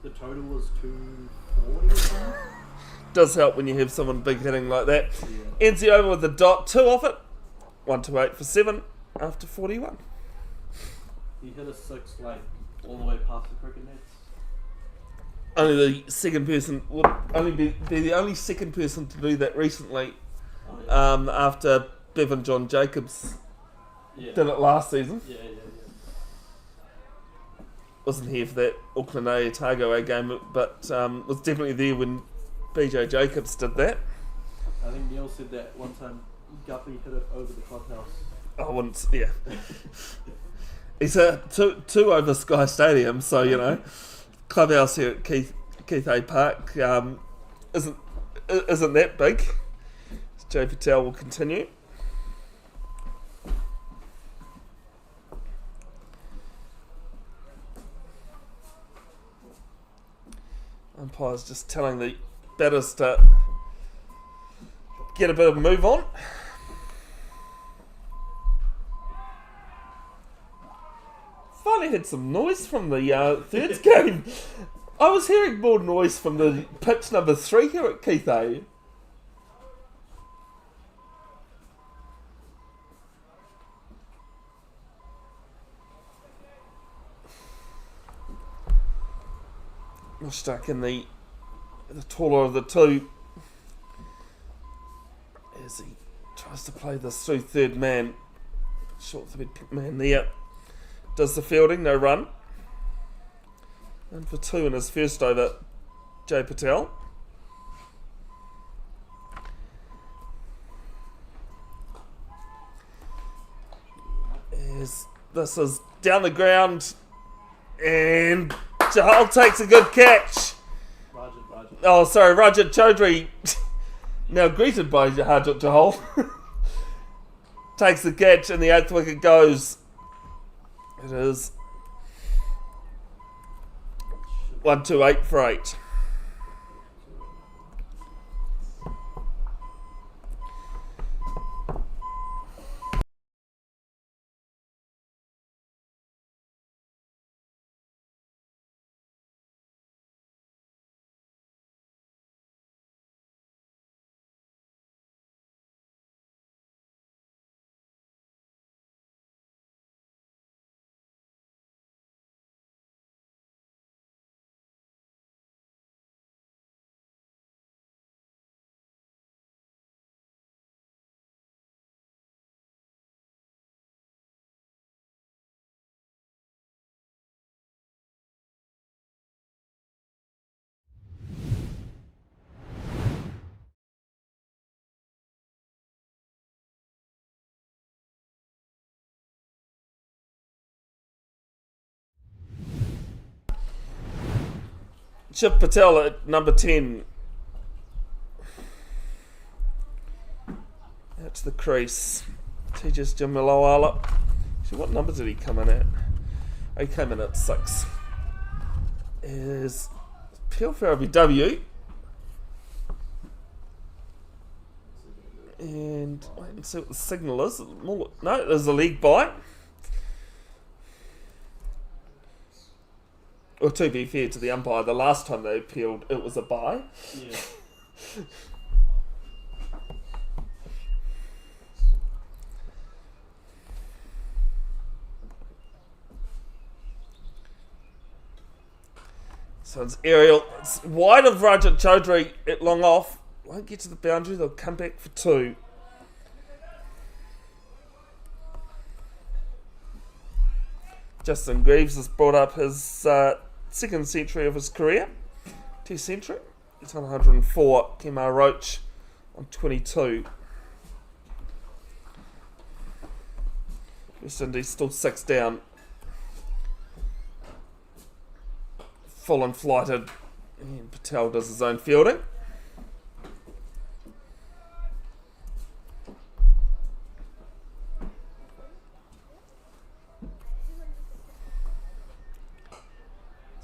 the total was 240 or something. Does help when you have someone big hitting like that. Yeah. Ends the over with the dot, 2 off it. 128 for 7 after 41. He hit a 6 like all the way past the cricket nets. Only the second person would only be the only second person to do that recently. Oh, yeah. After Bevan John Jacobs Yeah. did it last season. Yeah. Wasn't here for that Auckland Otago game, but was definitely there when BJ Jacobs did that. I think Neil said that one time Guppy hit it over the clubhouse. I wouldn't, yeah. He's a two over Sky Stadium, so you know, clubhouse here at Keith A Park isn't that big. Joe Patel will continue. Umpire's just telling the batters to get a bit of a move on. Finally had some noise from the third game. I was hearing more noise from the pitch number 3 here at Keith A. We're stuck in the taller of the two as he tries to play this through third man. Short third man there. Does the fielding, no run. And for 2 in his first over, Jay Patel. This is down the ground and Jahal takes a good catch. Rajat. Oh, sorry, Rajat Chaudhry, now greeted by Rajat Jahal, takes the catch and the 8th wicket goes. It is 128 for 8. Shiv Patel at number 10. Out to the crease. Tejas Jamilawala. Actually, what number did he come in at? He came in at 6. Is Peel for RBW. And wait and see what the signal is. No, there's a leg bye. Or to be fair to the umpire, the last time they appealed, it was a bye. Yeah. So it's aerial. It's wide of Rajat Chaudhry at long off. Won't get to the boundary. They'll come back for 2. Justin Greaves has brought up his second century of his career. Test century. It's on 104. Kemar Roach on 22. West Indies still 6 down. Full and flighted. And Patel does his own fielding.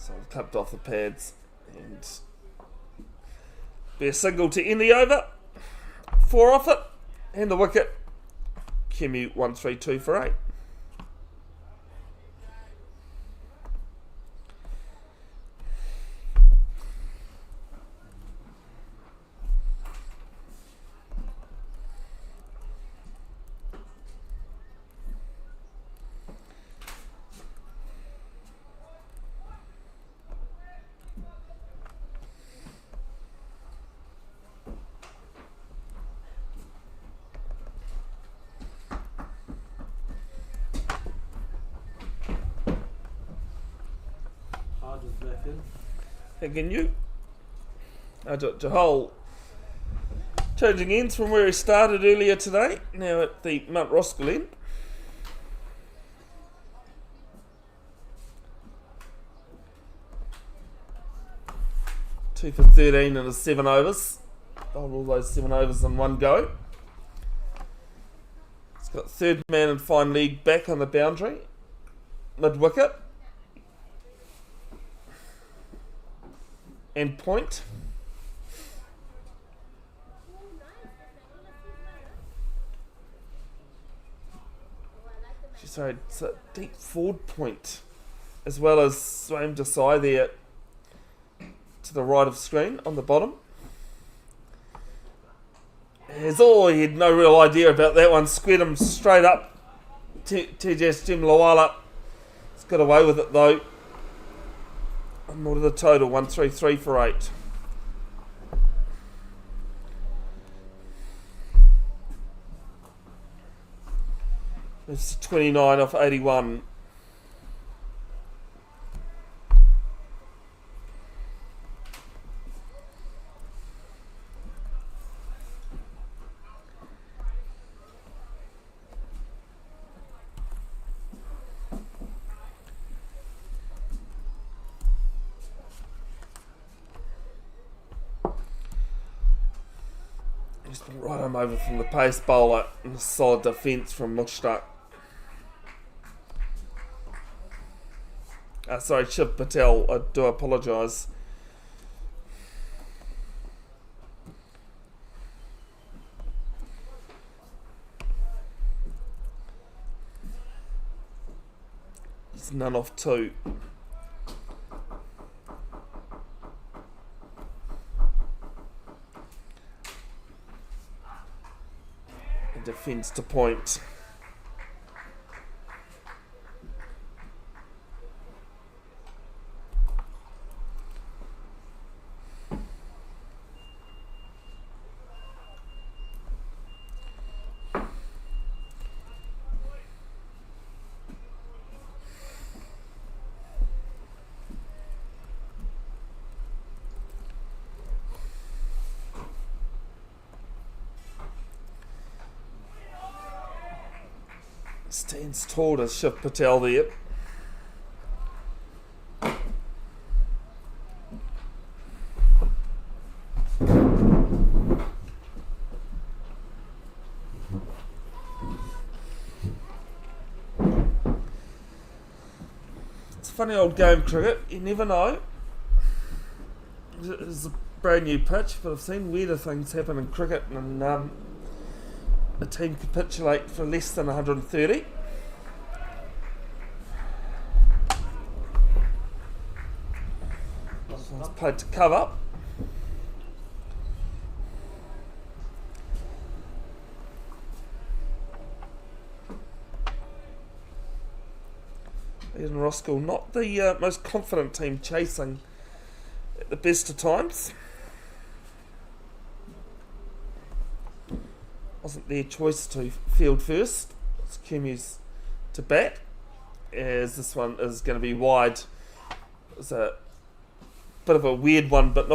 So I've clipped off the pads and be a single to end the over. 4 off it. And the wicket. Kumeu 132 for 8. Hard is back in. Again, you. Jahal changing ends from where he started earlier today. Now at the Mount Roskill end. Two for 13 in his 7 overs. Bowled all those 7 overs in one go. He's got third man in fine leg back on the boundary. Mid wicket. And point. Sorry, it's a deep forward point, as well as Swaim Desai there to the right of screen on the bottom. He had no real idea about that one. Squared him straight up. Tejas Jimlawala. He's got away with it though. And what are the total? 133 for 8. It's 29 off 81. He's been right home over from the pace bowler and a solid defence from Mushtaq. Sorry, Shiv Patel, I do apologise. It's none off 2. And defence to point. Stands tall to Shiv Patel there. It's a funny old game, cricket. You never know. It's a brand new pitch, but I've seen weirder things happen in cricket, and a team capitulate for less than 130. This one's played to cover. In Roskill, not the most confident team chasing at the best of times. Wasn't their choice to field first. It's Kumeu's to bat, as this one is going to be wide. It's a bit of a weird one, but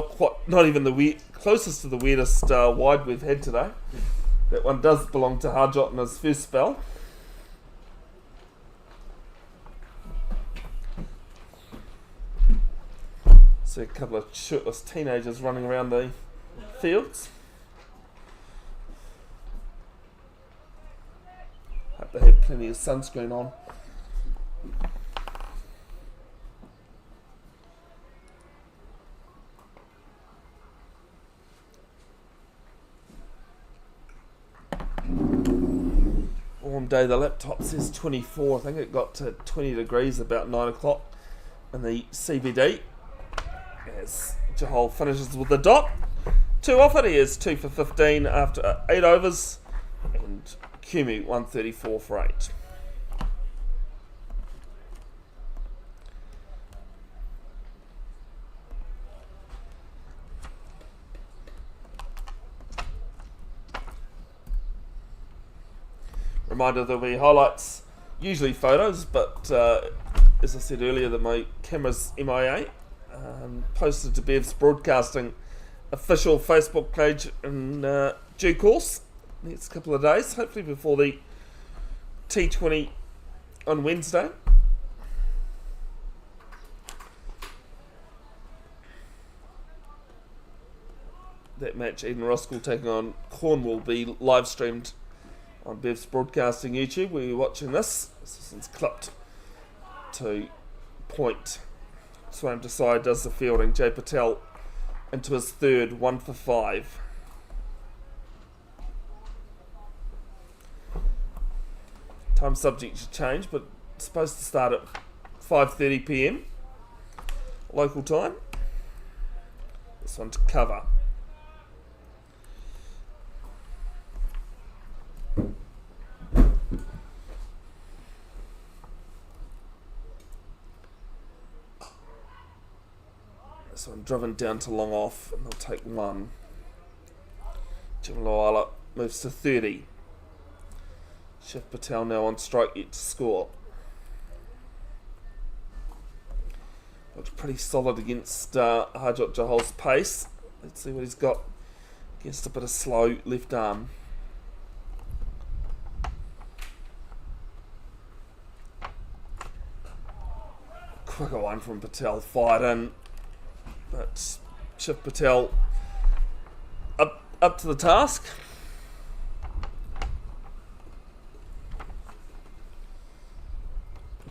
not even the closest to the weirdest wide we've had today. That one does belong to Harjot in his first spell. See a couple of shirtless teenagers running around the fields. Hope they have plenty of sunscreen on. today. The laptop says 24. I think it got to 20 degrees about 9 o'clock in the CBD. As Johal finishes with the dot. 2 off it. He is 2 for 15 after 8 overs. And Kumeu 134 for 8. Reminder there'll be highlights, usually photos, but as I said earlier, that my camera's MIA. Posted to Bev's Broadcasting official Facebook page in due course, next couple of days, hopefully before the T20 on Wednesday. That match, Eden Roskill taking on Cornwall, will be live streamed on Bev's Broadcasting YouTube, where you're watching this. This one's clipped to point. Swam Desai does the fielding. Jay Patel into his third, 1 for 5. Time subject to change, but it's supposed to start at 5:30 PM local time. This one to cover. This one driven down to long off, and they'll take 1. Jim Loala moves to 30. Shiv Patel now on strike yet to score. Looks pretty solid against Harjot Jahal's pace. Let's see what he's got against a bit of slow left arm. Quicker one from Patel, fired in. But Shiv Patel up to the task.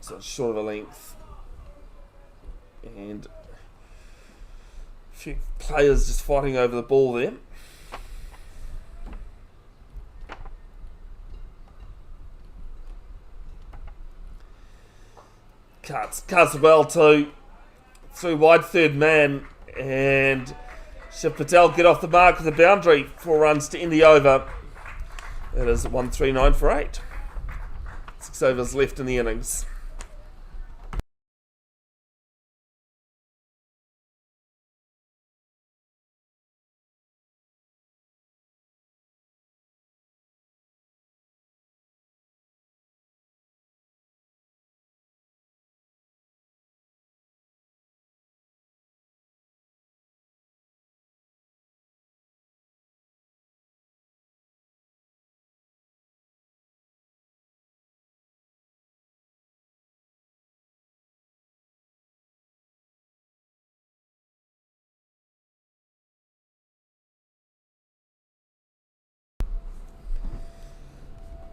So short of a length. And a few players just fighting over the ball there. Cuts well too. Through wide third man, and Shiv Patel get off the mark with a boundary. 4 runs to end the over. It is 139 for 8. 6 overs left in the innings.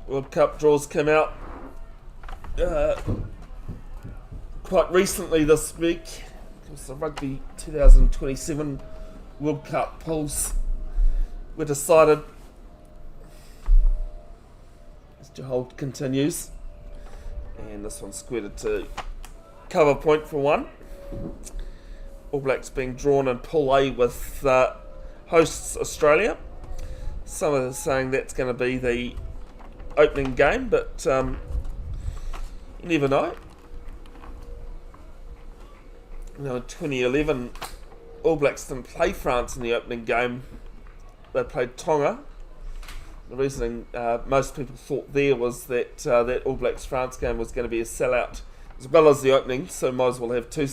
World Cup draws came out quite recently this week. It was the Rugby 2027 World Cup polls were decided as Johal continues, and this one squirted to cover point for 1. All Blacks being drawn in Pool A with hosts Australia. Some are saying that's going to be the opening game, but you never know. In 2011, All Blacks didn't play France in the opening game. They played Tonga. The reasoning most people thought there was that that All Blacks France game was going to be a sellout as well as the opening, so might as well have two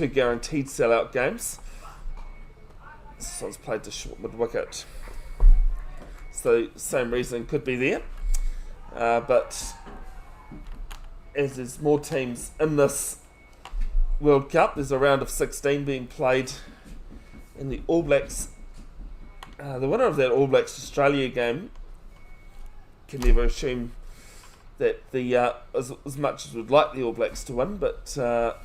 guaranteed sellout games. This one's played to short mid-wicket. So same reasoning could be there. But as there's more teams in this World Cup, there's a round of 16 being played in the All Blacks. The winner of that All Blacks Australia game can never assume that the as much as we'd like the All Blacks to win, but the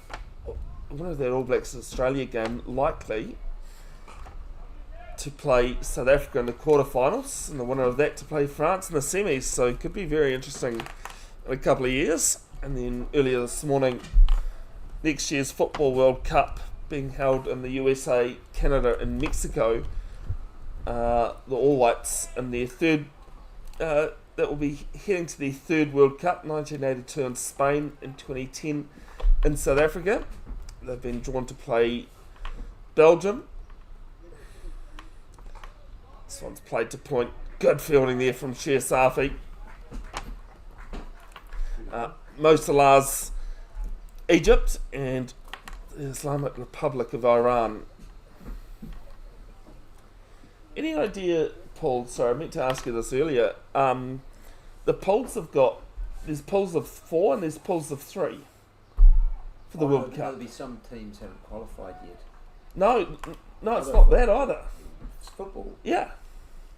winner of that All Blacks Australia game likely to play South Africa in the quarterfinals, and the winner of that to play France in the semis. So it could be very interesting in a couple of years. And then earlier this morning, next year's Football World Cup being held in the USA, Canada, and Mexico. The All Whites in their third. That will be heading to their third World Cup, 1982 in Spain and 2010 in South Africa. They've been drawn to play Belgium. This one's played to point. Good fielding there from Sher Safi. Mo Salah's Egypt and the Islamic Republic of Iran. Any idea, Paul? Sorry, I meant to ask you this earlier. The polls have got, there's polls of 4 and there's polls of 3 for the World Cup. There'll be some teams haven't qualified yet. No, it's not that either. It's football. Yeah.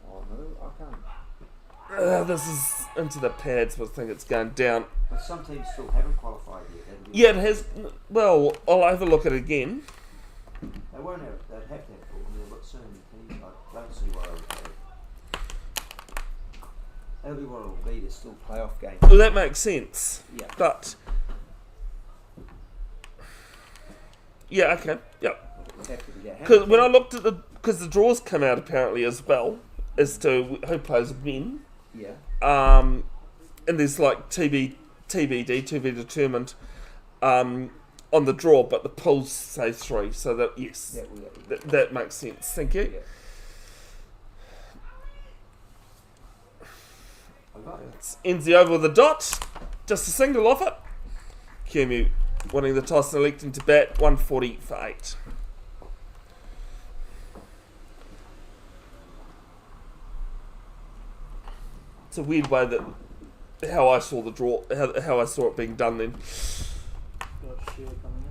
Oh no, I can't. This is into the pads, but I think it's going down. But some teams still haven't qualified yet. That'll be- Yeah, it has. Well, I'll have a look at it again. They won't have. They'd have to have football. I mean, they've got so many teams. I don't see why they would have. That'll be what it'll be. There's still playoff games. Well, that makes sense. Yeah. But yeah, okay, yeah. It'll have to be that. Because when I looked at because the draws come out apparently as well as to who plays when. Yeah. And there's like TBD to be determined on the draw, but the polls say 3, so that yes, that makes sense. Thank you. Yeah. It's ends the over with a dot, just a single off it. Kumeu winning the toss and electing to bat, 140 for 8. It's a weird way that how I saw the draw, how I saw it being done then. Got Shear coming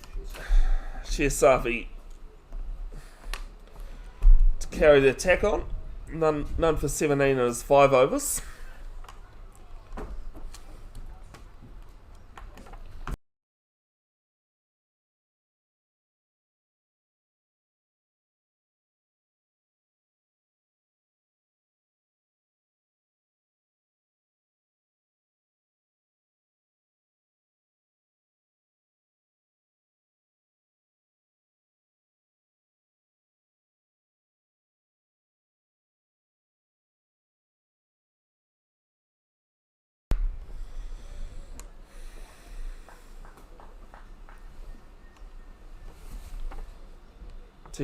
in. Sher Safi to carry the attack on. None for 17 in his 5 overs.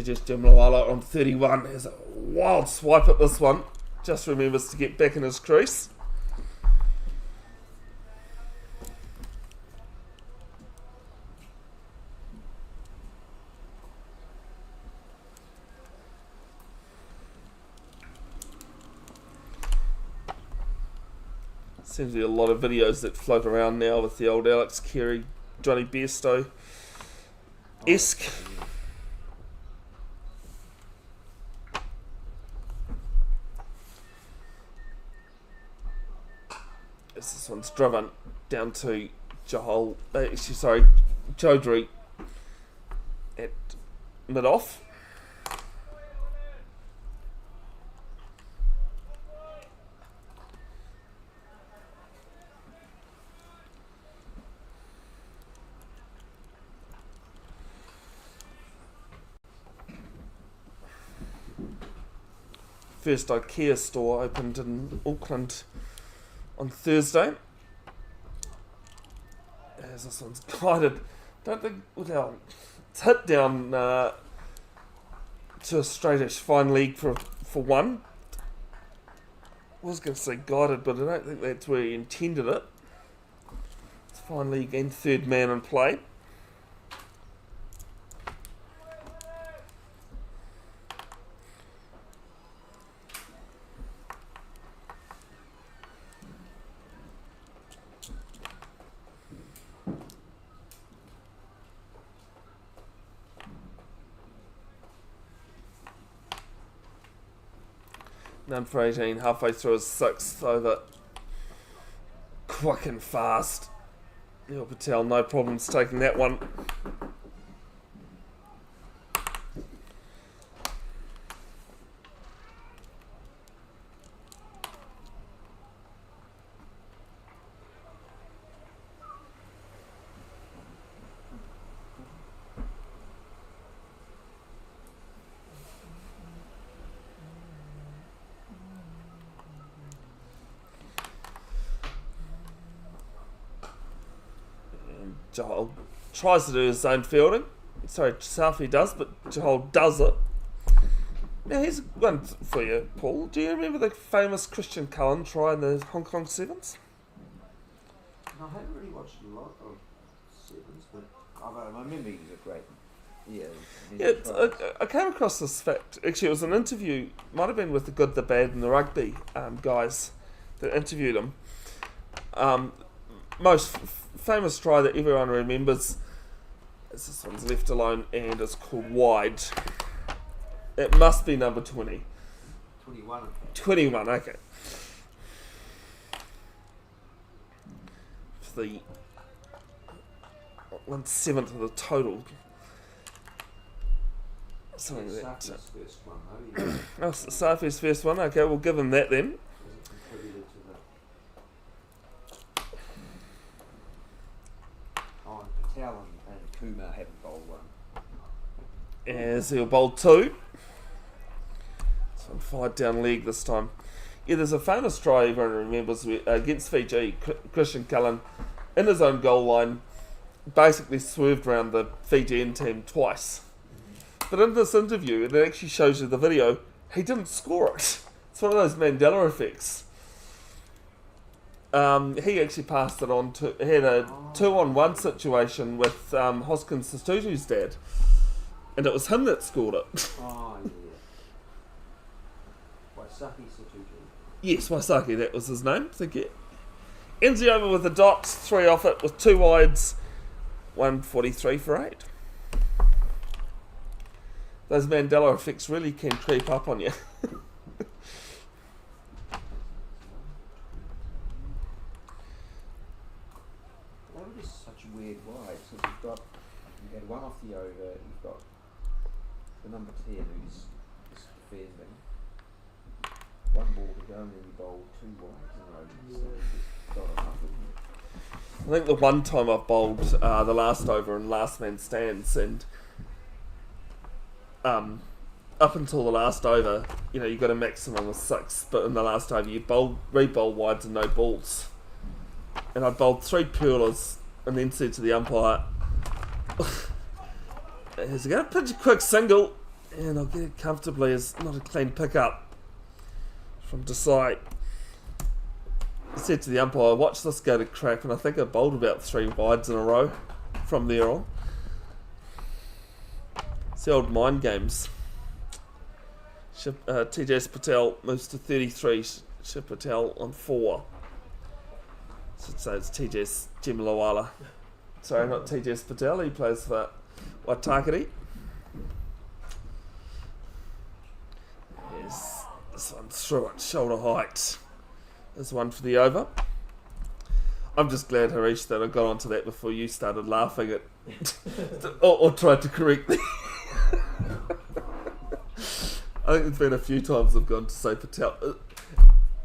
Just Jimlawala on 31 has a wild swipe at this one. Just remembers to get back in his crease. Seems to be a lot of videos that float around now with the old Alex Carey, Johnny Bairstow-esque. This one's driven down to Chaudhry at mid-off. First IKEA store opened in Auckland on Thursday. As this one's guided, don't think, well, it's hit down to a straightish fine leg for one. I was going to say guided, but I don't think that's where he intended it. It's fine leg and third man in play. None for 18, halfway through his 6th over. Quick and fast. Neil Patel, no problems taking that one. Johal tries to do his own fielding. Sorry, Safi does, but Johal does it. Now here's one for you, Paul. Do you remember the famous Christian Cullen try in the Hong Kong Sevens? No, I haven't really watched a lot of Sevens, but I remember he was a great. Yeah. I came across this fact. Actually, it was an interview. Might have been with the Good, the Bad, and the Rugby guys that interviewed him. Most famous try that everyone remembers is this one's left alone and it's called Wide. It must be number 20. 21. 21, okay. For the 1/7 of the total. Something like that. Safi's first one, though. He Oh, Safi's first one. Okay, we'll give him that then. contributed to the. Oh, and Patel and Kumeu haven't bowled one. As he'll bowl 2. So I'm 5 down leg this time. Yeah, there's a famous try everyone remembers against Fiji. Christian Cullen, in his own goal line, basically swerved around the Fijian team twice. But in this interview, and it actually shows you the video, he didn't score it. It's one of those Mandela effects. He actually passed it on to... He had a 2-on-1 situation with Hoskins Satutu's dad. And it was him that scored it. Oh, yeah. Waisaki Satutu. Yes, Waisaki, that was his name. Thank you. Ends the over with the dots, 3 off it with 2 wides, 143 for 8. Those Mandela effects really can creep up on you. Why were this such weird wides? So you had one off the over, you've got the number 10 who's defending, one ball to go, and then you bowl 2 wides in a row. So it's just got enough, isn't it? I think the one time I've bowled the last over and last man stands, and up until the last over, you know, you got a maximum of 6, but in the last over you re-bowl wides and no balls. And I bowled 3 peelers and then said to the umpire, "Is he going to pitch a quick single?" And I'll get it comfortably as not a clean pickup from Desai. I said to the umpire, "Watch this go to crap," and I think I bowled about 3 wides in a row from there on. It's the old mind games. TJ Patel moves to 33. Shiv Patel on 4. So it's TJ Jimlawala. Sorry, not TJ Patel. He plays for Waitakere. Yes, this one's through it, shoulder height. There's one for the over. I'm just glad, Harish, that I got onto that before you started laughing at or tried to correct me. I think there's been a few times I've gone to say Patel.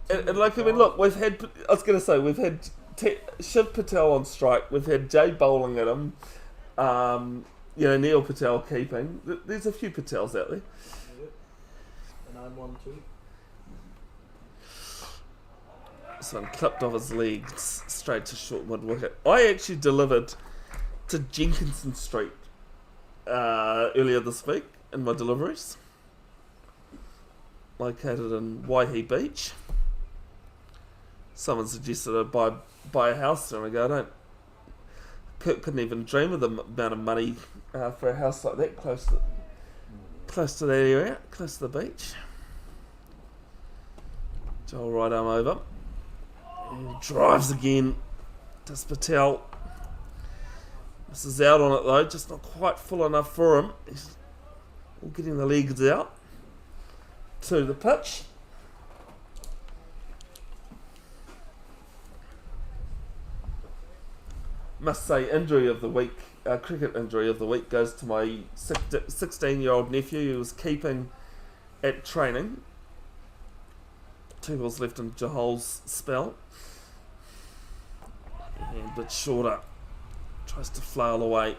And like, I mean, look, we've had Shiv Patel on strike, we've had Jay bowling at him, Neil Patel keeping. There's a few Patels out there. And I'm one too. This one clipped off his legs straight to short mid wicket. I actually delivered to Jenkinson Street earlier this week in my deliveries, located in Waihi Beach. Someone suggested I buy a house there, and I go, couldn't even dream of the amount of money for a house like that close to that area, close to the beach. Joel right arm over. And he drives again. Does Patel. Misses out on it though, just not quite full enough for him. He's getting the legs out to the pitch. Must say, injury of the week, cricket injury of the week goes to my 16-year-old nephew who was keeping at training. 2 balls left in Jahal's spell. And a bit shorter. Tries to flail away.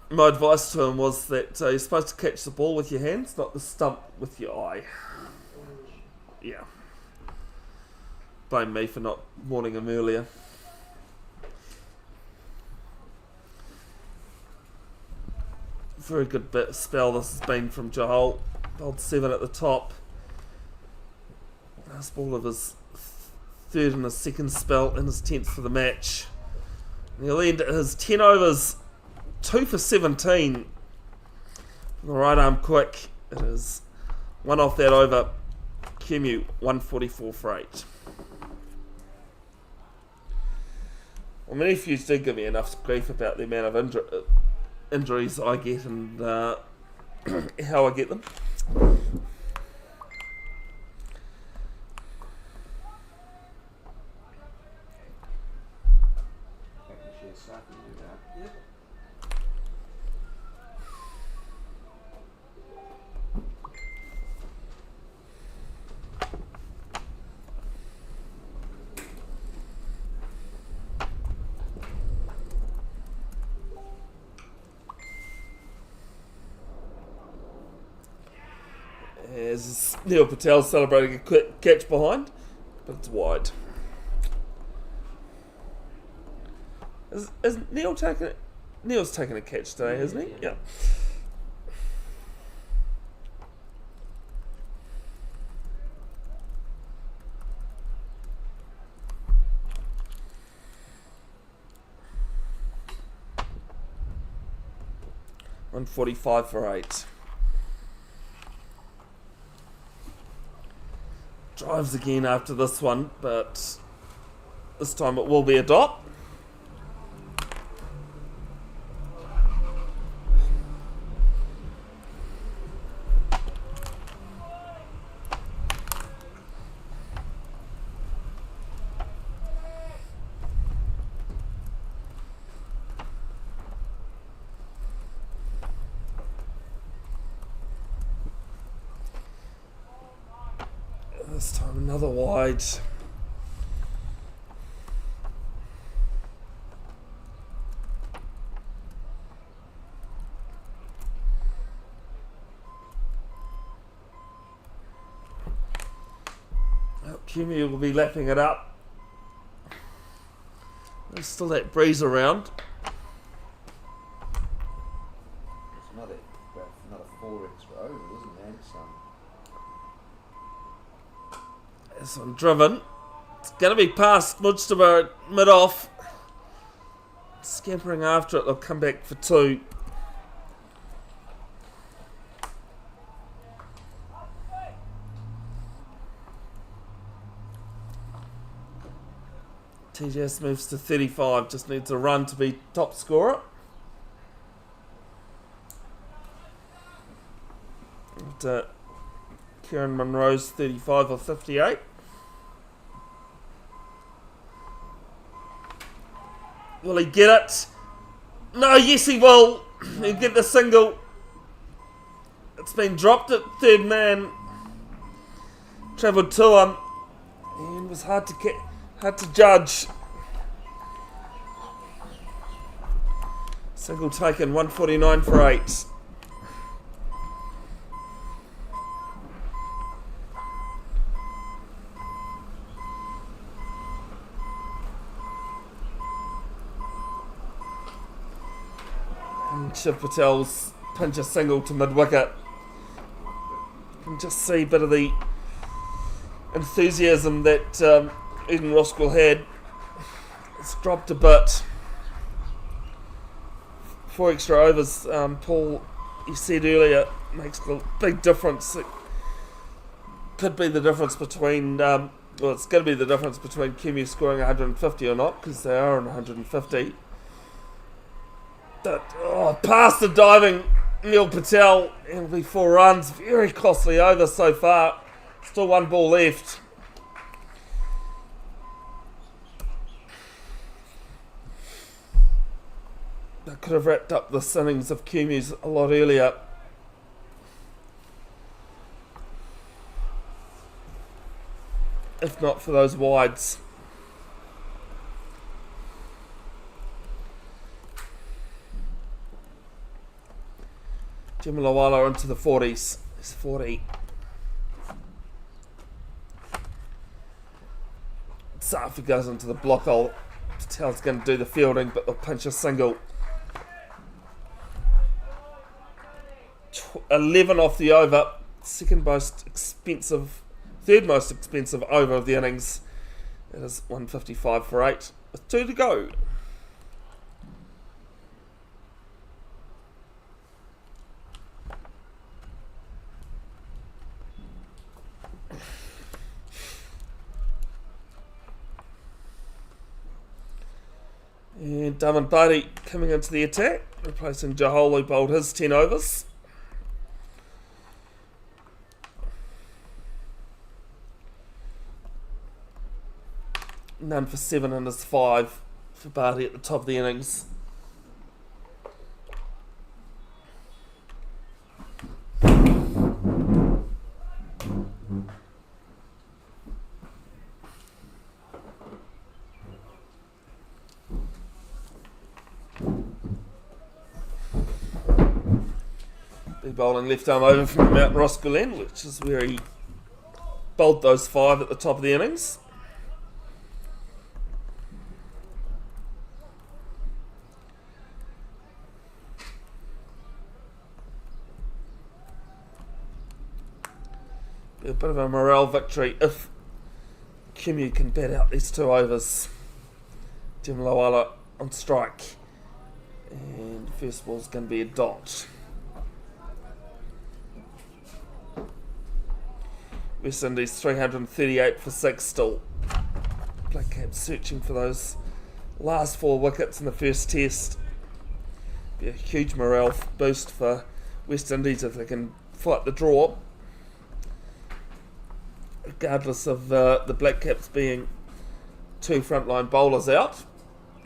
My advice to him was that you're supposed to catch the ball with your hands, not the stump with your eye. Yeah. Blame me for not warning him earlier. very good spell this has been from Jahal. Bowled 7 at the top. Last ball of his third and his second spell and his 10th for the match. And he'll end his 10 overs 2 for 17. The right arm quick. It is 1 off that over. Kumeu 144 for 8. Well, many of you do give me enough grief about the amount of injuries I get and how I get them. As Neil Patel celebrating a quick catch behind, but it's wide. Is Neil taking it? Neil's taking a catch today, isn't he? Yeah. $145 for 8. Drives again after this one, but this time it will be a dot. This time another wide. Kumeu will be lapping it up. There's still that breeze around. It's another 4 extra over, isn't there? As I'm driven, it's going to be past Mudstaba at mid-off. Scampering after it, they'll come back for 2. TJS moves to 35, just needs a run to be top scorer. And, Kieran Monroe's 35 or 58. Will he get it? No, yes he will. He'll get the single. It's been dropped at third man. Travelled to him. And was hard to judge. Single taken, 149 for 8. Shiv Patel's pinch a single to mid-wicket. You can just see a bit of the enthusiasm that Eden Roskill had. It's dropped a bit. 4 extra overs, Paul, you said earlier, makes a big difference. It could be the difference between, well, it's going to be the difference between Kumeu scoring 150 or not, because they are on 150. But, past the diving Neil Patel, it'll be 4 runs. Very costly over so far. Still 1 ball left. They could have wrapped up this innings of Kumeu's a lot earlier. If not for those wides. Jimalawala into the 40s. It's 40. Safi goes into the block hole. Patel's going to do the fielding, but they'll punch a single. 11 off the over. Third most expensive over of the innings. It is 155 for 8 with 2 to go. And Daman Barty coming into the attack, replacing Jahol, who bowled his 10 overs. None for 7 and his 5 for Barty at the top of the innings. Big bowling left arm over from Mount Roskill end, which is where he bowled those 5 at the top of the innings. A bit of a morale victory if Kumeu can bat out these 2 overs. Jim Lawala on strike. And the first ball's going to be a dot. West Indies 338 for 6 still. Black Caps searching for those last 4 wickets in the first test. Be a huge morale boost for West Indies if they can fight the draw. Regardless of the Black Caps being 2 frontline bowlers out.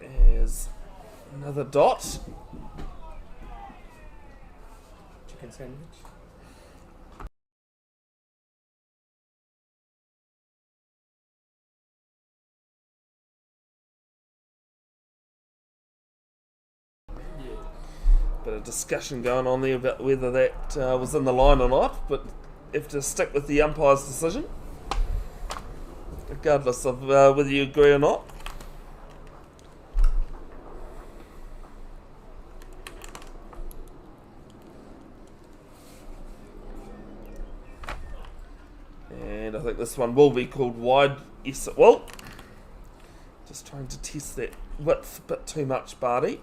There's another dot. Chicken sandwich. Bit of discussion going on there about whether that was in the line or not, but have to stick with the umpire's decision, regardless of whether you agree or not. And I think this one will be called wide. Yes, it will. Just trying to test that width a bit too much, Barty.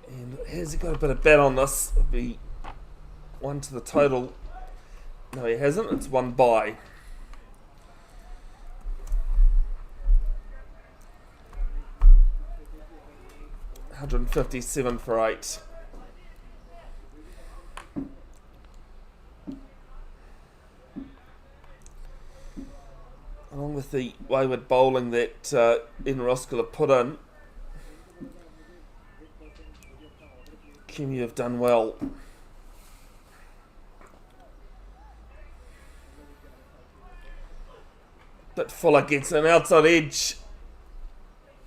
And has he got a bit of bat on this? It'll be 1 to the total. No, he hasn't. It's 1 by. $157 for 8. Along with the wayward bowling that Ian Roskill have put in, Kumeu have done well. Bit Fuller gets an outside edge,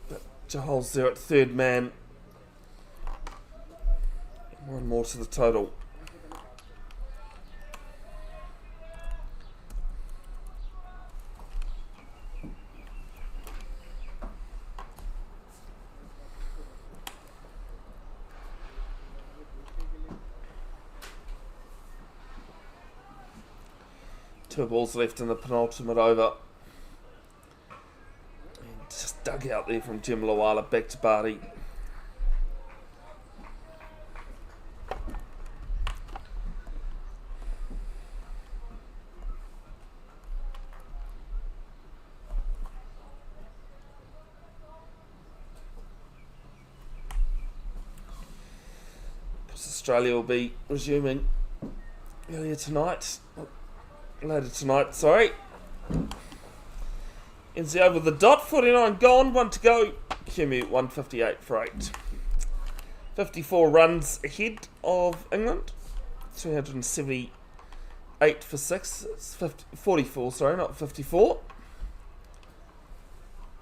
but Jahol's there at third man. 1 more to the total. Two balls left in the penultimate over. And just dug out there from Jim Lawala, back to Barty. Australia will be resuming later tonight, sorry. Ends the over the dot, 49 gone, 1 to go. Kumeu 158 for 8. 54 runs ahead of England, 378 for 6. It's 44, sorry, not 54.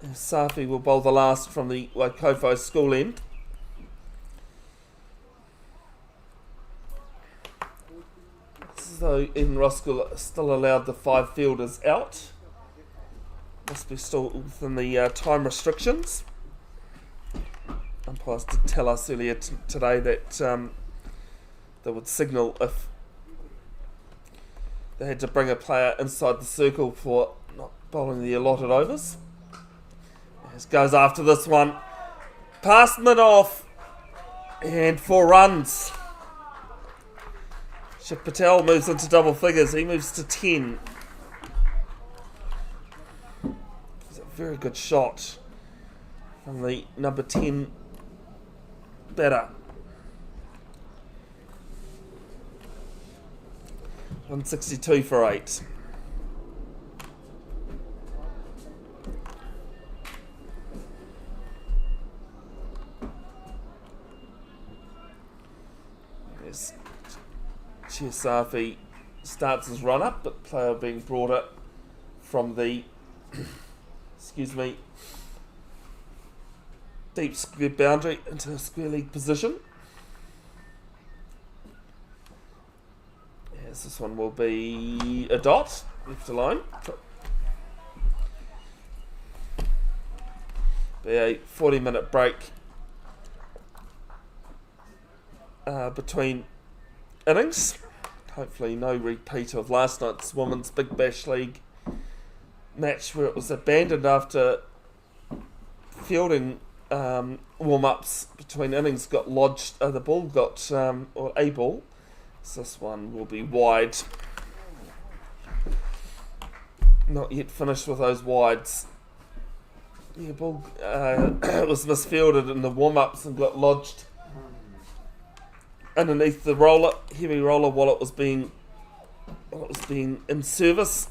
Safi will bowl the last from the Waikofo school end. So Eden Roskill still allowed the 5 fielders out. Must be still within the time restrictions. Umpires did tell us earlier today that they would signal if they had to bring a player inside the circle for not bowling the allotted overs. As goes after this one. Past mid-off. And 4 runs. Shiv Patel moves into double figures. He moves to 10. It's a very good shot from the number 10 batter. 162 for 8. Yes. Chiasafi starts his run up, but player being brought up from the deep square boundary into a square leg position. Yes, this one will be a dot, left alone. Be a 40-minute break between innings. Hopefully no repeat of last night's Women's Big Bash League match where it was abandoned after fielding warm-ups between innings got lodged, the ball got, or a ball. So this one will be wide. Not yet finished with those wides. Yeah, ball was misfielded in the warm-ups and got lodged underneath the roller, heavy roller, while it was being in service.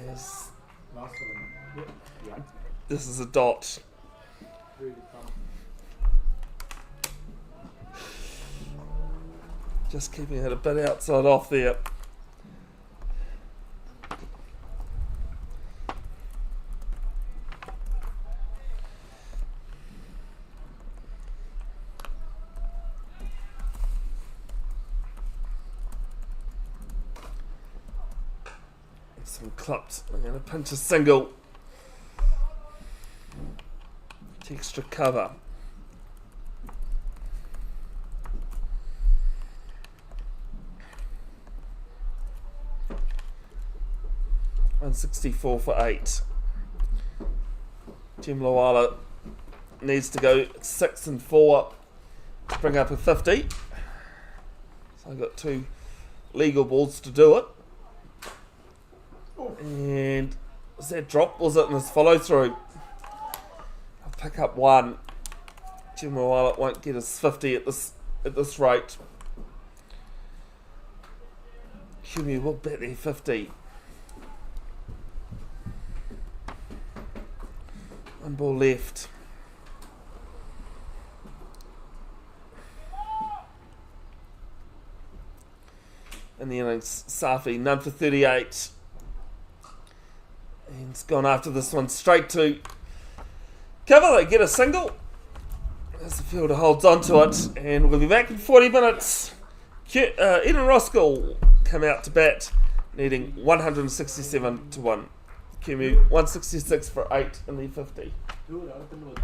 Yes. Last one. Yeah. This is a dot. Really fun. Just keeping it a bit outside off there. Some clipped. I'm going to pinch a single. Extra cover. $164 for 8. Jim Lawala needs to go 6 and 4 to bring up a 50. So I've got 2 legal balls to do it. And was that drop? Was it in his follow through? I'll pick up 1. Jim Lawala won't get his 50 at this rate. Kumeu will bet their 50. 1 ball left. In the innings, Safi, none for 38. And it's gone after this one straight to cover. They get a single. As the fielder holds on to it. And we'll be back in 40 minutes. Eden Roskill come out to bat, needing 167 to 1. Kumeu 166 for 8 in the 50. Dude, open with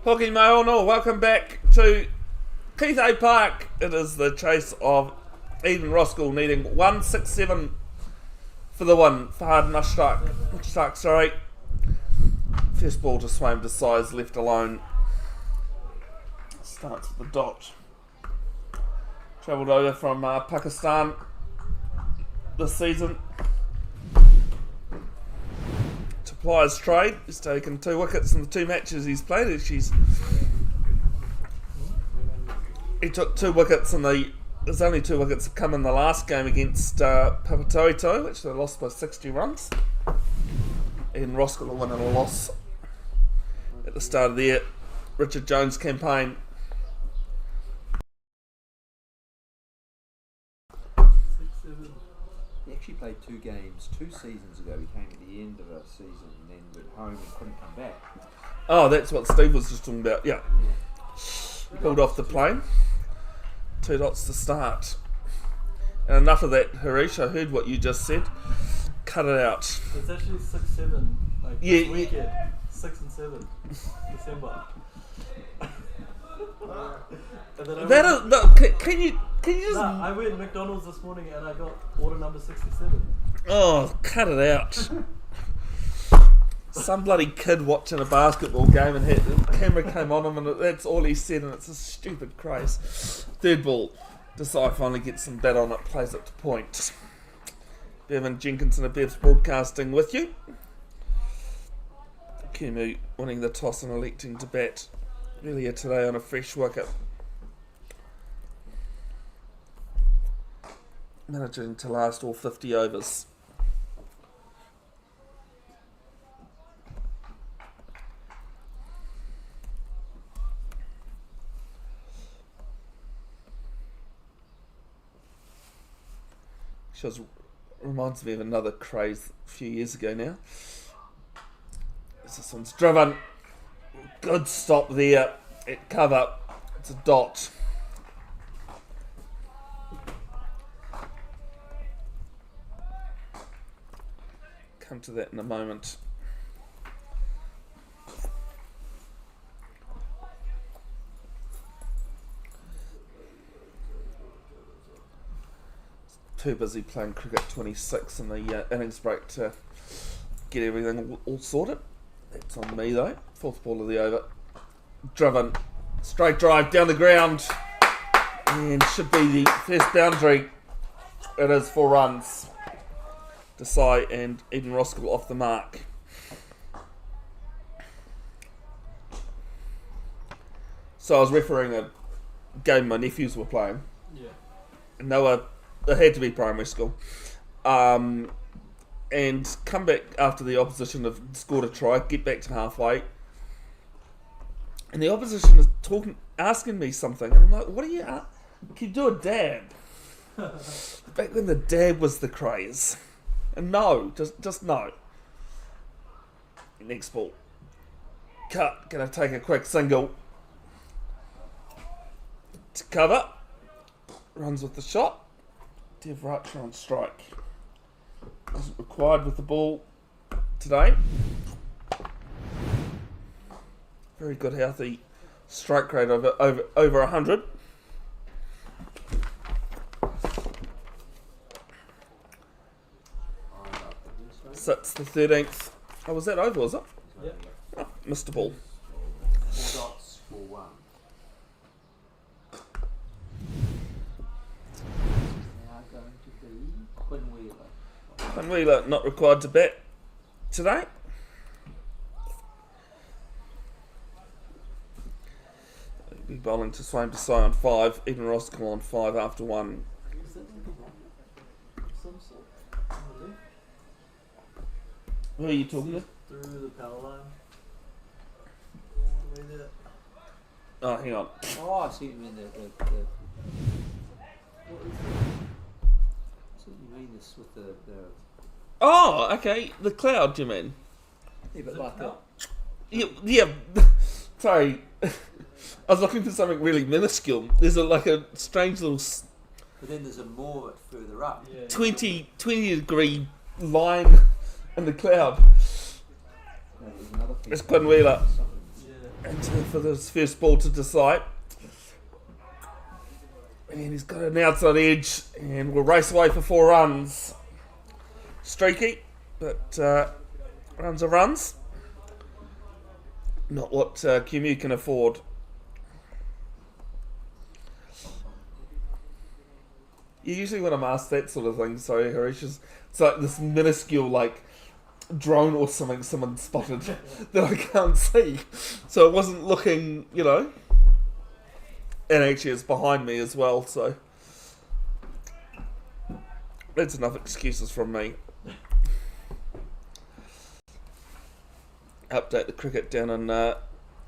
Hockey Mail, no, welcome back to Keith A Park. It is the chase of Eden Roskill needing 167 for the win. Fahad Mushtaq, sorry. First ball to Swaim Desai's left alone. Starts at the dot. Travelled over from Pakistan this season to ply his trade. He's taken 2 wickets in the 2 matches he's played. He took 2 wickets in the. There's only 2 wickets have come in the last game against Papatoetoe, which they lost by 60 runs. Eden Roskill will win in a loss at the start of the Richard Jones campaign. He actually played 2 games 2 seasons ago. He came at the end of a season and then went home and couldn't come back. Oh, that's what Steve was just talking about. Yeah. Pulled off the plane. 2 dots to start. And enough of that, Harish. I heard what you just said. Cut it out. It's actually 6-7. Like Yeah, this weekend. 6 and 7. December. And then That is, no, can you just... Nah, I went McDonald's this morning and I got order number 67. Oh, cut it out. Some bloody kid watching a basketball game and the camera came on him and that's all he said, and it's a stupid craze. Third ball. Desai finally gets some bat on it, plays it to point. Bevan Jenkinson of Bev's Broadcasting with you. Kumeu winning the toss and electing to bat earlier today on a fresh wicket. Managing to last all 50 overs. Reminds me of another craze a few years ago now. This one's driven. Good stop there at cover. It's a dot. Come to that in a moment. Too busy playing cricket 26 in the innings break to get everything all sorted. That's on me though. 4th ball of the over. Driven. Straight drive down the ground. And should be the first boundary. It is 4 runs. Desai and Eden Roskill off the mark. So I was refereeing a game my nephews were playing. Yeah. And they had to be primary school. And come back after the opposition have scored a try, get back to halfway. And the opposition is asking me something. And I'm like, what are you... Can you do a dab? Back when the dab was the craze. And no, just no. Next ball. Cut. Gonna take a quick single. To cover. Runs with the shot. Dev Ratcher on strike. Wasn't required with the ball today. Very good healthy strike rate over 100. Sits the 13th. Oh, was that over, was it? Yep. Oh, missed the ball. 4 dots for 1. Now going to be Quinn Wheeler. And Wheeler not required to bat today. He'll be bowling to Swaim Desai on 5. Eden Roskill on 5 after 1. Is that some sort on the left? Who are you talking to? Through the power line. All the way there. Oh, hang on. Oh, I see what you mean. What is I see what you mean this with the Oh, okay. The cloud, you mean? yeah, but like that. Yeah. Sorry. I was looking for something really minuscule. There's like a strange little But then there's a more of it further up. Yeah. 20 degree line in the cloud. No, there's another piece. It's Quinn Wheeler. Something. Yeah. for this first ball to decide. And he's got an outside edge and will race away for 4 runs. Streaky, but runs are runs. Not what Kumeu can afford. Usually when I'm asked that sort of thing, sorry Harish, it's like this minuscule like drone or something someone spotted that I can't see. So it wasn't looking, you know. And actually it's behind me as well, so that's enough excuses from me. Update the cricket down in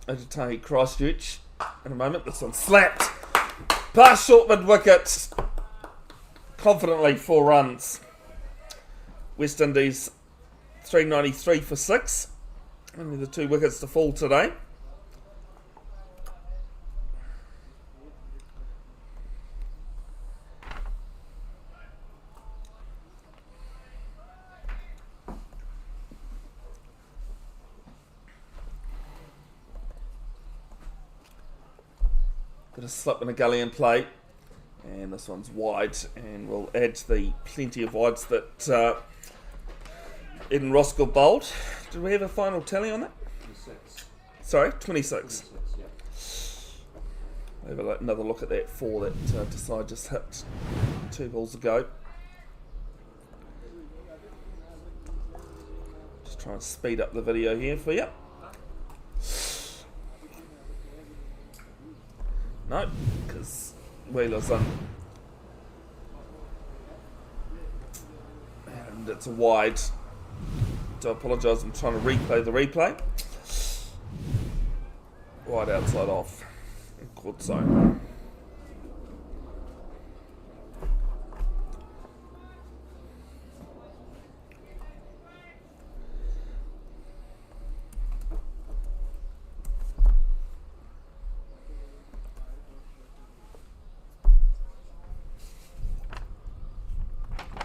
Otatangi, Christchurch in a moment. This one slapped past short mid wicket. Confidently 4 runs. West Indies 393 for 6. Only the 2 wickets to fall today. Got a slip and a gully in play. And this one's wide, and we'll add to the plenty of wides that Eden Roskill bowled. Did we have a final tally on that? 26. Sorry, 26. 26, yeah. We'll have another look at that 4 that Desai just hit 2 balls ago. Just trying to speed up the video here for you. No, because Wheeler's on. And it's a wide. Do apologise, I'm trying to replay the replay. Wide outside off. Good zone.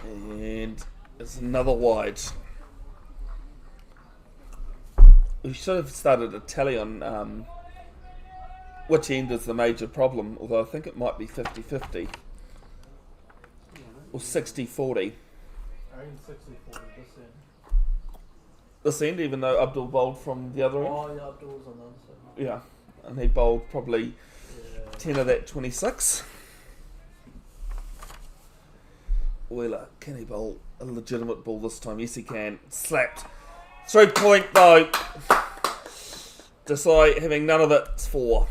And it's another wide. We should have started a tally on which end is the major problem, although I think it might be 50-50 or 60-40. I reckon 60-40 This end, even though Abdul bowled from the other end. Oh, yeah, Abdul's on the other side. Yeah, and he bowled probably Yeah. 10 of that 26. Wheeler, can he bowl a legitimate ball this time? Yes, he can. Slapped. 3 point though. Desai having none of it. It's 4.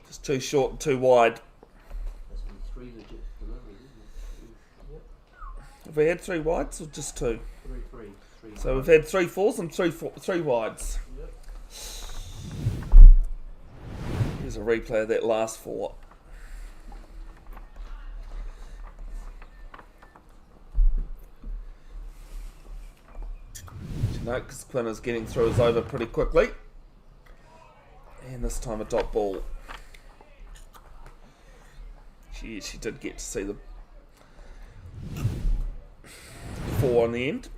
Just too short and too wide. There's been 3 legit deliveries, isn't it? Have we had 3 wides or just 2? 3. So we've had 3 fours and 3 wides. Yep. Here's a replay of that last 4. You know, because Quinner's getting through his over pretty quickly. And this time a dot ball. She did get to see the 4 on the end.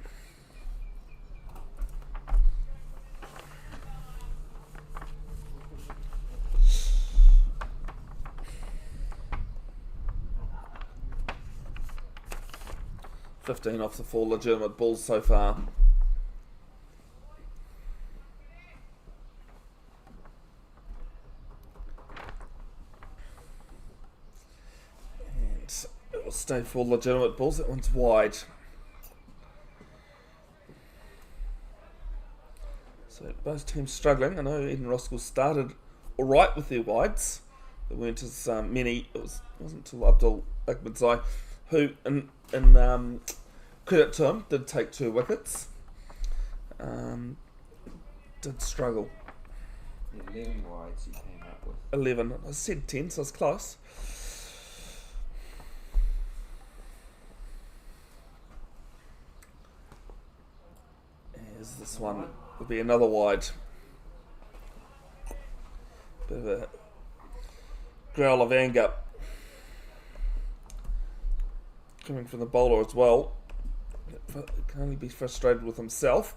$15 off the 4 legitimate balls so far. And it will stay 4 legitimate balls. That one's wide. So both teams struggling. I know Eden Roskill started alright with their wides. There weren't as many. Wasn't until Abdul Akmadzai, who in credit to him, did take 2 wickets. Did struggle. 11 wides he came up with. 11. I said 10, so it's close. Here's this one. Will be another wide. Bit of a growl of anger coming from the bowler as well. can only be frustrated with himself.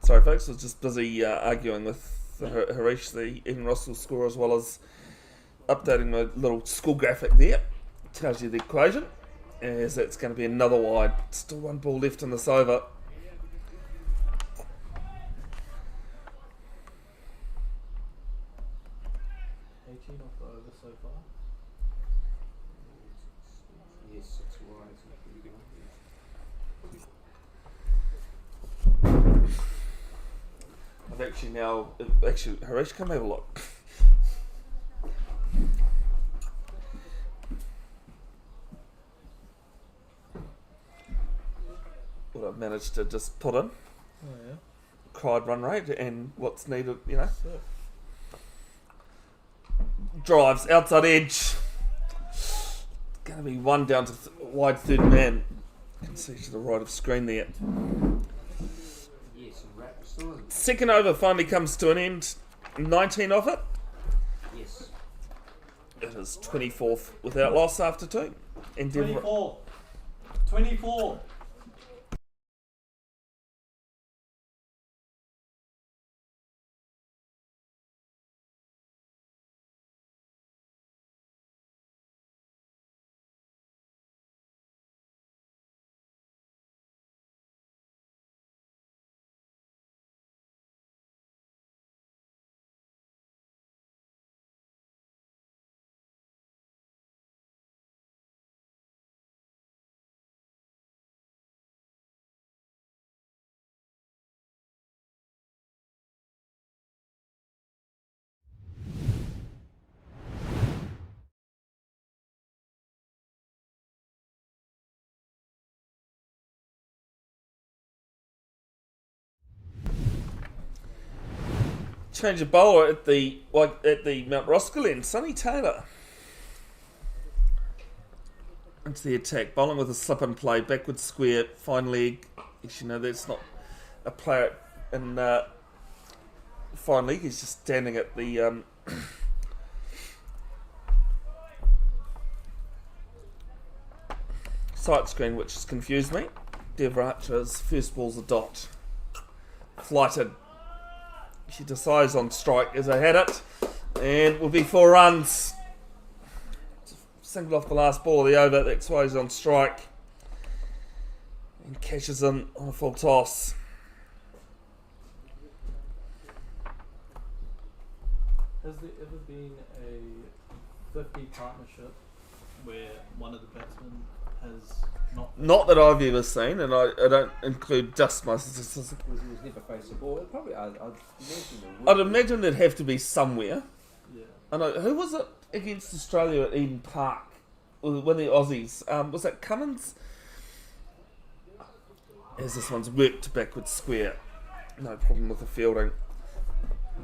Sorry, folks, I was just busy arguing with Harish, the Ian Roskill score, as well as updating my little school graphic there. Tells you the equation, as it's going to be another wide. Still one ball left in this over. Off the over so far. Yes, it's wide. I've actually now... Harish, come have a look. What I've managed to just put in. Oh yeah. Cried run rate and what's needed, you know. Sick. Drives, outside edge. Going to be one down to wide third man. You can see to the right of screen there. Yes, and Rat was still in. Second over finally comes to an end. 19 off it. Yes. It is 24th without loss after two. Endeavour. 24. 24. Change of bowler at the Mount Roskill end. Sonny Taylor into the attack, bowling with a slip and play, backward square, fine leg. You know that's not a player in fine leg. He's just standing at the sight screen, which has confused me. Dev Archer's first ball's a dot, flighted. She decides on strike as I had it, and will be 4 runs. Single off the last ball of the over, that's why he's on strike. And cashes in on a full toss. Has there ever been a 50 partnership where one of the batsmen has Not that I've ever seen, and I don't include just my statistics. It was never faced the ball. Probably, I'd imagine I'd imagine it'd have to be somewhere. Yeah. I know, who was it against Australia at Eden Park? When the Aussies, was that Cummins? As this one's worked backward square. No problem with the fielding.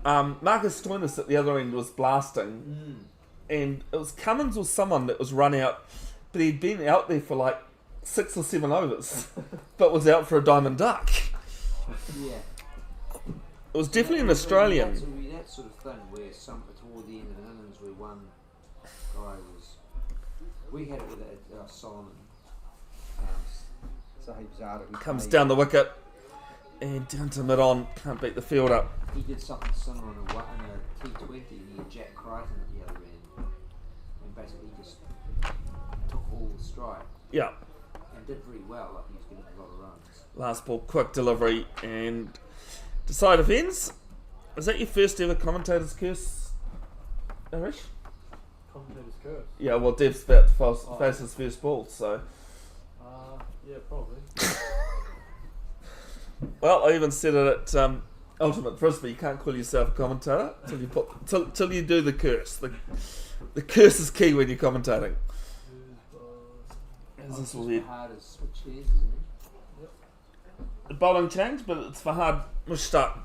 Marcus Stoinis at the other end was blasting. And it was Cummins or someone that was run out, but he'd been out there for like 6 or 7 overs, but was out for a diamond duck. Yeah. It was definitely an Australian. It would be that sort of thing where toward the end of an innings where one guy was... We had it with Solomon. Sahib Zada. who Comes played- down the wicket and down to mid-on. Can't beat the field up. He did something similar in a T20, and he had Jack Crichton at the other end. And basically just took all the strike Yeah. and did very well, like he was getting a lot of runs. Last ball, quick delivery and decide of ends. Is that your first ever commentator's curse, Irish? commentator's curse. Yeah, well, Dev's about to face his first ball, so. Yeah, probably. Well, I even said it at Ultimate Frisbee. You can't call yourself a commentator till you do the curse. The curse is key when you're commentating. Is this all here? Hard as switch gears, isn't it? The bowling change, but it's for hard. We'll start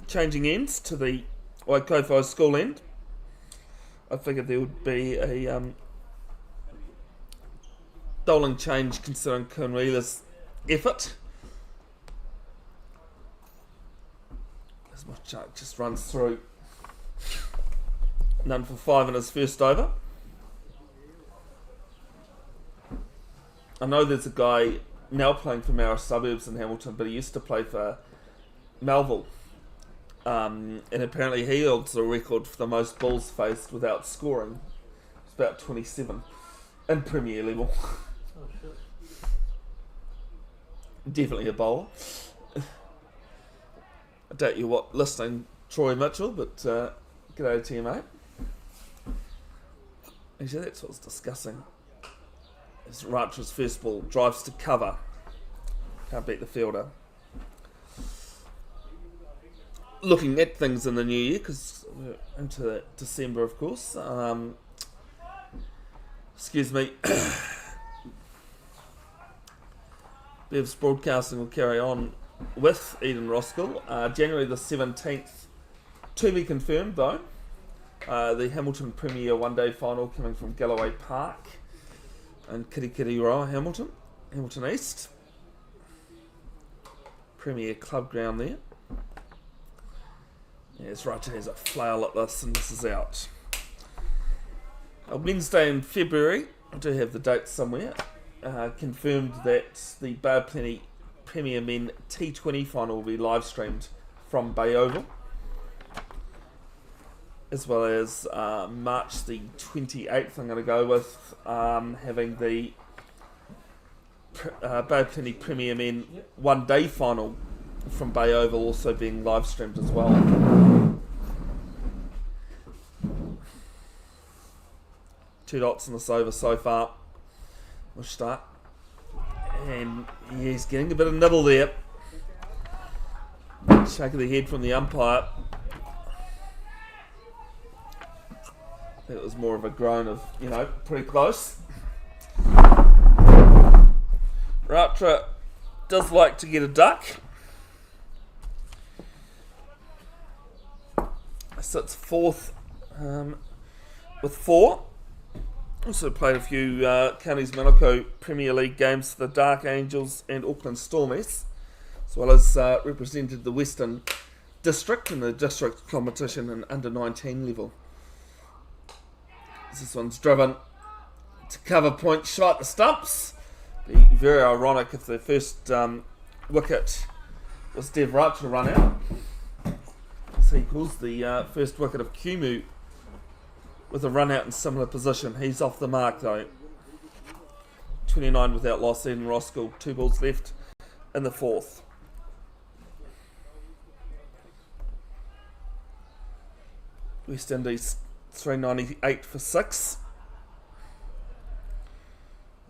changing ends to the Waikato school end. I figured there would be a bowling change considering Kumeu's effort. As my chart just runs through. None for 5 in his first over. I know there's a guy now playing for Mara Suburbs in Hamilton, but he used to play for Melville. And apparently he holds the record for the most balls faced without scoring. It's about 27 in Premier level. Oh shit. Definitely a bowler. I doubt you're listening, Troy Mitchell, but g'day to you, mate. Actually, that's what I was discussing. It's Ratra's first ball, drives to cover. Can't beat the fielder. Looking at things in the new year, because we're into December, of course. Excuse me. Bev's broadcasting will carry on with Eden Roskill. January the 17th, to be confirmed though. The Hamilton Premier One Day Final coming from Galloway Park and Kirikiriroa, Hamilton East. Premier Club ground there. Yes, right, there's a flail at this, and this is out. Wednesday in February, I do have the date somewhere, confirmed that the Bay of Plenty Premier Men T20 final will be live streamed from Bay Oval, as well as March the 28th, I'm going to go with having the Bay of Plenty Premier Men One Day final from Bay Oval also being live streamed as well. 2 dots in this over so far. We'll start. And he's getting a bit of nibble there. Shake of the head from the umpire. I think it was more of a groan of, pretty close. Ratra does like to get a duck. Sits 4th with 4. Also played a few Counties Manukau Premier League games for the Dark Angels and Auckland Stormies, as well as represented the Western District in the district competition in under 19 level. This one's driven to cover point shot the stumps. Be very ironic if the first wicket was Dev Ratra run out. So he calls the first wicket of Kumeu with a run out in similar position. He's off the mark though. 29 without loss in Roskill. 2 balls left in the 4th. West Indies 398 for 6.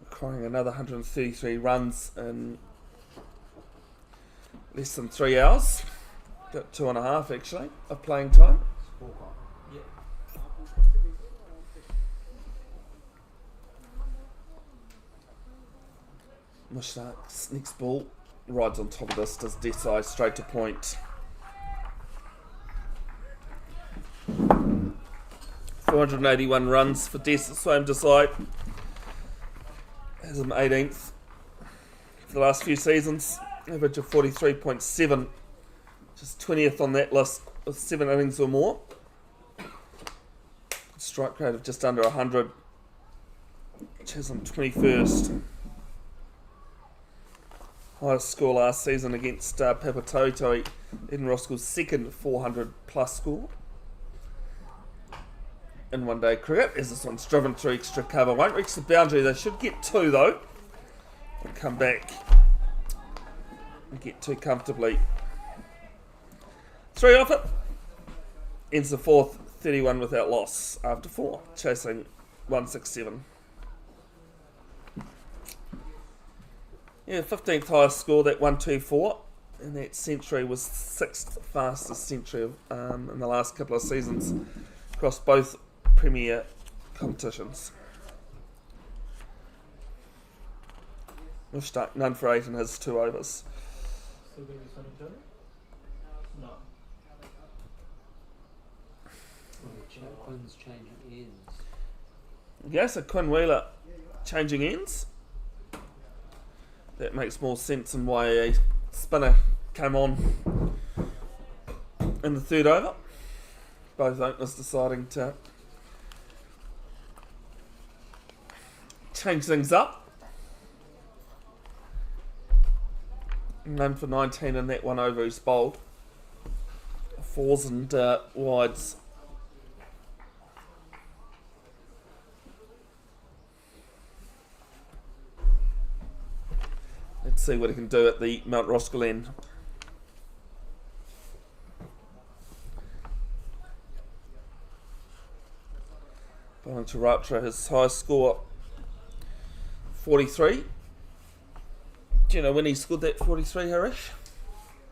Requiring another 133 runs in less than 3 hours. About 2.5 actually of playing time. Mushtaq's next ball rides on top of this, does Desai straight to point. 481 runs for Desai. Has him 18th for the last few seasons. Average of 43.7. Just 20th on that list with 7 innings or more. Strike rate of just under 100. Which has him 21st. Highest score last season against Papatoetoe in Roskill's second 400 plus score. In one day cricket, as this one's driven through extra cover. Won't reach the boundary, they should get 2 though. And come back and get 2 comfortably. 3 off it. Ends the 4th, 31 without loss after 4. Chasing 167. Yeah, 15th highest score, that 124, and that century was 6th fastest century in the last couple of seasons across both Premier competitions. Mushtaq, none for 8 in his 2 overs. Still going to be Sonny Joe? No. Quinn's changing ends. Yeah, so Quinn Wheeler changing ends. That makes more sense than why a spinner came on in the 3rd over. Both openers deciding to change things up. None for 19 in that 1 over he's bowled. 4s and wides. Let's see what he can do at the Mount Roskill end. Bowling to Ratra, his highest score 43. Do you know when he scored that 43, Harish?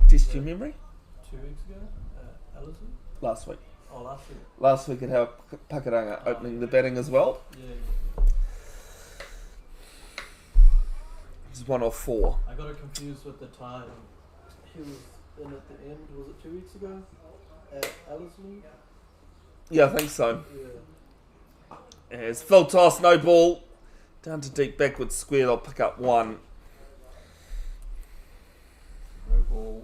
Test your memory? 2 weeks ago at Ellison? Last week. Oh, last week. Last week at Hau Pakaranga opening the batting as well. Yeah. It's 1 off 4. I got it confused with the time. He was in at the end, was it 2 weeks ago? At Ellison? Yeah, I think so. Yeah. As full toss, no ball. Down to deep backward square, they'll pick up 1. No ball.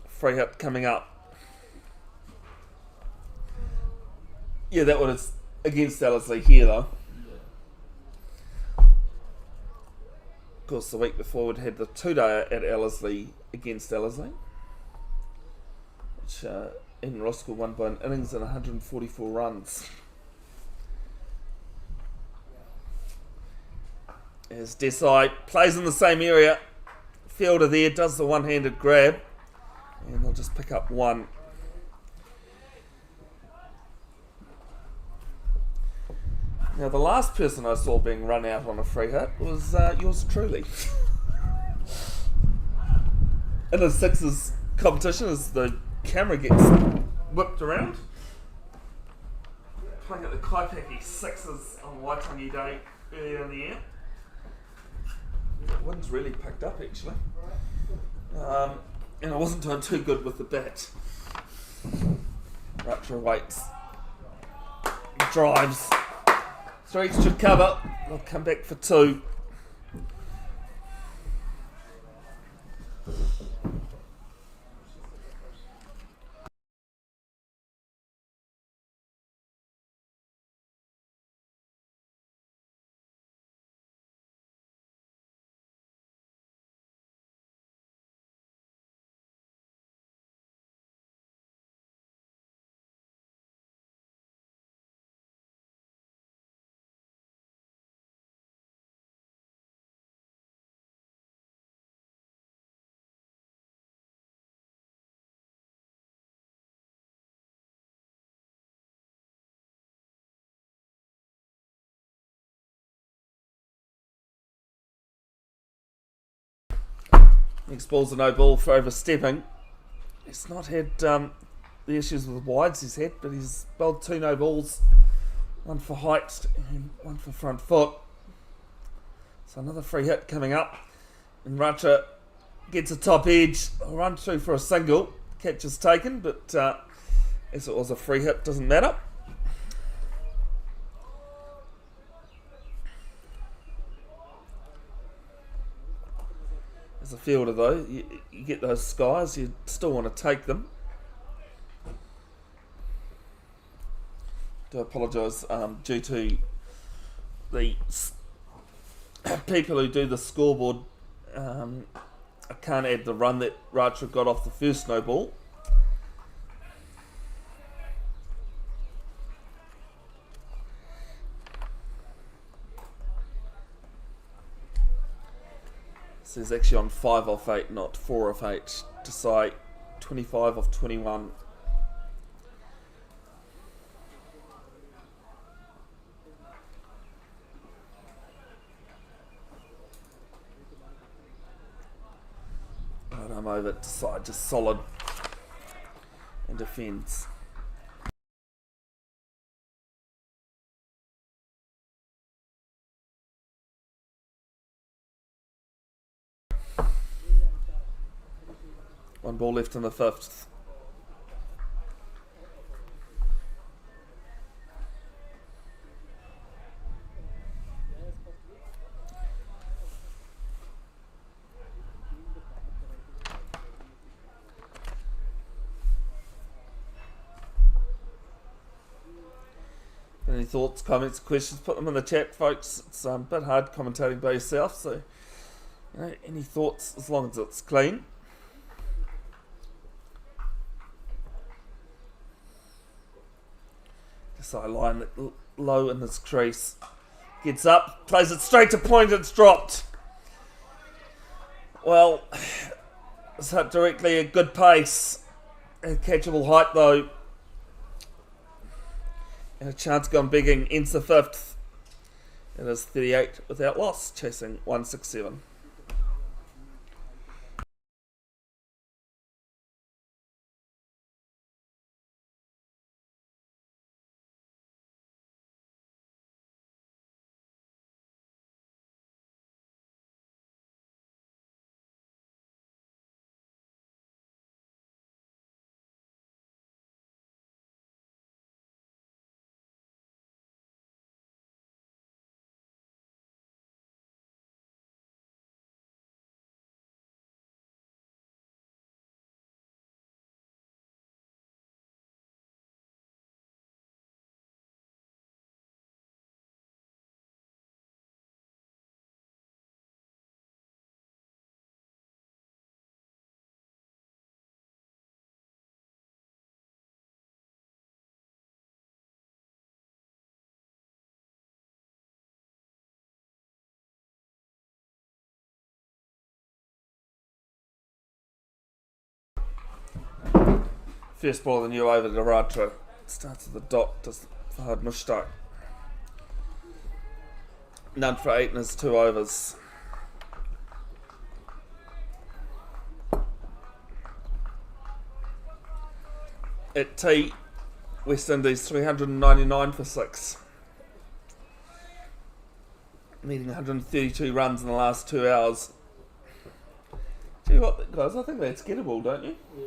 Free hit coming up. Yeah, that one is against Ellerslie here though. Of course, the week before we'd had the 2-day at Ellerslie against Ellerslie, which in Roskill won by an innings and 144 runs. As Desai plays in the same area, fielder there does the one-handed grab, and they'll just pick up 1. Now, the last person I saw being run out on a free hit was yours truly. In a sixes competition, as the camera gets whipped around, playing at the Kaipeki sixes on Waitangi Day earlier in the year. The wind's really picked up actually. And I wasn't doing too good with the bat. Rupture waits. Drives. 3 should cover. They'll come back for 2. Next ball's a no ball for overstepping. He's not had the issues with wides he's had, but he's bowled 2 no balls, 1 for height and 1 for front foot. So another free hit coming up, and Racha gets a top edge, a run through for a single. Catch is taken, but as it was a free hit, doesn't matter. As a fielder though, you get those skies, you still want to take them. Do apologise due to the people who do the scoreboard. I can't add the run that Racha got off the first no ball. So he's actually on 5 off 8, not 4 off 8. To say 25 off 21. come over. Desai just solid and defends. One ball left in the fifth. Any thoughts, comments, questions? Put them in the chat, folks. It's a bit hard commentating by yourself, so any thoughts as long as it's clean. Desai line it low in his crease. Gets up, plays it straight to point, it's dropped. Well, it's hit directly at good pace. A catchable height though. And a chance gone bigging. Ends the fifth. It is 38 without loss, chasing 167. First ball of the new over to Ratra. Starts at the dot, does the hard mushtaq. None for 8 in his 2 overs. At T, West Indies 399 for 6. Needing 132 runs in the last 2 hours. Tell you what, guys, I think that's gettable, don't you? Yeah,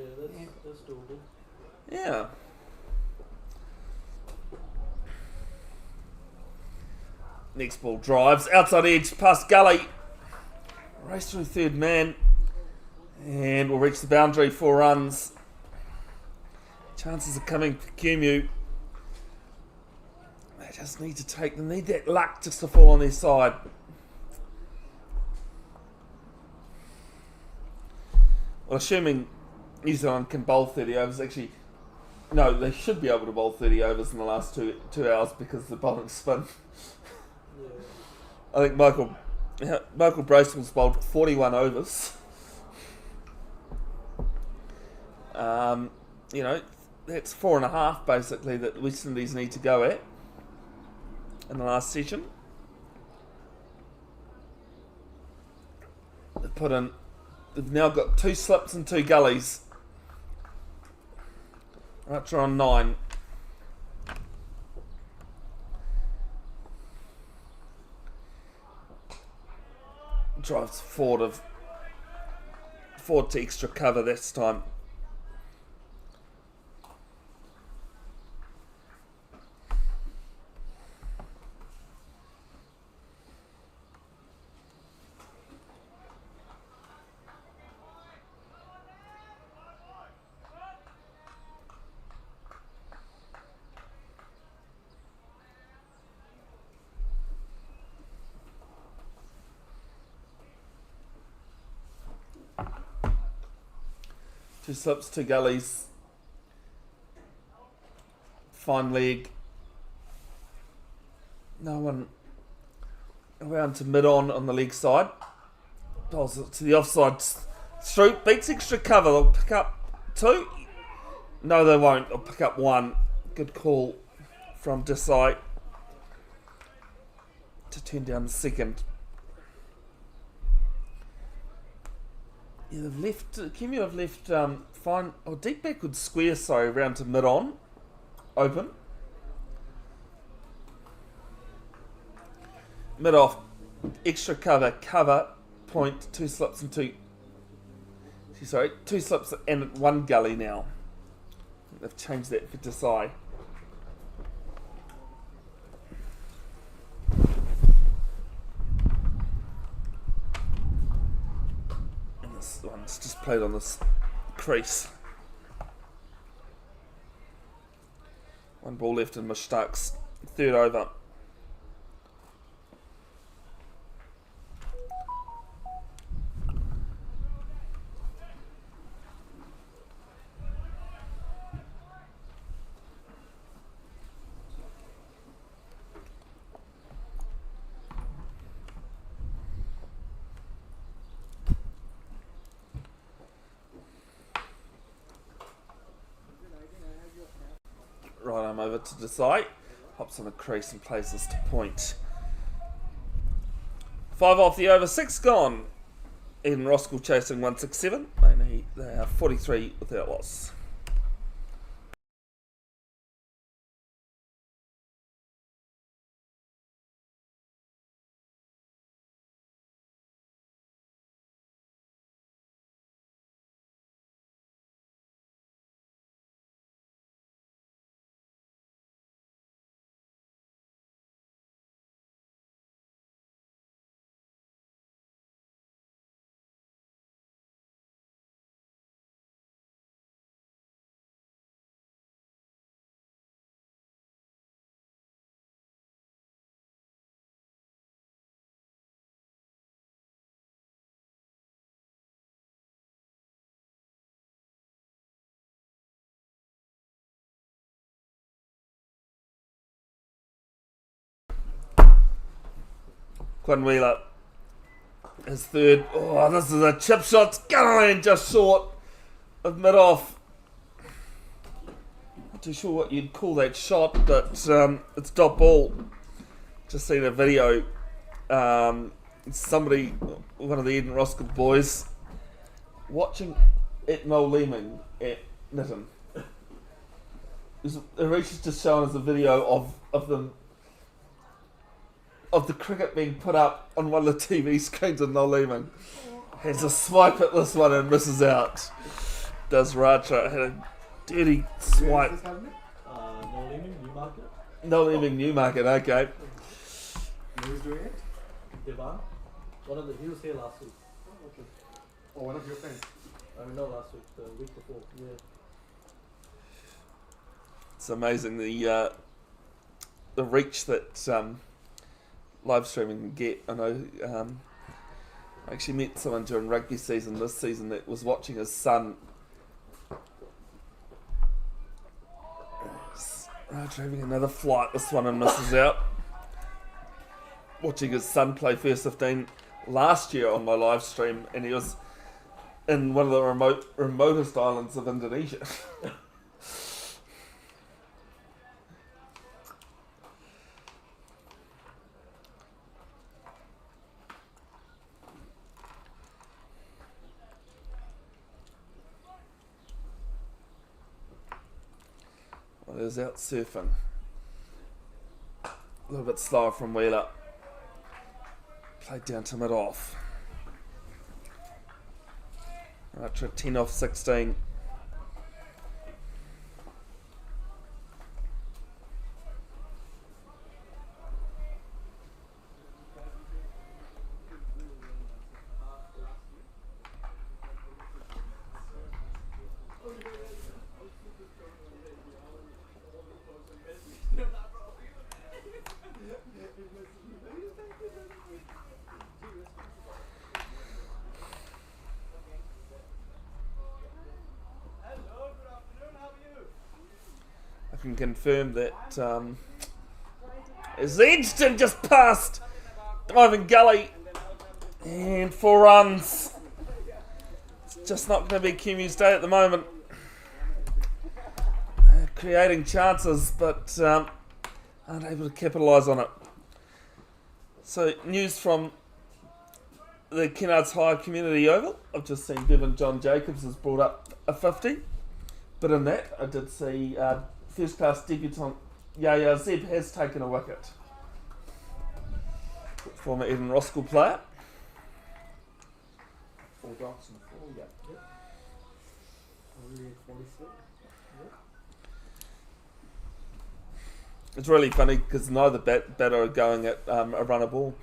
that's doable. Yeah. Next ball drives, outside edge, past gully. Race through third man. And we'll reach the boundary, 4 runs. Chances are coming for Kumeu. They just need they need that luck just to fall on their side. Well, assuming New Zealand can bowl 30 overs, actually, no, they should be able to bowl 30 overs in the last two hours because the bowling spin. Yeah. I think Michael Bracewell's bowled 41 overs. That's 4.5 basically that the West Indies need to go at in the last session. They've now got 2 slips and 2 gullies. Archer on 9. Drives forward to extra cover this time. Two slips, 2 gullies. Fine leg. No one around to mid-on the leg side. Pulls it to the offside. Through, beats extra cover. They'll pick up 2. No, they won't. They'll pick up 1. Good call from Desai to turn down the second. Yeah, they've left. Kumeu have left fine. Oh, deep backward square. Sorry, round to mid on, open. Mid off, extra cover, point, 2 slips and 2. Sorry, 2 slips and 1 gully now. They've changed that for Desai. And this one's just played on this crease. 1 ball left in Mushtaq's third over. Right arm over to Desai. Hops on the crease and plays this to point. 5 off the over, 6 gone. Eden Roskill chasing 167. They are 43 without loss. Quinn Wheeler, his third. Oh, this is a chip shot. It's gonna land just short of mid off. Not too sure what you'd call that shot, but it's dot ball. Just seen a video. Somebody, one of the Eden Roskill boys, watching it Noel Leeming at Niton. It reaches just showing us a video of them. Of the cricket being put up on one of the TV screens of Noel Leeming. Has a swipe at this one and misses out. Does Ratra. Had a dirty swipe. Noel Leeming, Newmarket. Noel Leeming, Newmarket, okay. Who's doing it? Devan. He was here last week. Oh, one of your friends. Not last week, the week before. Yeah. It's amazing the reach that live streaming can get. I know I actually met someone during rugby season this season that was watching his son having another flight, this one, and misses out. Watching his son play first 15 last year on my live stream, and he was in one of the remotest islands of Indonesia. Well, he was out surfing. A little bit slower from Wheeler. Played down to mid off. Right, 10 off 16. I can confirm that as Edgerton just passed diving gully and 4 runs. It's just not going to be Kumeu's day at the moment. They're creating chances but aren't able to capitalise on it. So news from the Kennards High Community Oval. I've just seen Bevan John Jacobs has brought up a 50. But in that, I did see first class debutant Yaya Zeb has taken a wicket. Former Eden Roskill player. 4 dots and 4, yeah. Yep. Only 43. Yep. It's really funny because neither batter are going at a runner ball.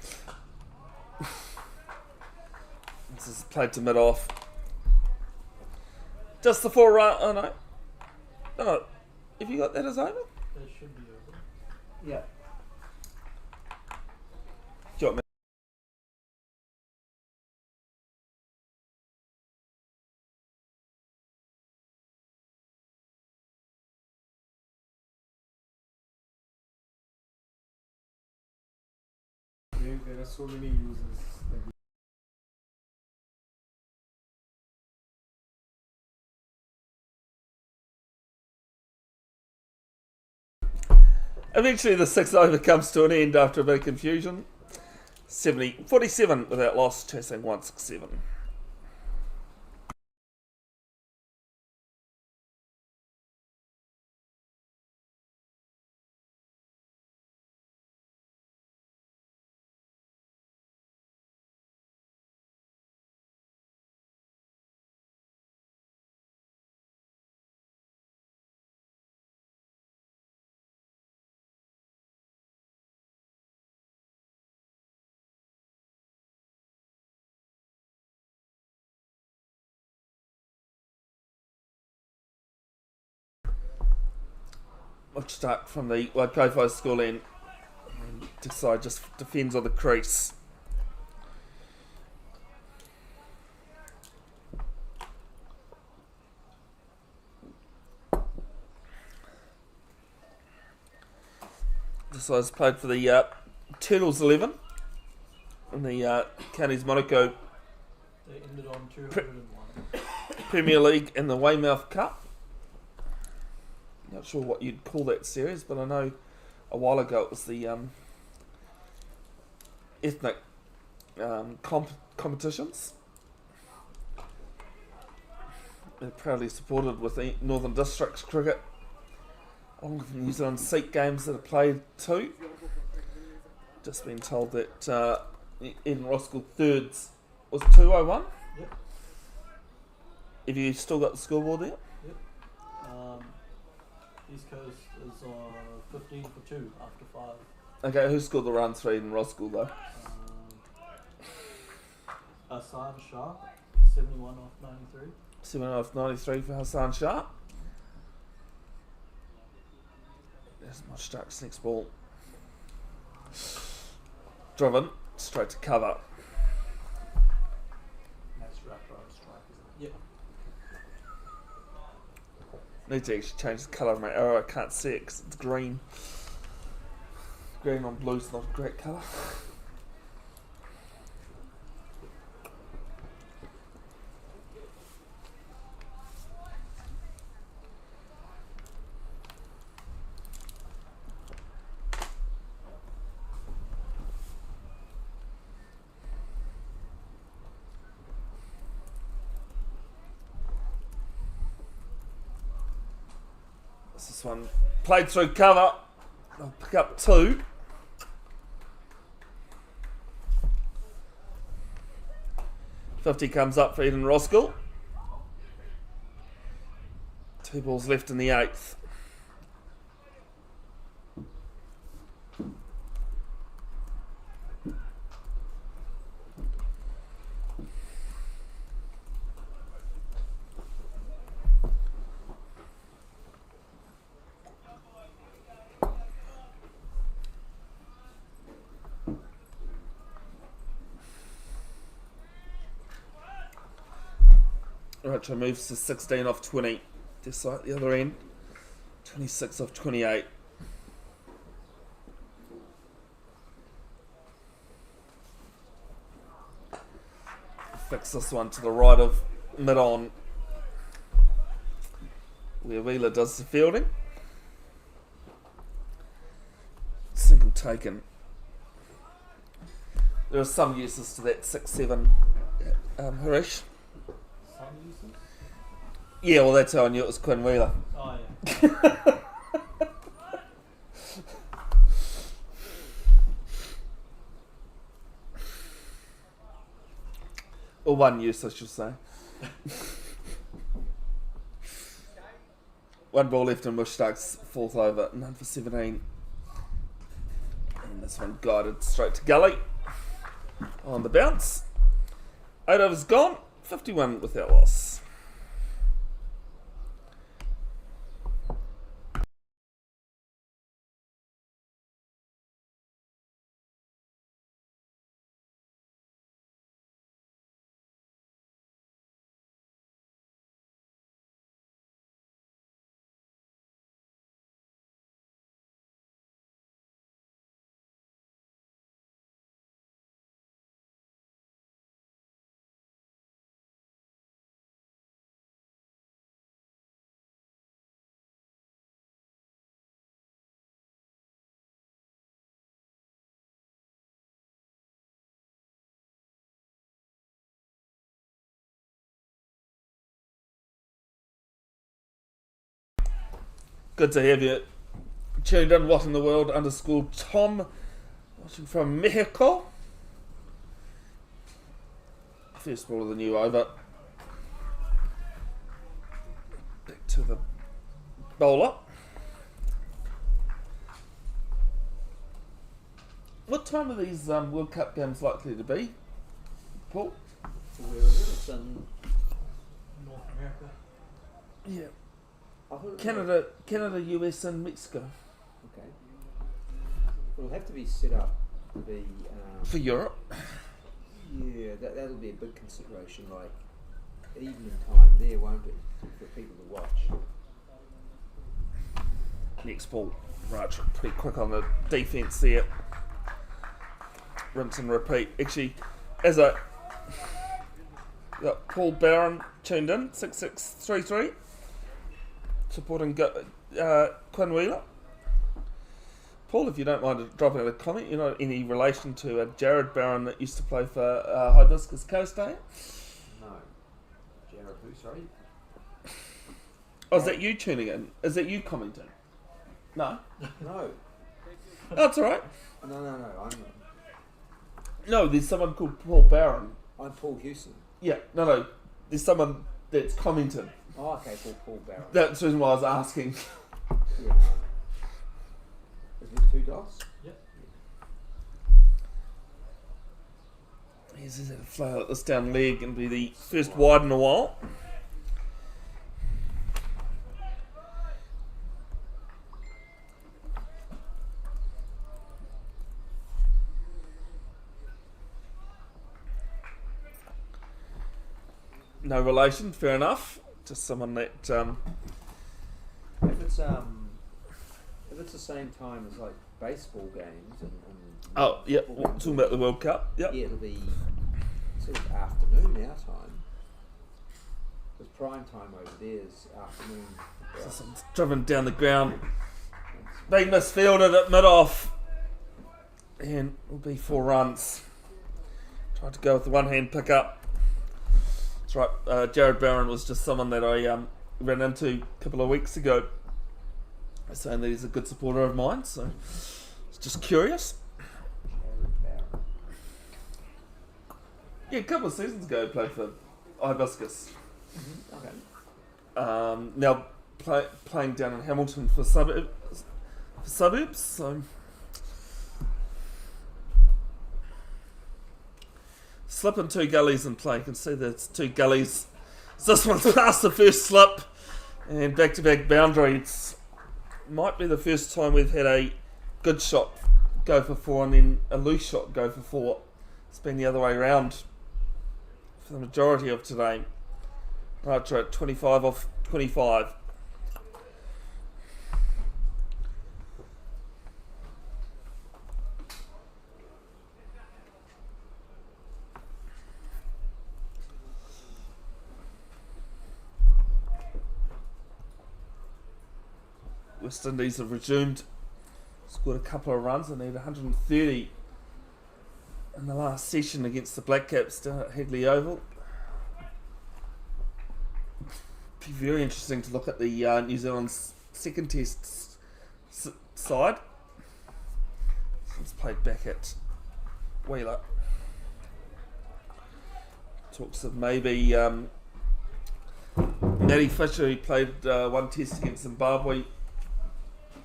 This is played to mid off. Just the 4 run. Oh no. Oh, have you got that as over? That should be over. Yeah. Do you want me? There are so many users that Eventually, the 6th over comes to an end after a bit of confusion. 47 without loss, chasing 167. Watch start from the Waikato school end. Desai just defends on the crease. Desai's played for the Turtles 11 in the Counties Monaco They ended on 201. Premier League and the Weymouth Cup. Not sure what you'd call that series, but I know a while ago it was the ethnic competitions. They're proudly supported with the Northern Districts cricket, along with the New Zealand Sikh games that are played too. Just been told that Eden Roskill thirds was 201. Yep. Have you still got the scoreboard there? East Coast is 15 for 2 after 5. Okay, who scored the runs for Eden Roskill though? Hassan Shah, 71 off 93. 7 off 93 for Hassan Shah. There's my Stark's next ball. Driven straight to cover. That's rough road strike, isn't Yep. Need to actually change the colour of my arrow. I can't see it because it's green. Green on blue's not a great colour. This one played through cover. I'll pick up 2. $50 comes up for Eden Roskill. 2 balls left in the 8th. Retro moves to 16 off 20. This side, the other end. 26 off 28. Fix this one to the right of mid-on, where Wheeler does the fielding. Single taken. There are some uses to that 6-7, Harish. Some uses? Yeah, well, that's how I knew it was Quinn Wheeler. Oh, yeah. Or one use, I should say. One ball left in Mushtaq's fourth over, none for 17. And this one guided straight to gully on the bounce. 8 overs gone, 51 without loss. Good to have you tuned in. What in the world? Underscore Tom, watching from Mexico. First ball of the new over. Back to the bowler. What time are these World Cup games likely to be, Paul? Where is it? It's in North America. Yeah. I thought it was Canada, US, and Mexico. Okay. It'll have to be set up to be. For Europe. Yeah, that'll be a big consideration. Like evening time there, won't it, for people to watch? Next ball, right, pretty quick on the defence there. Rinse and repeat. Actually, as a got Paul Barron tuned in, 6633, supporting Quinn Wheeler. Paul, if you don't mind dropping a comment, you know any relation to Jared Barron that used to play for Hibiscus Coast, eh? No. Jared who, sorry? Oh, is that you tuning in? Is that you commenting? No? No. That's alright. No, I'm not. No, there's someone called Paul Barron. I'm Paul Hewson. Yeah, no, there's someone that's commented. Oh, okay, Paul Barron. That's the reason why I was asking. Yeah, no. Is it 2 dots? Yep. He's going to fly out this down leg and be the first wide in a while. No relation, fair enough. Just someone that If it's the same time as like baseball games and oh yeah, football games, talking about the World Cup. Yep. yeah, it'll be sort of afternoon our time. Because prime time over there is afternoon. So someone's driven down the ground. Being misfielded at mid-off. And will be 4 runs. Tried to go with the one-hand pick-up. That's right, Jared Barron was just someone that I ran into a couple of weeks ago. Saying that he's a good supporter of mine, so it's just curious. Jared Barron. Yeah, a couple of seasons ago he played for Hibiscus. Okay. Now playing down in Hamilton for suburbs, so slipping 2 gullies in play. You can see that it's 2 gullies. So this one's past the first slip and back-to-back boundaries. Might be the first time we've had a good shot go for 4 and then a loose shot go for 4. It's been the other way around for the majority of today. Right, we're at 25 off 25. West Indies have resumed, scored a couple of runs. They need 130 in the last session against the Black Caps down at Hagley Oval. Be very interesting to look at the New Zealand's second test side. It's played back at Wheeler. Talks of maybe Matty Fisher, who played one test against Zimbabwe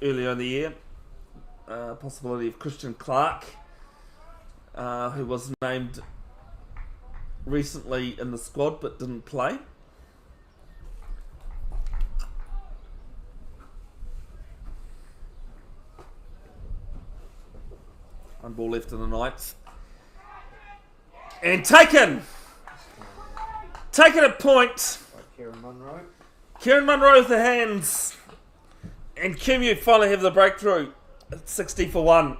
earlier in the year. Possibility of Christian Clark, who was named recently in the squad but didn't play. One ball left in the ninth. And taken! Taken at point. Kieran Munro. Kieran Munro with the hands. And Kumeu finally have the breakthrough at 60 for 1.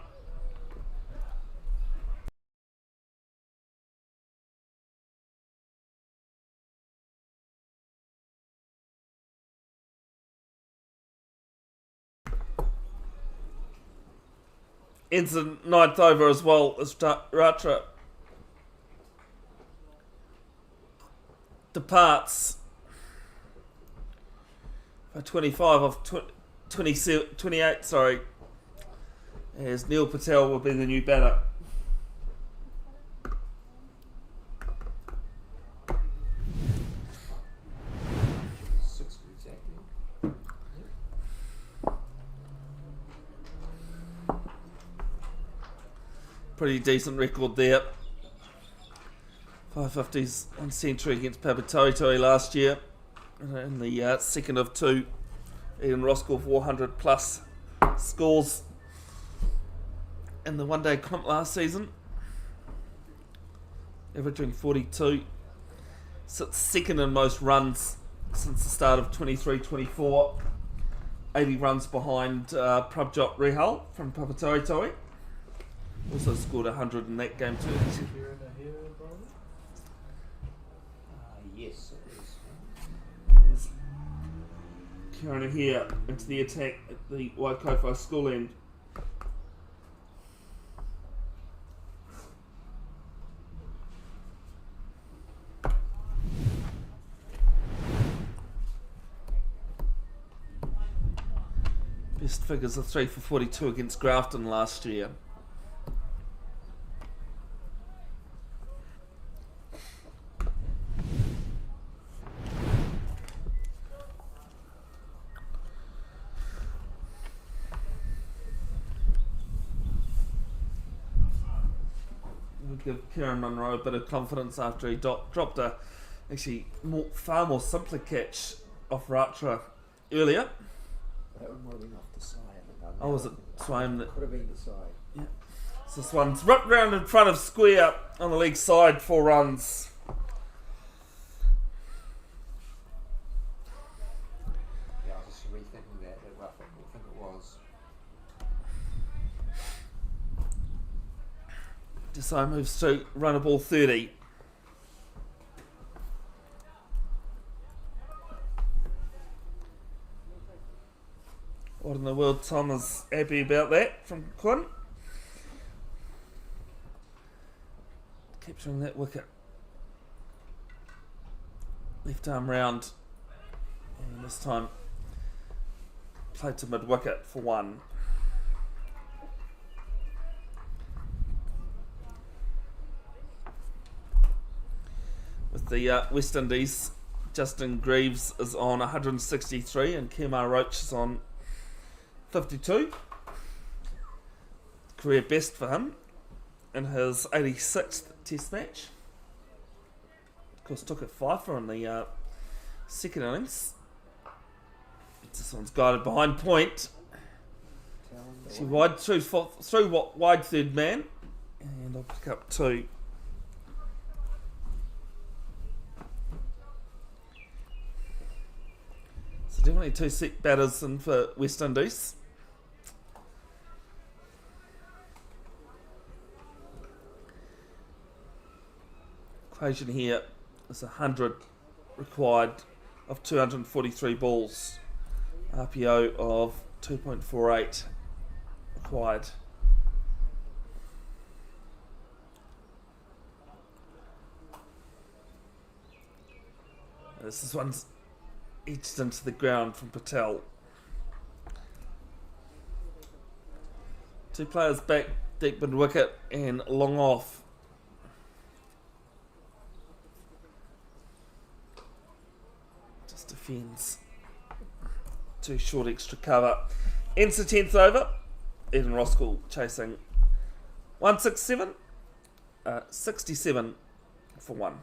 Ends the ninth over as well as Ratra departs for 25 of 28, sorry, as Neil Patel will be the new batter. Pretty decent record there. 550s and century against Papatoetoe last year. In the second of two. Ian Roskill 400 plus scores in the one day comp last season. Averaging 42. Sits second in most runs since the start of 23-24. 80 runs behind Prabjot Rehal from Papatoetoe. Also scored 100 in that game too. Yes, it is. Kieran here into the attack at the Waikato school end. Best figures are 3 for 42 against Grafton last year. Give Kieran Munro a bit of confidence after he dropped a far more simpler catch off Ratra earlier. That one might have been off the side. Oh, was it Swain that? Could have been the side. Yeah. So this one's ripped round in front of square on the leg side, 4 runs. Yeah, I was just rethinking that. I think it was. Desai moves to run a ball 30. What in the world Tom is happy about that from Quinn. Capturing that wicket. Left arm round. And this time played to mid wicket for 1. With the West Indies, Justin Greaves is on 163 and Kemar Roach is on 52. Career best for him in his 86th test match. Of course, took it 5 for in the second innings. This one's guided behind point. She wide through wide third man, and I'll pick up 2. So definitely 2 set batters in for West Indies. Equation here is 100 required of 243 balls. RPO of 2.48 required. This one's edged into the ground from Patel. Two players back, deep mid wicket and long off. Just defends. Too short extra cover. Ends the 10th over. Eden Roskill chasing 167, 67 for 1.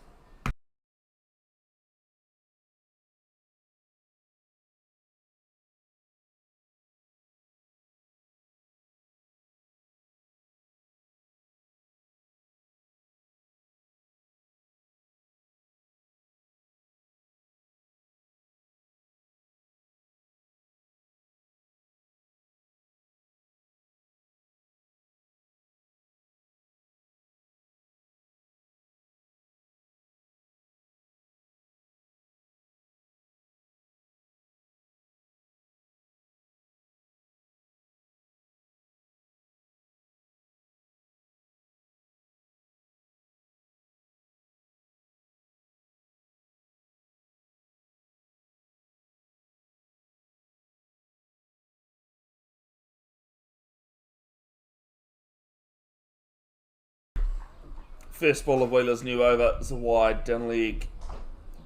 First ball of Wheeler's new over is a wide down leg.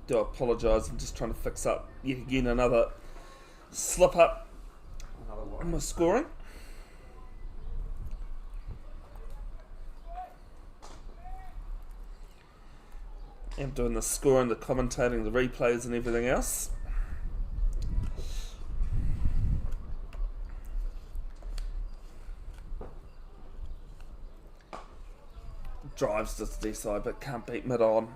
Do apologise, I'm just trying to fix up yet again another slip up in my scoring. I'm doing the scoring, the commentating, the replays and everything else. Drives to the side but can't beat mid on.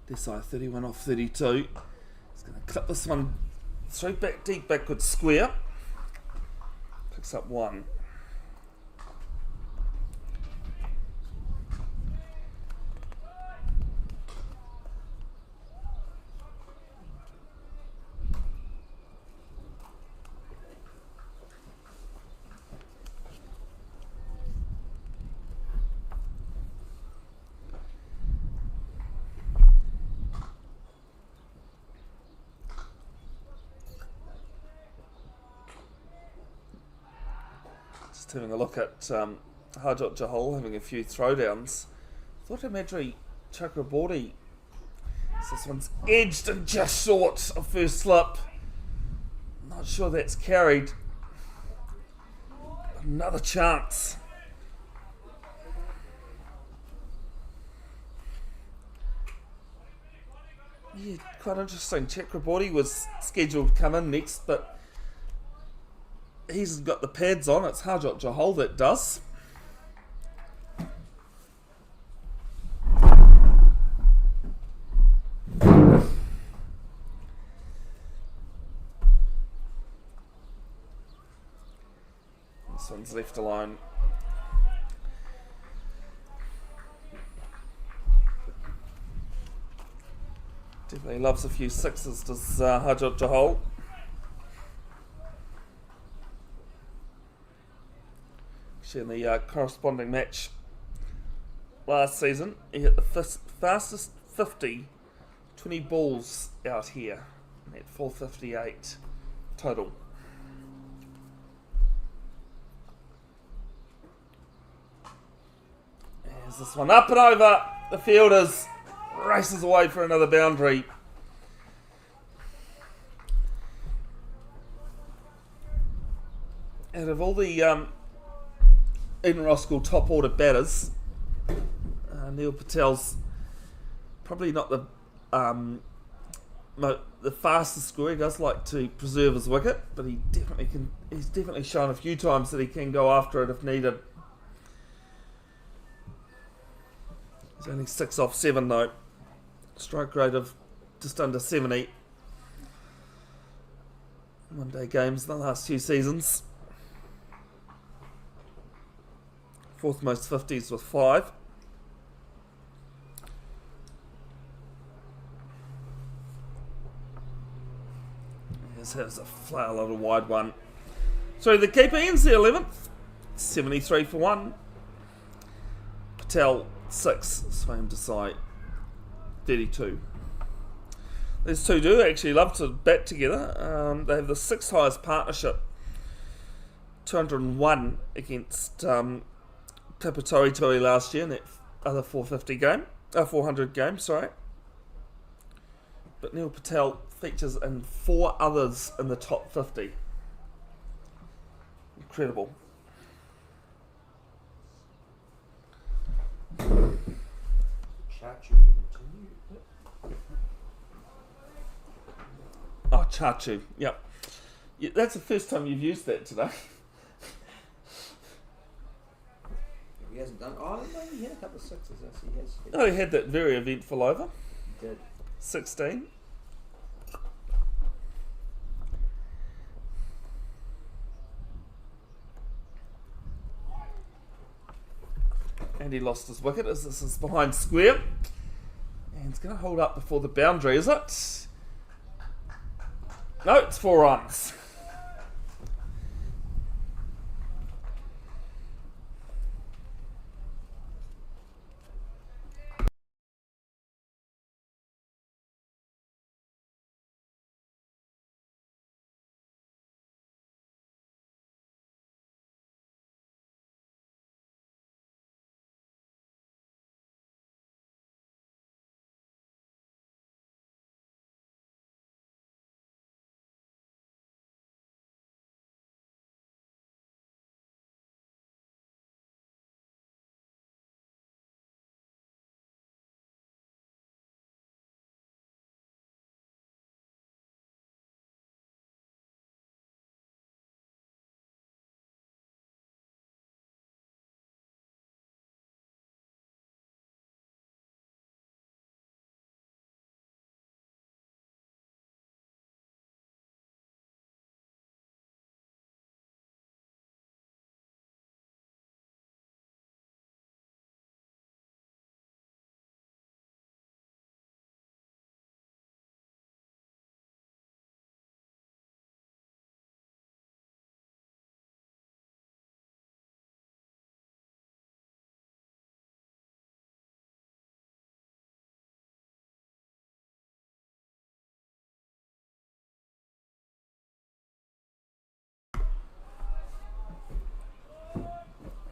Desai 31 off 32. He's going to clip this one straight back, deep backward square. Picks up 1. Just having a look at Harjot Johal having a few throwdowns. Thought Imadri Chakraborty. This one's edged and just short of first slip. Not sure that's carried. Another chance. Yeah, quite interesting. Chakraborty was scheduled to come in next, but he's got the pads on. It's Harjot Johal that does. This one's left alone. Definitely loves a few sixes, does Harjot Johal. In the corresponding match last season, he hit the fastest 20 balls out here at 458 total. There's this one up and over. The fielders races away for another boundary. Out of all the Eden Roskill top order batters, Neil Patel's probably not the fastest scorer. He does like to preserve his wicket, but he definitely can. He's definitely shown a few times that he can go after it if needed. He's only 6 off 7 though. Strike rate of just under 70. One day games in the last 2 seasons. Fourth most 50s with 5. This has a flail of a wide one. So the keeper ends the 11th. 73 for 1. Patel 6. Swam Desai 32. These two do actually love to bat together. They have the 6th highest partnership. 201 against Tapatoe last year in that other 400 game, sorry. But Neil Patel features in 4 others in the top 50. Incredible. Chachu to continue. Oh, Chachu, yep. Yeah, that's the first time you've used that today. He hasn't done. Oh, no, he had a couple of 6s. He has. Oh, he had that very eventful over. He did. 16. And he lost his wicket as this is behind square. And it's going to hold up before the boundary, is it? No, it's 4 runs.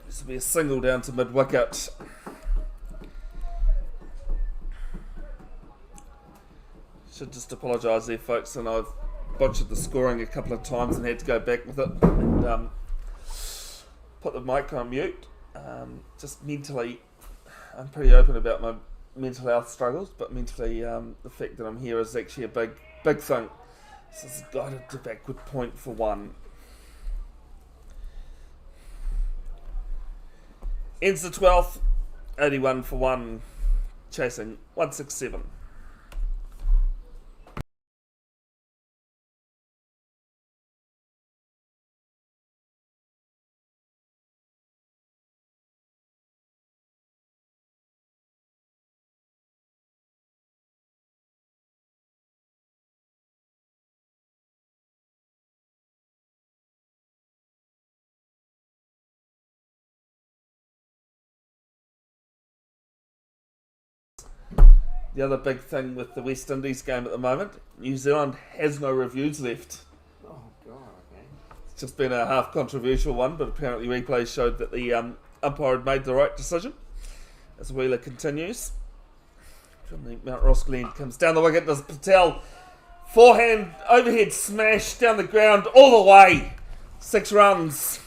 This will be a single down to mid-wicket. Should just apologise there, folks, and I've botched the scoring a couple of times and had to go back with it and put the mic on mute. Just mentally, I'm pretty open about my mental health struggles, but mentally the fact that I'm here is actually a big thing. This is guided to backward point for 1. Ends the 12th, 81 for 1, chasing 167. The other big thing with the West Indies game at the moment, New Zealand has no reviews left. Oh, God, okay. It's just been a half controversial one, but apparently replays showed that the umpire had made the right decision. As Wheeler continues. From the Mount Roskill end, comes down the wicket, does Patel. Forehand, overhead smash down the ground, all the way. 6 runs.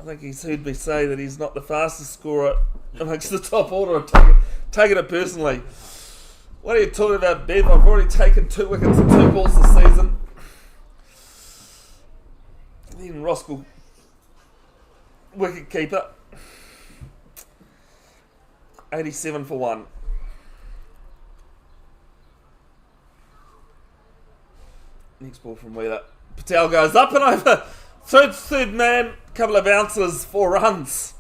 I think he's heard me say that he's not the fastest scorer amongst the top order. I'm taking it personally. What are you talking about, Bev? I've already taken 2 wickets and 2 balls this season. Then Roskill, wicket keeper, 87 for 1. Next ball from Wheeler. Patel goes up and over Third man, couple of bouncers, 4 runs.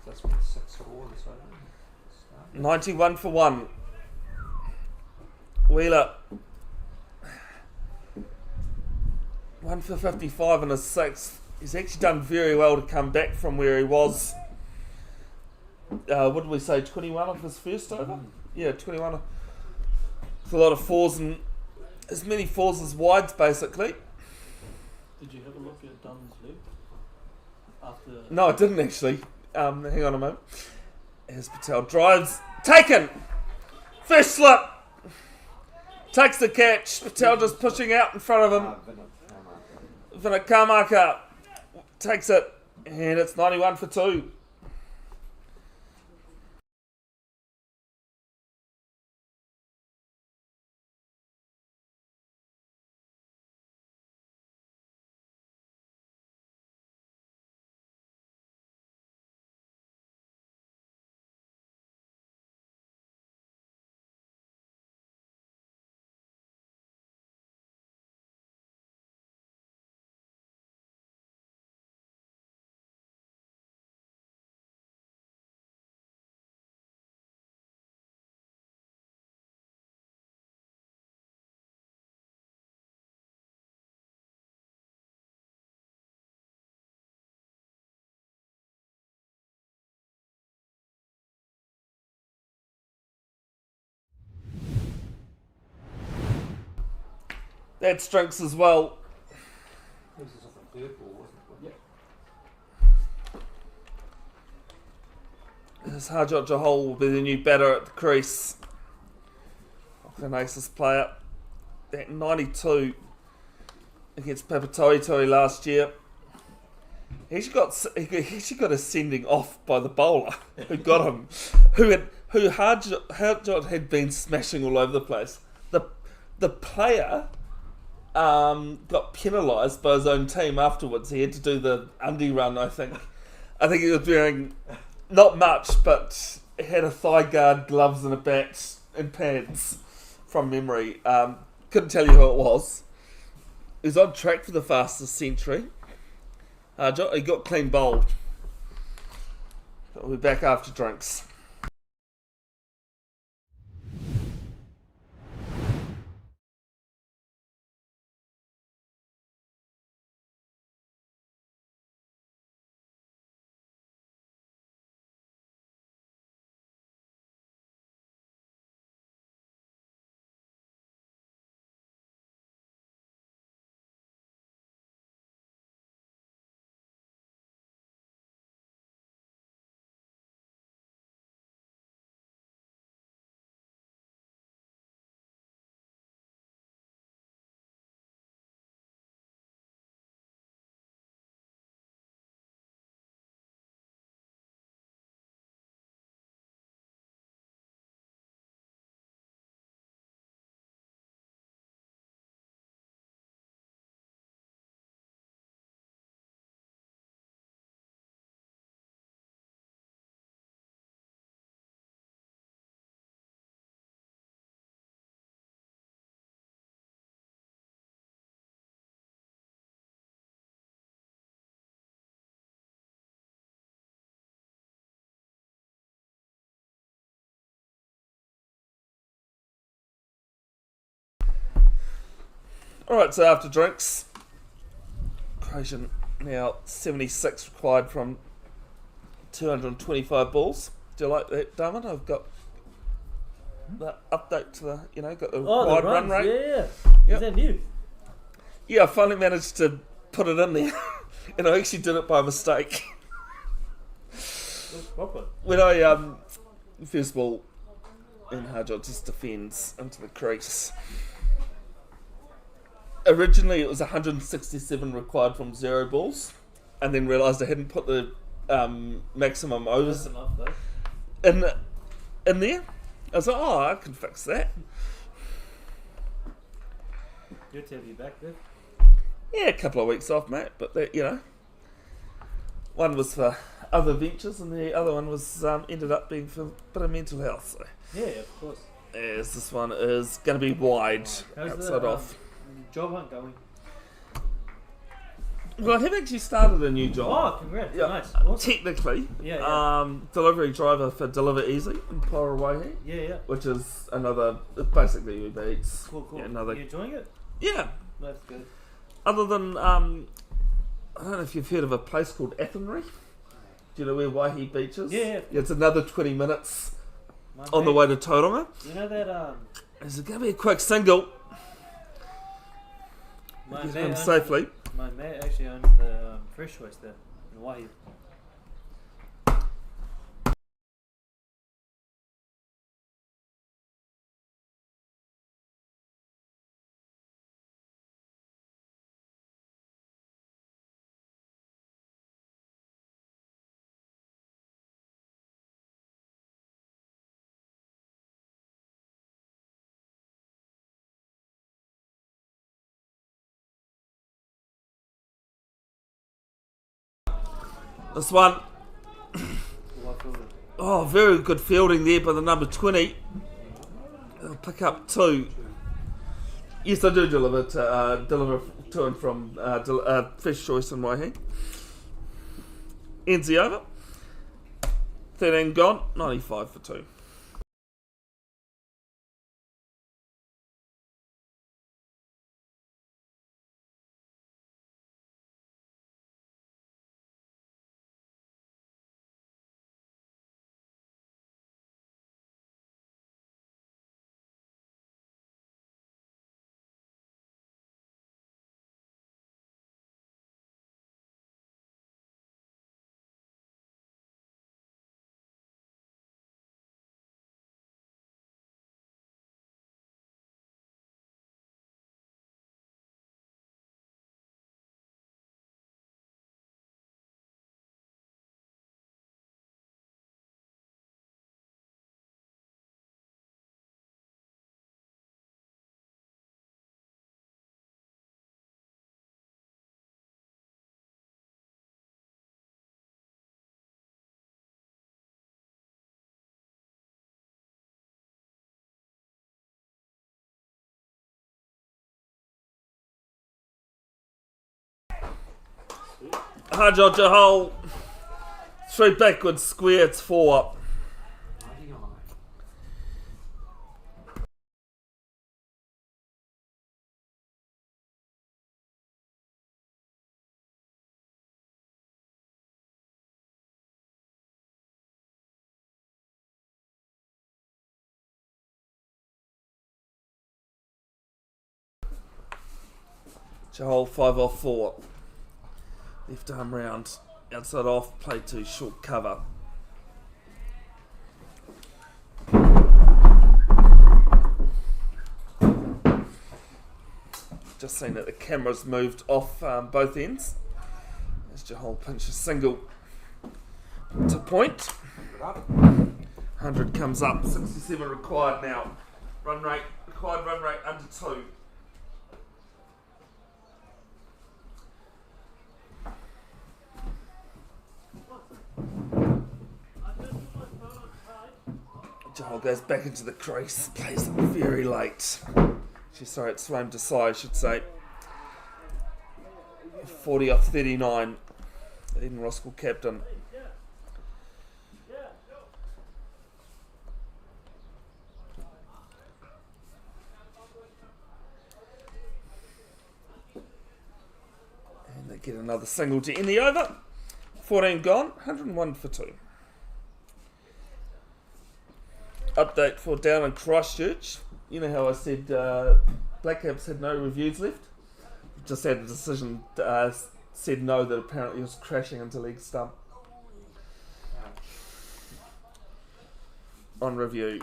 That's been 6-4 this over. 91 for 1. Wheeler 1 for 55 in his 6th. He's actually done very well to come back from where he was. What did we say? 21 of his first over? Yeah, 21. It's a lot of 4s and as many 4s as wides basically. Did you have a look at Dunn's leg? After No, I didn't actually. Hang on a moment. As Patel drives, taken! First slip! Takes the catch. Patel just pushing out in front of him. Vinit Kamaka takes it, and it's 91 for 2. That's drinks as well. This is off the third ball, wasn't it? Yep. This Harjot Johal will be the new batter at the crease. Auckland Aces player at 92 against Papatoetoe last year. He actually got a sending off by the bowler who got him, who Harjot had been smashing all over the place. The player got penalised by his own team afterwards. He had to do the undie run, I think. I think he was wearing not much, but he had a thigh guard, gloves and a bat and pads from memory. Couldn't tell you who it was. He was on track for the fastest century. He got clean bowled. We'll be back after drinks. Alright, so after drinks, Croatian now 76 required from 225 balls. Do you like that, Darwin? I've got the update to the, got the required run rate. Yeah. Yep. Is that new? Yeah, I finally managed to put it in there. And I actually did it by mistake. That's proper. When I, first of all, in Harjot just defends into the crease. Originally it was 167 required from 0 balls, and then realised I hadn't put the maximum overs That's enough though. in there. I was like, I can fix that. Good to have you back there. Yeah, a couple of weeks off, mate, but that, one was for other ventures and the other one was ended up being for a bit of mental health. So, Yeah, of course. yes, this one is going to be wide How's outside the off. job hunt going? Well, I have actually started a new job. Oh, congrats. Yeah. Nice. Awesome. Technically, Yeah. delivery driver for Deliver Easy in Porowaihi, Yeah. which is another, basically Uber Eats. Cool. Yeah, another. You enjoying it? Yeah. That's good. Other than, I don't know if you've heard of a place called Athenry. Do you know where Waihi Beach is? Yeah. It's another 20 minutes My on the mate- way to Tauranga. You know that Is it going to be a quick single? my Get mate home owns- safely. My mate actually owns the fresh choice there in Waihi. This one, What field? oh, very good fielding there by the number 20. They'll pick up 2. Yes, I do deliver to and from Fresh Choice in Waihi. Ends the over. 13 gone, 95 for 2. Hajar Jahal. 3 backwards, square, it's 4 up. 99. Jahal 5 off 4. Left arm round. Outside off, play 2, short cover. Just seen that the camera's moved off both ends. As Jahal pinches single to point. 100 comes up, 67 required now. Required run rate under 2. Jahal goes back into the crease, plays it very late. Sorry, it's swam to side, I should say. 40 off 39. Eden Roskill captain. And they get another single to end the over. 14 gone, 101 for 2. Update for down in Christchurch. You know how I said Black Caps had no reviews left? Just had a decision said no, that apparently was crashing into leg stump on review.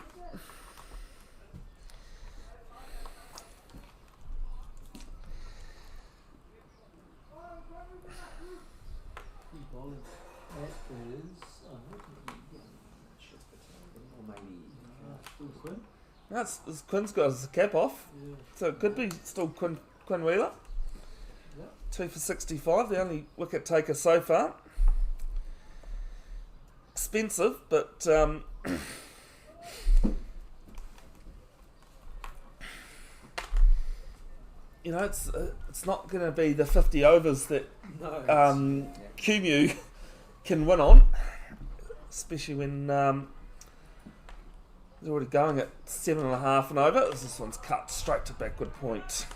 That is. Or maybe. That's Quinn's got his cap off, Yeah. so it could be still Quinn Wheeler. Yeah. 2 for 65, the only wicket taker so far. Expensive, but it's not going to be the 50 overs that No. Kumeu can win on, especially when they're already going at 7.5 and over. This one's cut straight to backward point.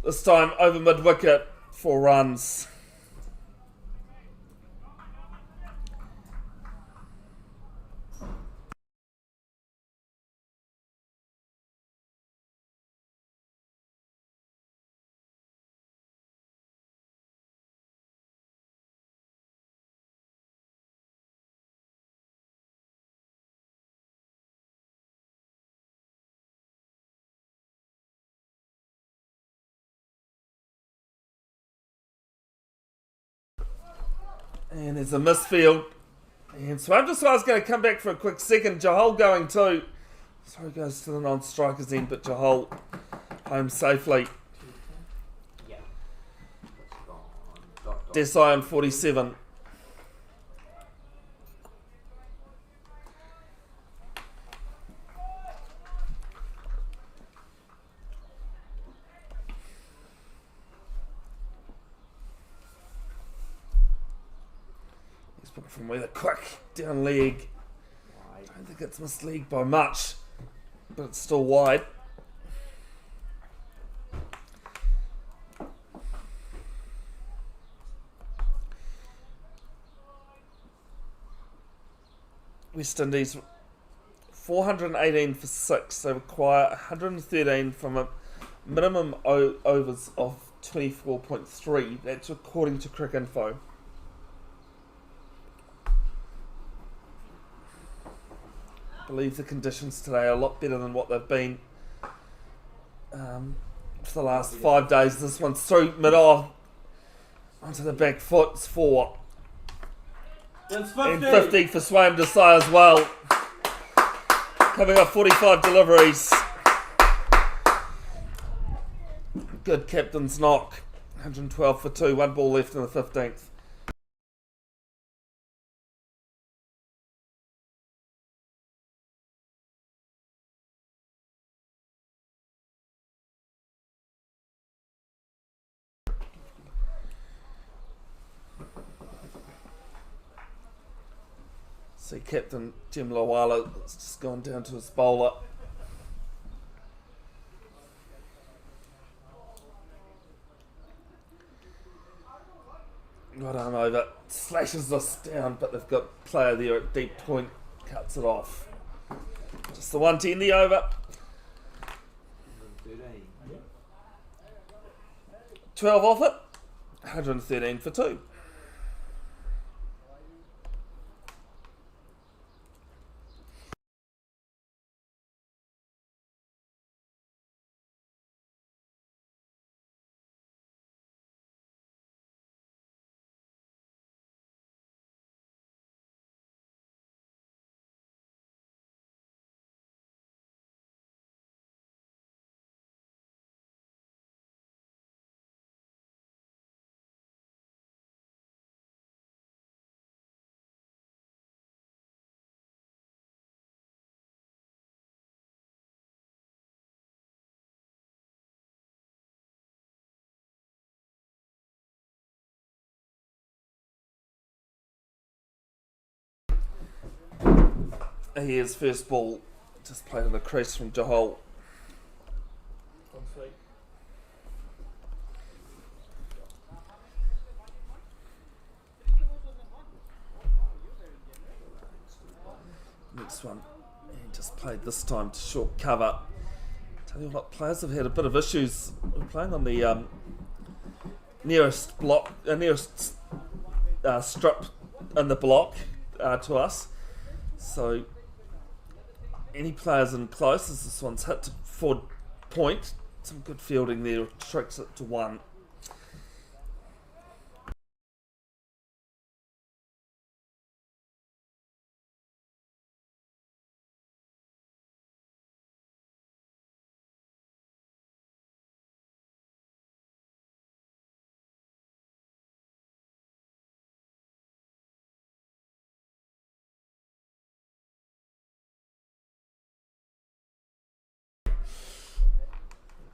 This time over mid wicket, 4 runs. And there's a misfield. And Swamdasai's going to come back for a quick second. Jahal going too. So he goes to the non-strikers end, but Jahal home safely. Yeah. Dot. Desai on 47. He's put it from where the quick down leg. I don't think it's missed leg by much, but it's still wide. West Indies 418 for 6. They require 113 from a minimum overs of 24.3. That's according to Cricinfo. I believe the conditions today are a lot better than what they've been for the last 5 days. This one's through mid-off onto the back foot. It's 4. That's 50. And 50 for Swaim Desai as well. Coming up 45 deliveries. Good captain's knock. 112 for 2. 1 ball left in the 15th. See, Captain Jim Lawala has just gone down to his bowler. Right arm over, slashes this down, but they've got player there at deep point, cuts it off. Just the 110 the over. 113. 12 off it, 113 for 2. Here's first ball, just played in the crease from Jahal. next one. And just played this time to short cover. Tell you what, players have had a bit of issues. We're playing on the nearest block, nearest strip in the block to us. So any players in close, as this one's hit to forward point, some good fielding there, tricks it to 1.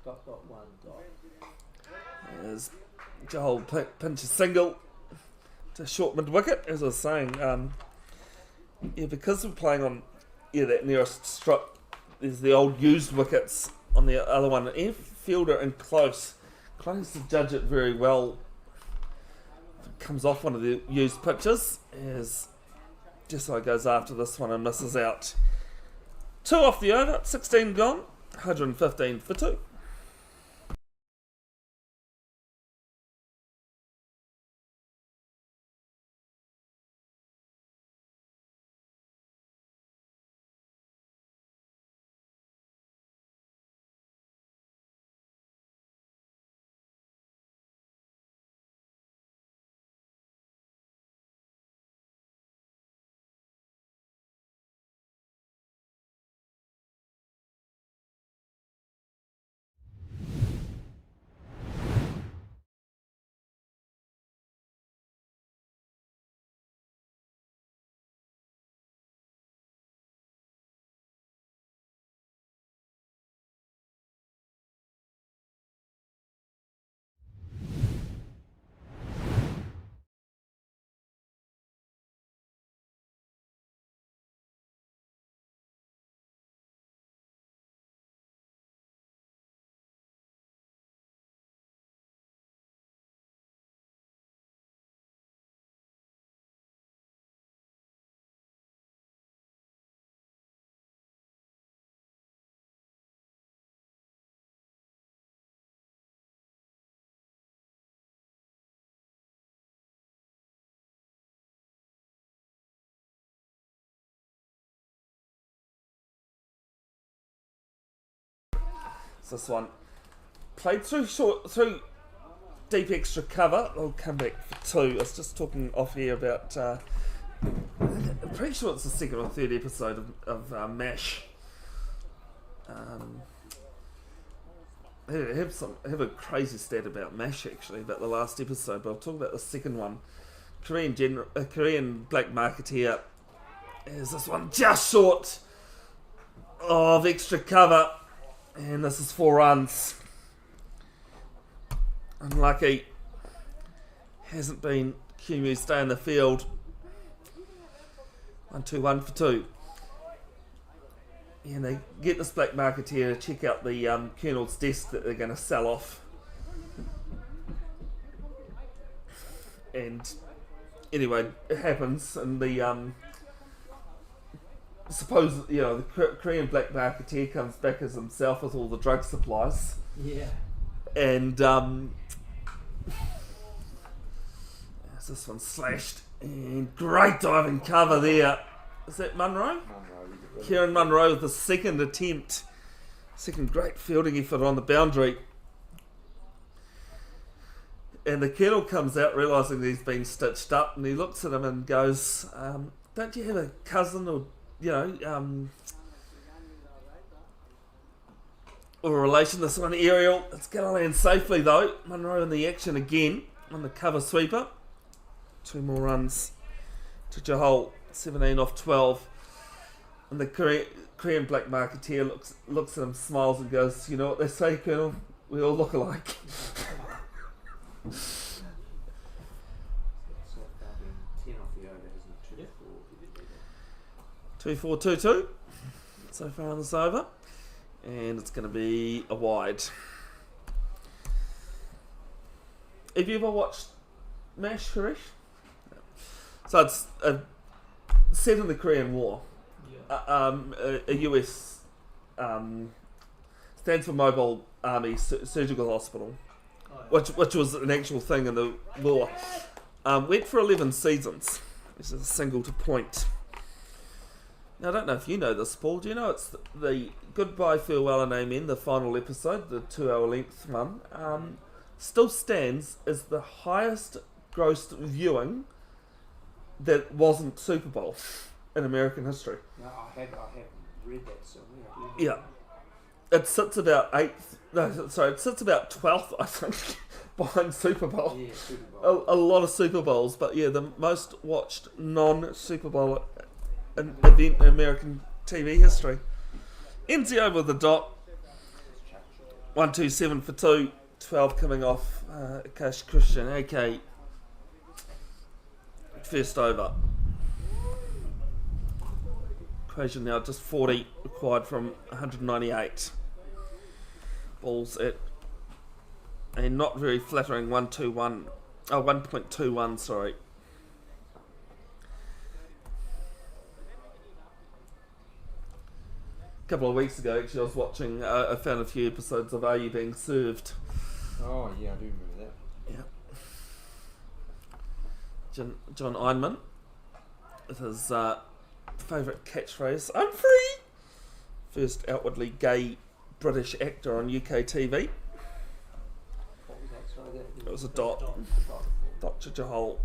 Dot one dot. As Joel pinches single to short mid wicket, as I was saying, because we're playing on that nearest strip, there's the old used wickets on the other one. Any fielder in close to judge it very well. If it comes off one of the used pitches, as Jessai goes after this one and misses out. 2 off the over, 16 gone, 115 for 2. So this one played through deep extra cover. I'll come back for 2. I was just talking off here about. I'm pretty sure it's the second or third episode of MASH. I have a crazy stat about MASH actually about the last episode, but I'll talk about the second one. Korean black marketeer is this one just short of extra cover. And this is 4 runs. Unlucky. Hasn't been Kumeu stay in the field. 1-2-1 for 2. And they get this black marketeer to check out the Colonel's desk that they're going to sell off. And anyway, it happens, and the suppose the Korean black marketeer comes back as himself with all the drug supplies. Yeah. And this one slashed, and great diving cover there. Is that Munro? Kieran Munro with the second attempt. Second great fielding effort on the boundary. And the Colonel comes out realising that he's been stitched up, and he looks at him and goes, don't you have a cousin or or a relation, this one aerial? Let's get on land safely though. Munro in the action again on the cover sweeper. 2 more runs to Johol, 17 off 12. And the Korean black marketeer looks at him, smiles and goes, you know what they say, Colonel? We all look alike. So 10 off the over, isn't it? 2-4. 2-4-2-2 so far on this over, and it's going to be a wide. Have you ever watched MASH, Harish? So it's set in the Korean War. Yeah. a US stands for Mobile Army Surgical Hospital, which was an actual thing in the war. Went for 11 seasons. This is a single to point. Now, I don't know if you know this, Paul. Do you know it's the Goodbye, Farewell and Amen, the final episode, the 2-hour length one, still stands as the highest grossed viewing that wasn't Super Bowl in American history. No, I have read that somewhere. Yeah. It sits about 8th, no, sorry, it sits about 12th, I think, behind Super Bowl. Yeah, Super Bowl. A lot of Super Bowls, but yeah, the most watched non-Super Bowl event in American TV history. Ends over the dot. 127 for 2, 12 coming off Akash Christian. Okay. First over. Equation now just 40 required from 198. Balls at a not very flattering 1.21, sorry. A couple of weeks ago, actually, I was watching, I found a few episodes of Are You Being Served? Oh, yeah, I do remember that. Yeah. John Einman, with his favourite catchphrase, I'm free! First outwardly gay British actor on UK TV. What was that? Sorry, that It was a dot. Dr. Jahal.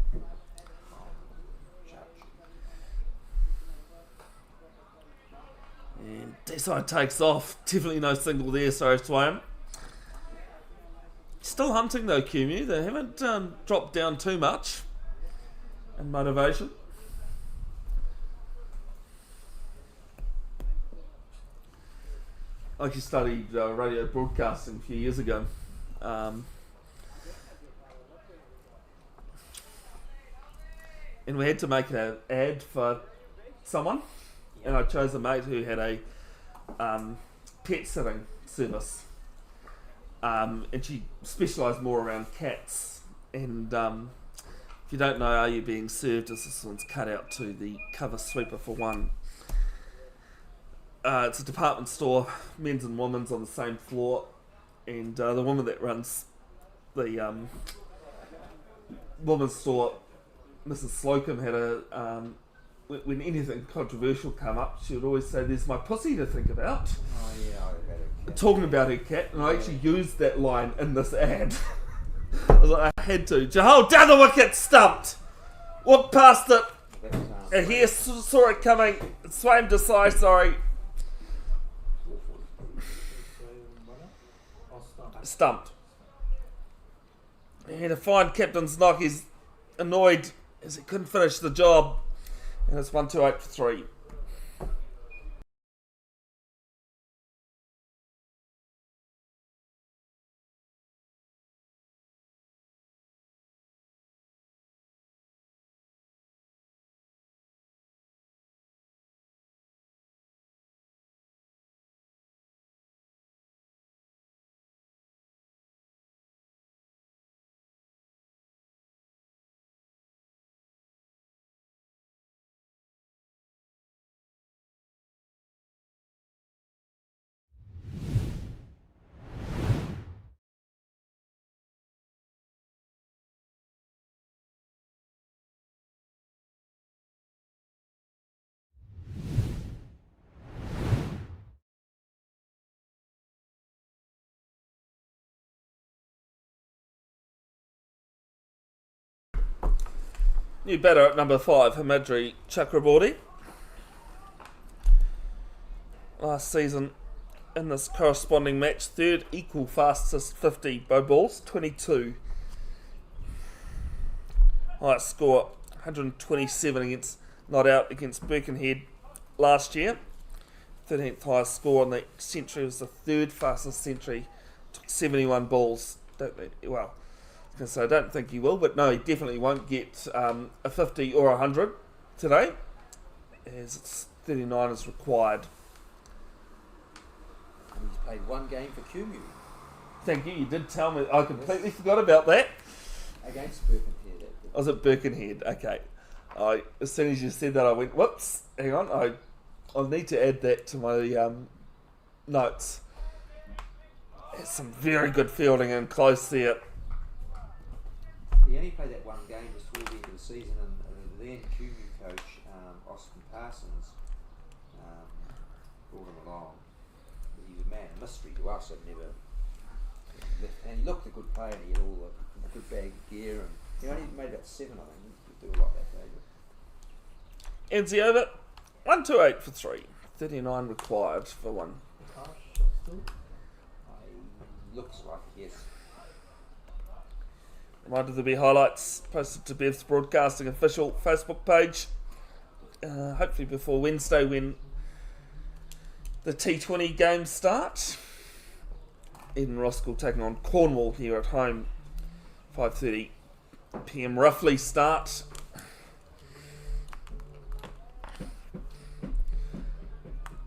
And Desai takes off. Definitely no single there, sorry, Swam. Still hunting though, Kumeu. They haven't dropped down too much in motivation. I actually studied radio broadcasting a few years ago. And we had to make an ad for someone. And I chose a mate who had a pet sitting service. And she specialised more around cats. And if you don't know, Are You Being Served? As this one's cut out to the cover sweeper for one. It's a department store, men's and women's on the same floor. And the woman that runs the women's store, Mrs. Slocum, had a... when anything controversial come up, she would always say, "There's my pussy to think about." Oh yeah, I had a cat. Talking about her cat, and I actually used that line in this ad. I was like, I had to. Jahal, down the wicket, stumped. Walked past it. That was, And here saw it coming. Swaim Desai, sorry. Stumped. He had to find captain's knock. He's annoyed as he couldn't finish the job. And it's 128 for 3. New batter at number 5, Hamadri Chakraborty. Last season in this corresponding match, third equal fastest 50 bow balls, 22. Highest score, 127 against not out against Birkenhead last year. 13th highest score in the century, was the third fastest century. Took 71 balls. I don't think he will, but no, he definitely won't get a 50 or 100 today, as it's 39 is required. and he's played one game for Kumeu Thank you, you did tell me. I completely forgot about that. against Birkenhead. I was at Birkenhead, okay. As soon as you said that, I went, whoops, hang on, I I'll need to add that to my notes. There's some very good fielding and close there. He only played that one game just toward the end of the season, and the then Kumeu coach, Austin Parsons, brought him along. But he was a man of mystery to us. I'd never left, and he looked a good player. And he had all a good bag of gear, and he only made about 7. I think he could do a lot that day. Ends the over. 128 for 3. 39 required for 1. Harsh still. Looks like it, yes. Reminder there'll be highlights posted to Bev's Broadcasting official Facebook page. Hopefully before Wednesday when the T20 games start. Eden Roskill taking on Cornwall here at home. 5:30 PM roughly start.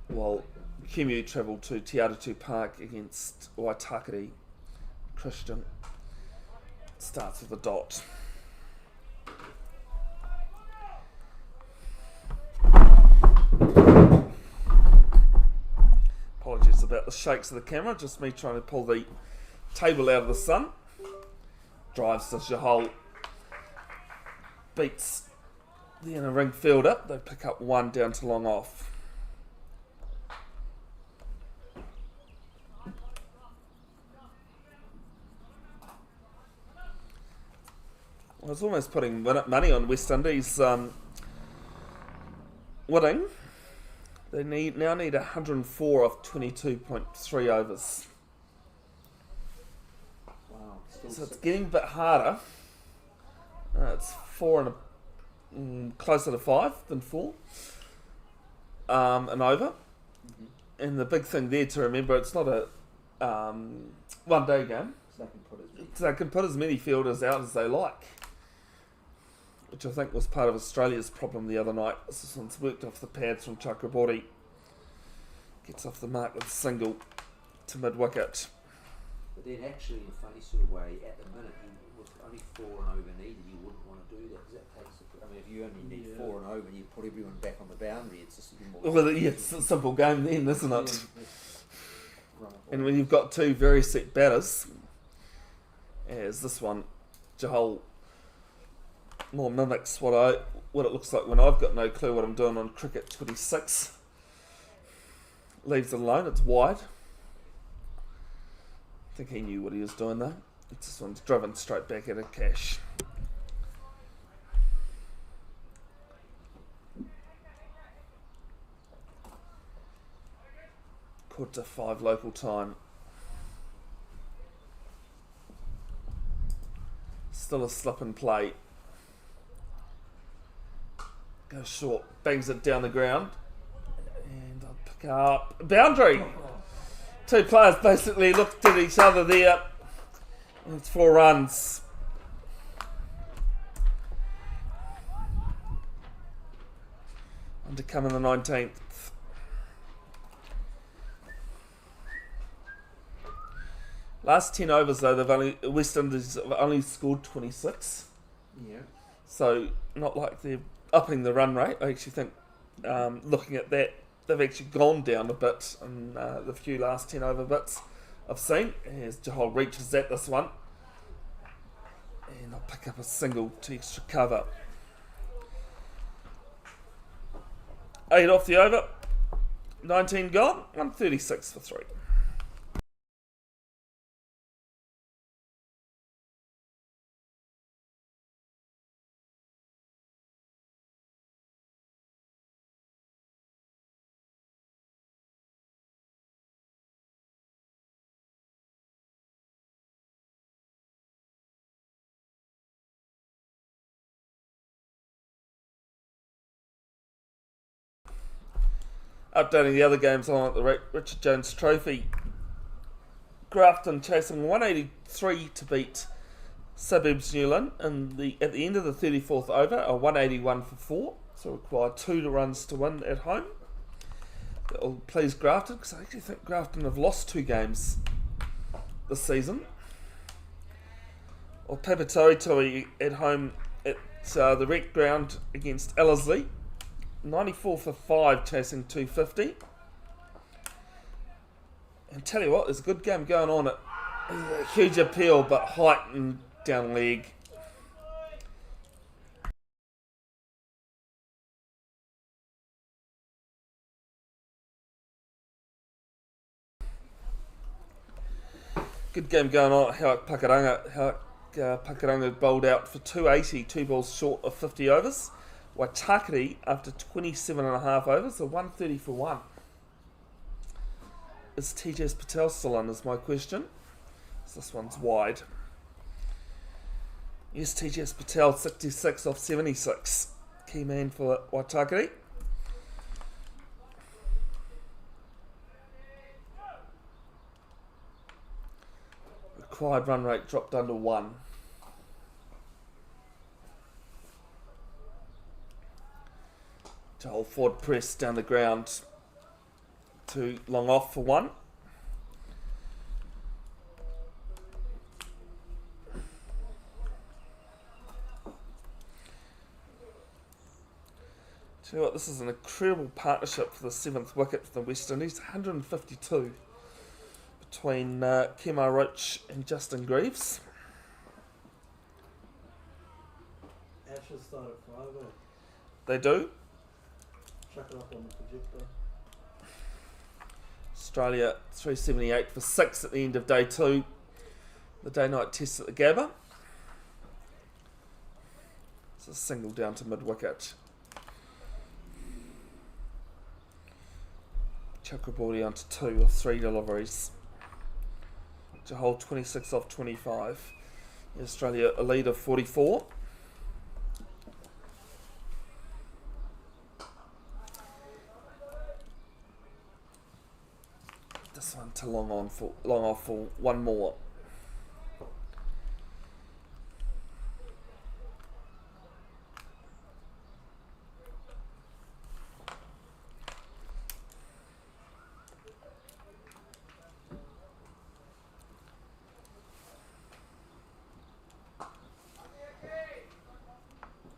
While Kumeu travelled to Te Aratu Park against Waitakere Christian. Starts with a dot. Apologies about the shakes of the camera, just me trying to pull the table out of the sun. Drives to Jahal. Beats the inner ring fielder. They pick up 1 down to long off. I was almost putting money on West Indies winning. They now need 104 off 22.3 overs. Wow. Still So it's 6. getting a bit harder. It's 4 and closer to 5 than 4 and over. Mm-hmm. And the big thing there to remember, it's not a one-day game. So they can put his So they can put as many fielders out as they like, which I think was part of Australia's problem the other night. This one's worked off the pads from Chakraborty. Gets off the mark with a single to mid-wicket. But then actually, in a funny sort of way, at the minute, with only 4 and over needed, you wouldn't want to do that, because that takes the... I mean, if you only need 4 and over and you put everyone back on the boundary, it's just a bit more... Well, yeah, it's a simple game then, isn't it? Right. And when you've got 2 very set batters, as this one, Jahal more mimics what it looks like when I've got no clue what I'm doing on cricket 26. Leaves it alone, it's wide. I think he knew what he was doing though. This one's driven straight back at a cash. Quarter to 5 local time. Still a slip and play. Goes short, bangs it down the ground. And I'll pick up a boundary. 2 players basically looked at each other there. And it's 4 runs. On to come in the 19th. Last 10 overs though, West Indies have only scored 26. Yeah. So not like they're upping the run rate. I actually think, looking at that, they've actually gone down a bit in the few last 10 over bits I've seen. As Jahal reaches at this one. And I'll pick up a single to extra cover. 8 off the over. 19 gone. 136 for 3. Updating the other games on at the Richard Jones Trophy. Grafton chasing 183 to beat Suburbs Newland at the end of the 34th over, a 181 for 4. So required 2 runs to win at home. That'll please Grafton, because I actually think Grafton have lost 2 games this season. Or Papatoetoe at home at the rec ground against Ellerslie. 94 for 5, chasing 250. And tell you what, there's a good game going on at a huge appeal, but height and down leg. Good game going on at Hauck Pakuranga. Hauck Pakuranga bowled out for 280, 2 balls short of 50 overs. Waitakere, after 27.5 overs, a 130 for 1. Is TJS Patel still on, is my question. So this one's wide. Yes, TJS Patel, 66 off 76. Key man for Waitakere. Required run rate dropped under 1. Joel Ford press down the ground. 2 long off for 1. Tell you what, this is an incredible partnership for the 7th wicket for the West Indies. 152 between Kemar Roach and Justin Greaves. Ashes start at 5, eh? They do. Chuck it up on the projector. Australia 378 for 6 at the end of day 2. The day-night test at the Gabba. It's a single down to mid-wicket. Chakraborty onto 2 of 3 deliveries. Jahal 26 off 25. Australia a lead of 44. This one to long off for 1 more.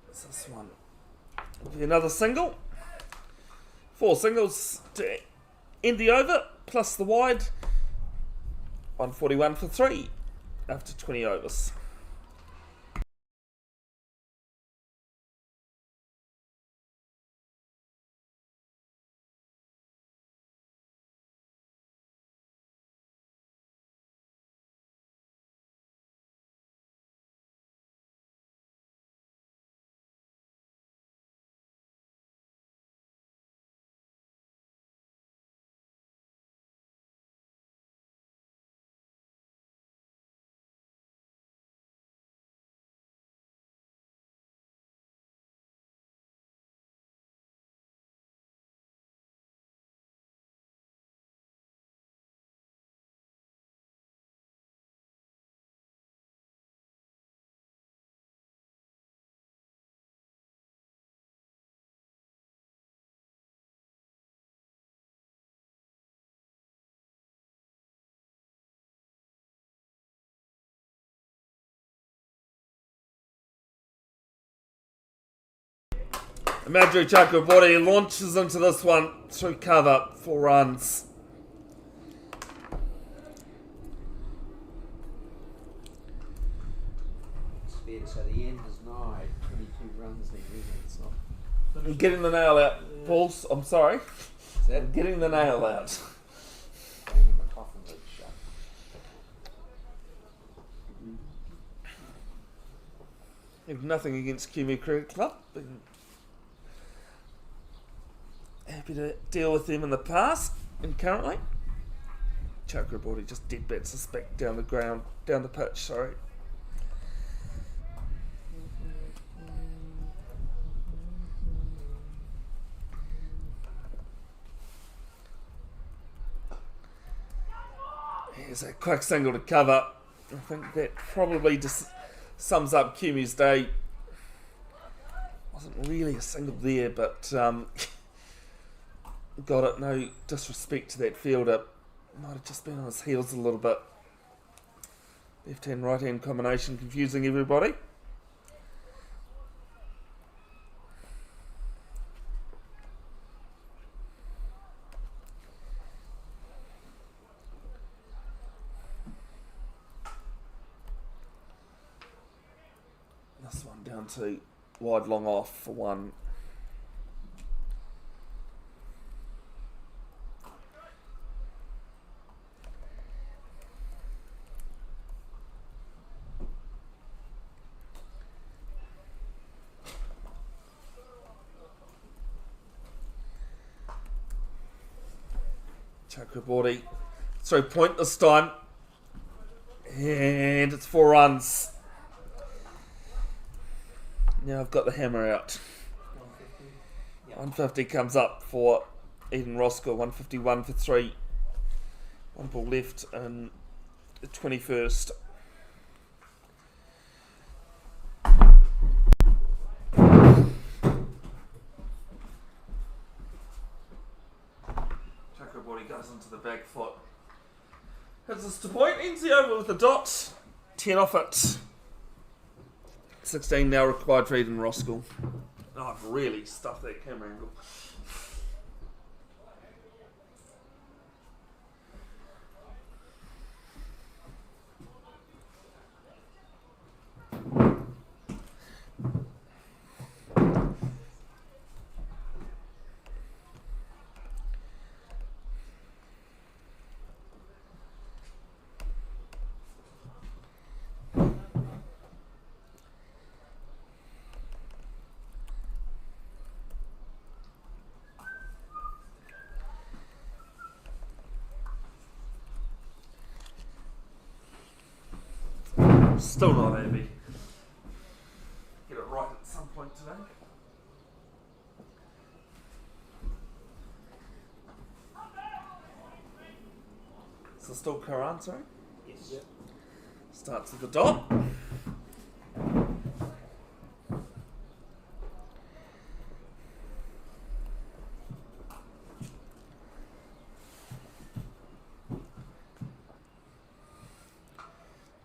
This one will be another single. 4 singles to end the over, plus the wide. 141 for 3 after 20 overs. Madri Chakraborty launches into this one through cover, 4 runs. It's fair to say the end is nigh. 22 runs then, isn't it? It's not. I'm getting the nail out, Pauls. I'm sorry. Is that I'm getting the nail out. banging the coffin lid shut? I have nothing against Kumeu Cricket Club. Been happy to deal with them in the past and currently. Chakraborty just dead bats us back down the ground, down the pitch, sorry. Here's a quick single to cover. I think that probably just sums up Kumeu's day. Wasn't really a single there, but got it. No disrespect to that fielder. Might have just been on his heels a little bit. Left hand, right hand combination confusing everybody. to wide long off for one. Chakraborty, 3 point this time, and it's 4 runs. Now I've got the hammer out. 150 comes up for Eden Roskill, 151 for 3. 1 ball left in the 21st. Chakraborty goes into the back foot. Hits us to point, ends the over with a dot. 10 off it. 16 now required for Eden Roskill. Oh, I've really stuffed that camera angle. Still not happy. Get it right at some point today. So still Karan, sorry? Yes. Yep. Starts with the dot.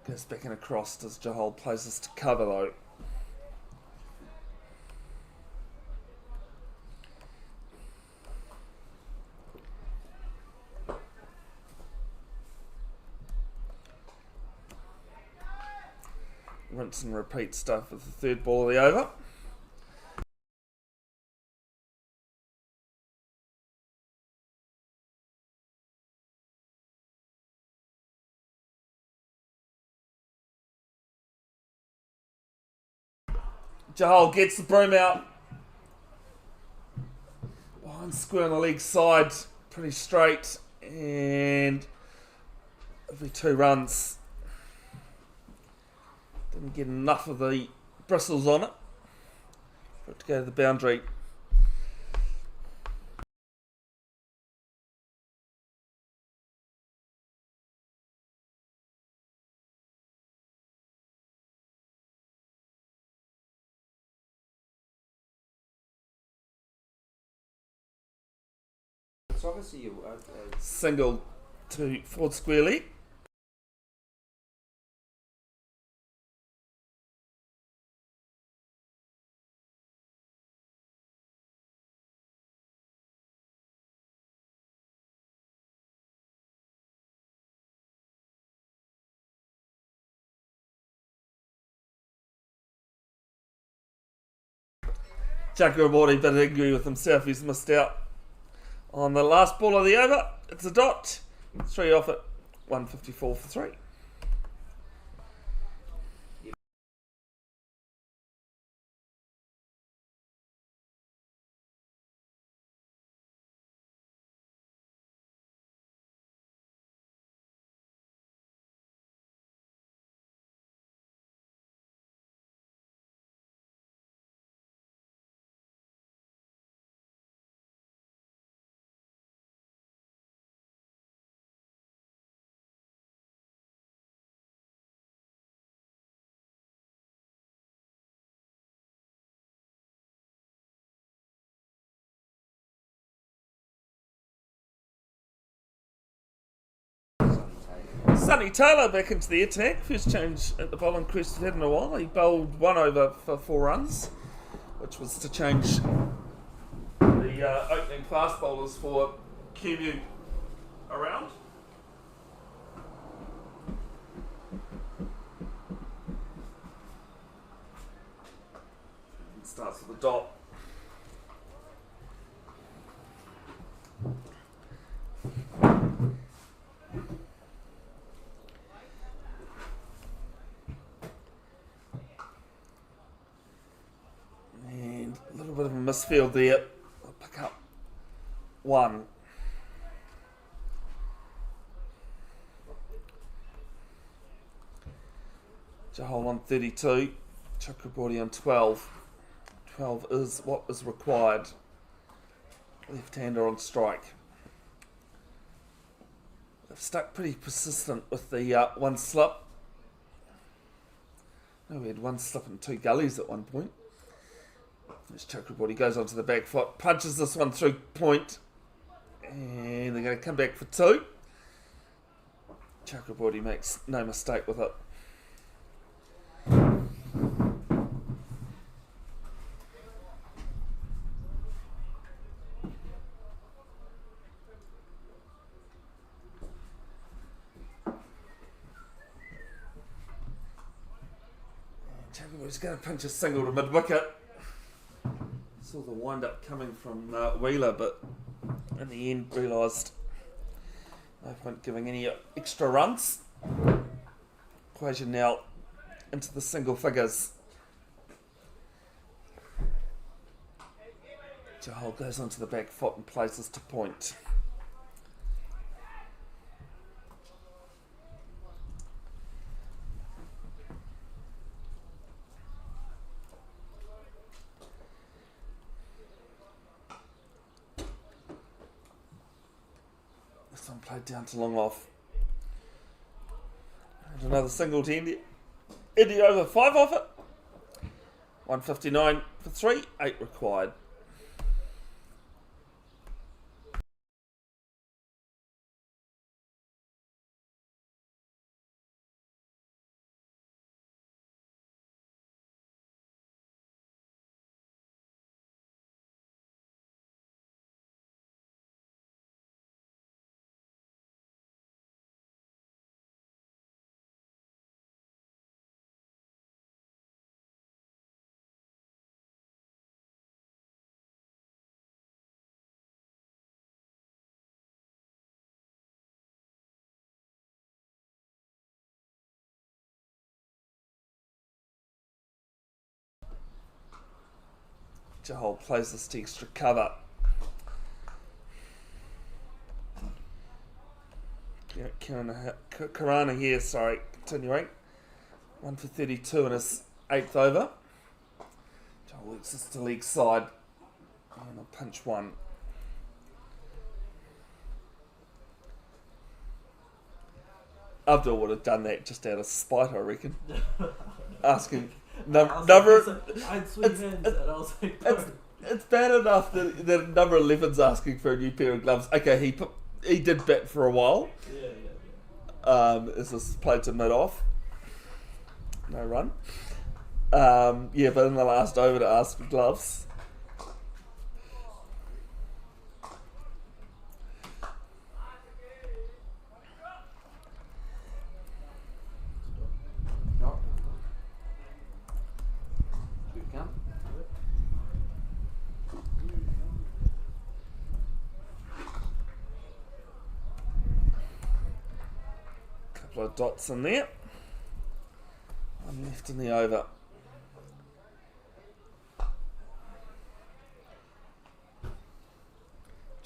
Goes back and across as Jahal plays this to cover though. Rinse and repeat stuff with the third ball of the over. Jahal gets the broom out. One square on the leg side, pretty straight, and it'll be 2 runs. Didn't get enough of the bristles on it for it to go to the boundary. It's obviously you. Single to forward square leg. Chakraborty a bit angry with himself, he's missed out on the last ball of the over. It's a dot. 3 off it. 154 for 3. Sonny Taylor back into the attack. First change at the bowling crest he'd had in a while. He bowled 1 over for 4 runs, which was to change the opening fast bowlers for Kumeu around. starts with a dot. And a little bit of a misfield there. I'll pick up 1. Jahal on 32, Chakraborty on 12. 12 is what is required. Left-hander on strike. They've stuck pretty persistent with the 1 slip. No, we had 1 slip and 2 gullies at one point. This Chakraborty goes onto the back foot, punches this one through point, and they're going to come back for 2. Chakraborty makes no mistake with it. Chakraborty's going to punch a single to mid-wicket. Saw the wind-up coming from Wheeler, but in the end realised no point giving any extra runs. Equation now into the single figures. Jahal goes onto the back foot and places to point. This one played down to long off. And another single to India. India over 5 off it. 159 for 3, 8 required. Jahal plays this to extra cover. Yeah, Karana here, continuing. 1 for 32 in his 8th over. Jahal works this to leg side. And I'll punch 1. Abdul would have done that just out of spite, I reckon. Asking number. I had sweet hands, and I was like, no. It's bad enough that number 11's asking for a new pair of gloves. Okay, he did bat for a while. Yeah. Is this played to mid off? No run. But in the last over to ask for gloves. Couple of dots in there. 1 left in the over.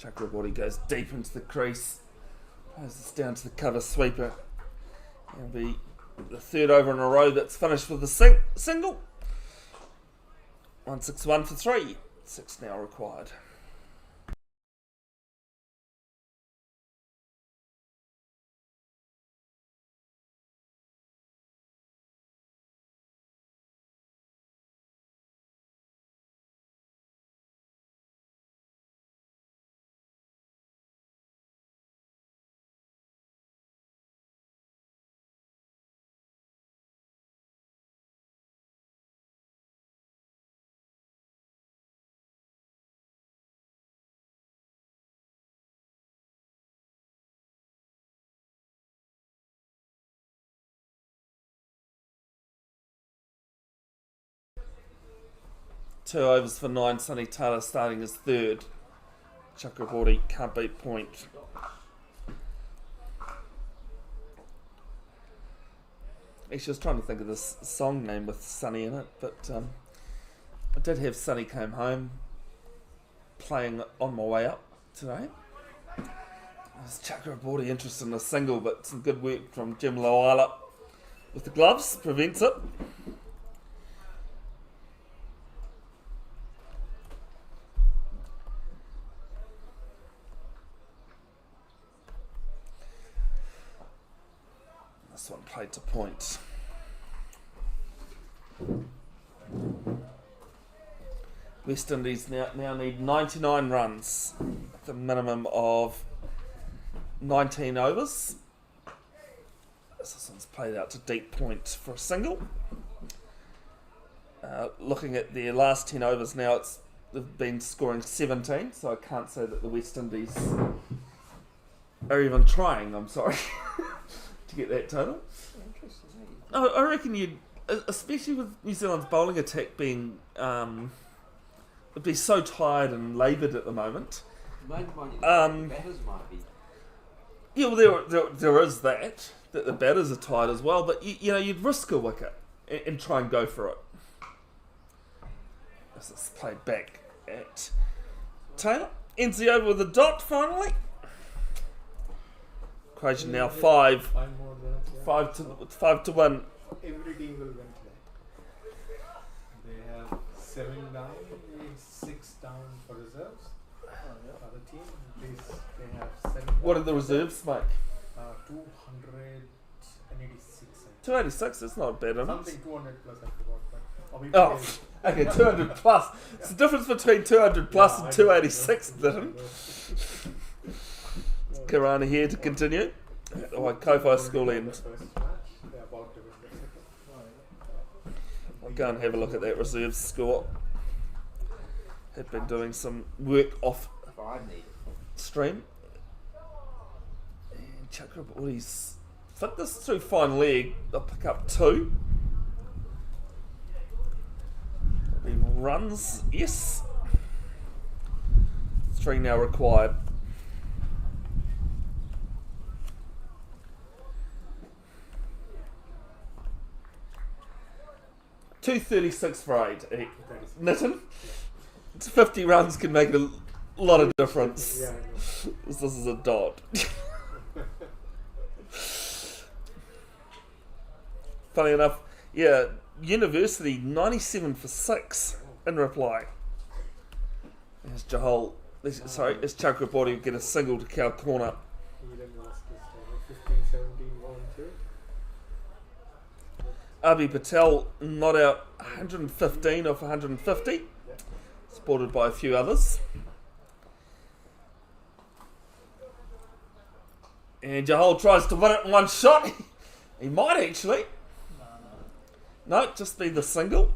Chakraborty goes deep into the crease. Plays this down to the cover sweeper. It'll be the 3rd over in a row that's finished with a single. 161 for 3. 6 now required. 2 overs for 9. Sonny Taylor starting his third. Chakraborty can't beat point. Actually, I was trying to think of this song name with Sonny in it, but I did have Sonny Came Home playing on my way up today. I was Chakraborty interested in a single, but some good work from Jim Loala with the gloves prevents it. This one played to point. West Indies now need 99 runs with a minimum of 19 overs. This one's played out to deep point for a single. Looking at their last 10 overs now, they've been scoring 17, so I can't say that the West Indies are even trying, I'm sorry, to get that total. Interesting, I reckon you'd, especially with New Zealand's bowling attack being, would be so tired and laboured at the moment. Mind you, the batters might be. Yeah, well, there is that the batters are tired as well, but you know, you'd risk a wicket and try and go for it. This is played back at Taylor. Ends the over with a dot finally. Equation now 5 5 more runs. 5 to 1. Every team will win today. They have 7 down, 6 down for reserves. Other team, they have 7. What down. did the reserves make? 286. 286. That's not a bad number. Something 200 plus, I forgot. But Oh, okay, 200 plus. It's the difference between 200 plus and 286, Lytton. Karana here to continue. Oh, Kofi School end. I'll go and have a look at that reserves score. Had been doing some work off If I need it. stream. And Chakraborty's flicked this through fine leg. They'll pick up 2. He runs, yes. 3 now required. $236 for 8. Nitin, 50 runs can make a lot of difference. Yeah, I know. This is a dot. Funny enough, yeah, University 97 for 6 in reply. As Jahal, as Chakraborty will get a single to cow corner. Eden Roskill, 15, 17, 1, 2. Abhi Patel not out 115 off 150, supported by a few others. And Jahal tries to win it in one shot. He might actually. No, just be the single.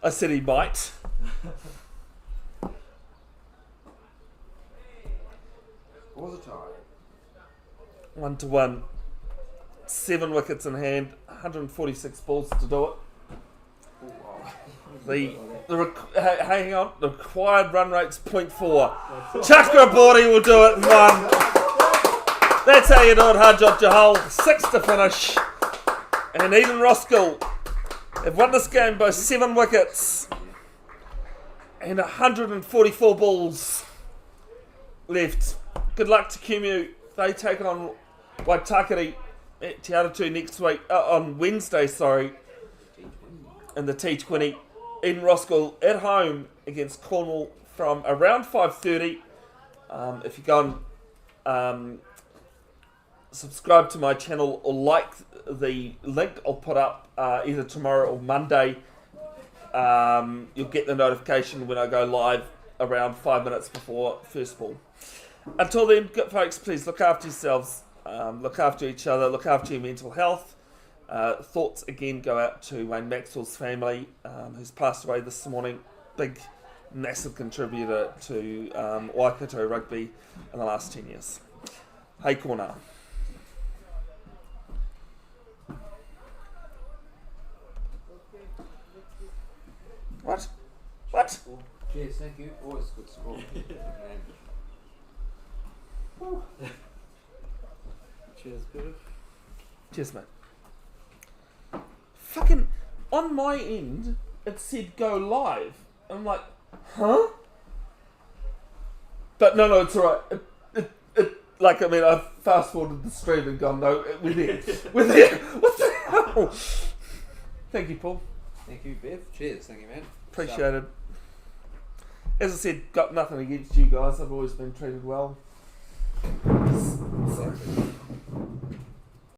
I said he might. What was the tie? 1 to 1. 7 wickets in hand. 146 balls to do it. Oh, wow. Hang on. The required run rate's 0.4. Chakraborty will do it in 1. That's how you do it, Harjot Jahal. 6 to finish. And Eden Roskill have won this game by 7 wickets and 144 balls left. Good luck to Kumeu. They take on Waitakere at Te Aratu next week, on Wednesday, in the T20. Eden Roskill at home against Cornwall from around 5:30. If you go and subscribe to my channel or like the link I'll put up either tomorrow or Monday, you'll get the notification when I go live around 5 minutes before first ball. Until then, good folks, please look after yourselves, look after each other, look after your mental health. Thoughts again go out to Wayne Maxwell's family, who's passed away this morning. Big, massive contributor to Waikato rugby in the last 10 years. Hei kona. What? What? Well, cheers, thank you. Always good score. Cheers, Biff. Cheers, mate. Fucking, on my end, it said go live. I'm like, huh? But no, it's alright. Like, I mean, I've fast forwarded the stream and gone, no, we're there. We're there. What the hell? Thank you, Paul. Thank you, Bev. Cheers, thank you, man. Appreciate it. As I said, got nothing against you guys. I've always been treated well.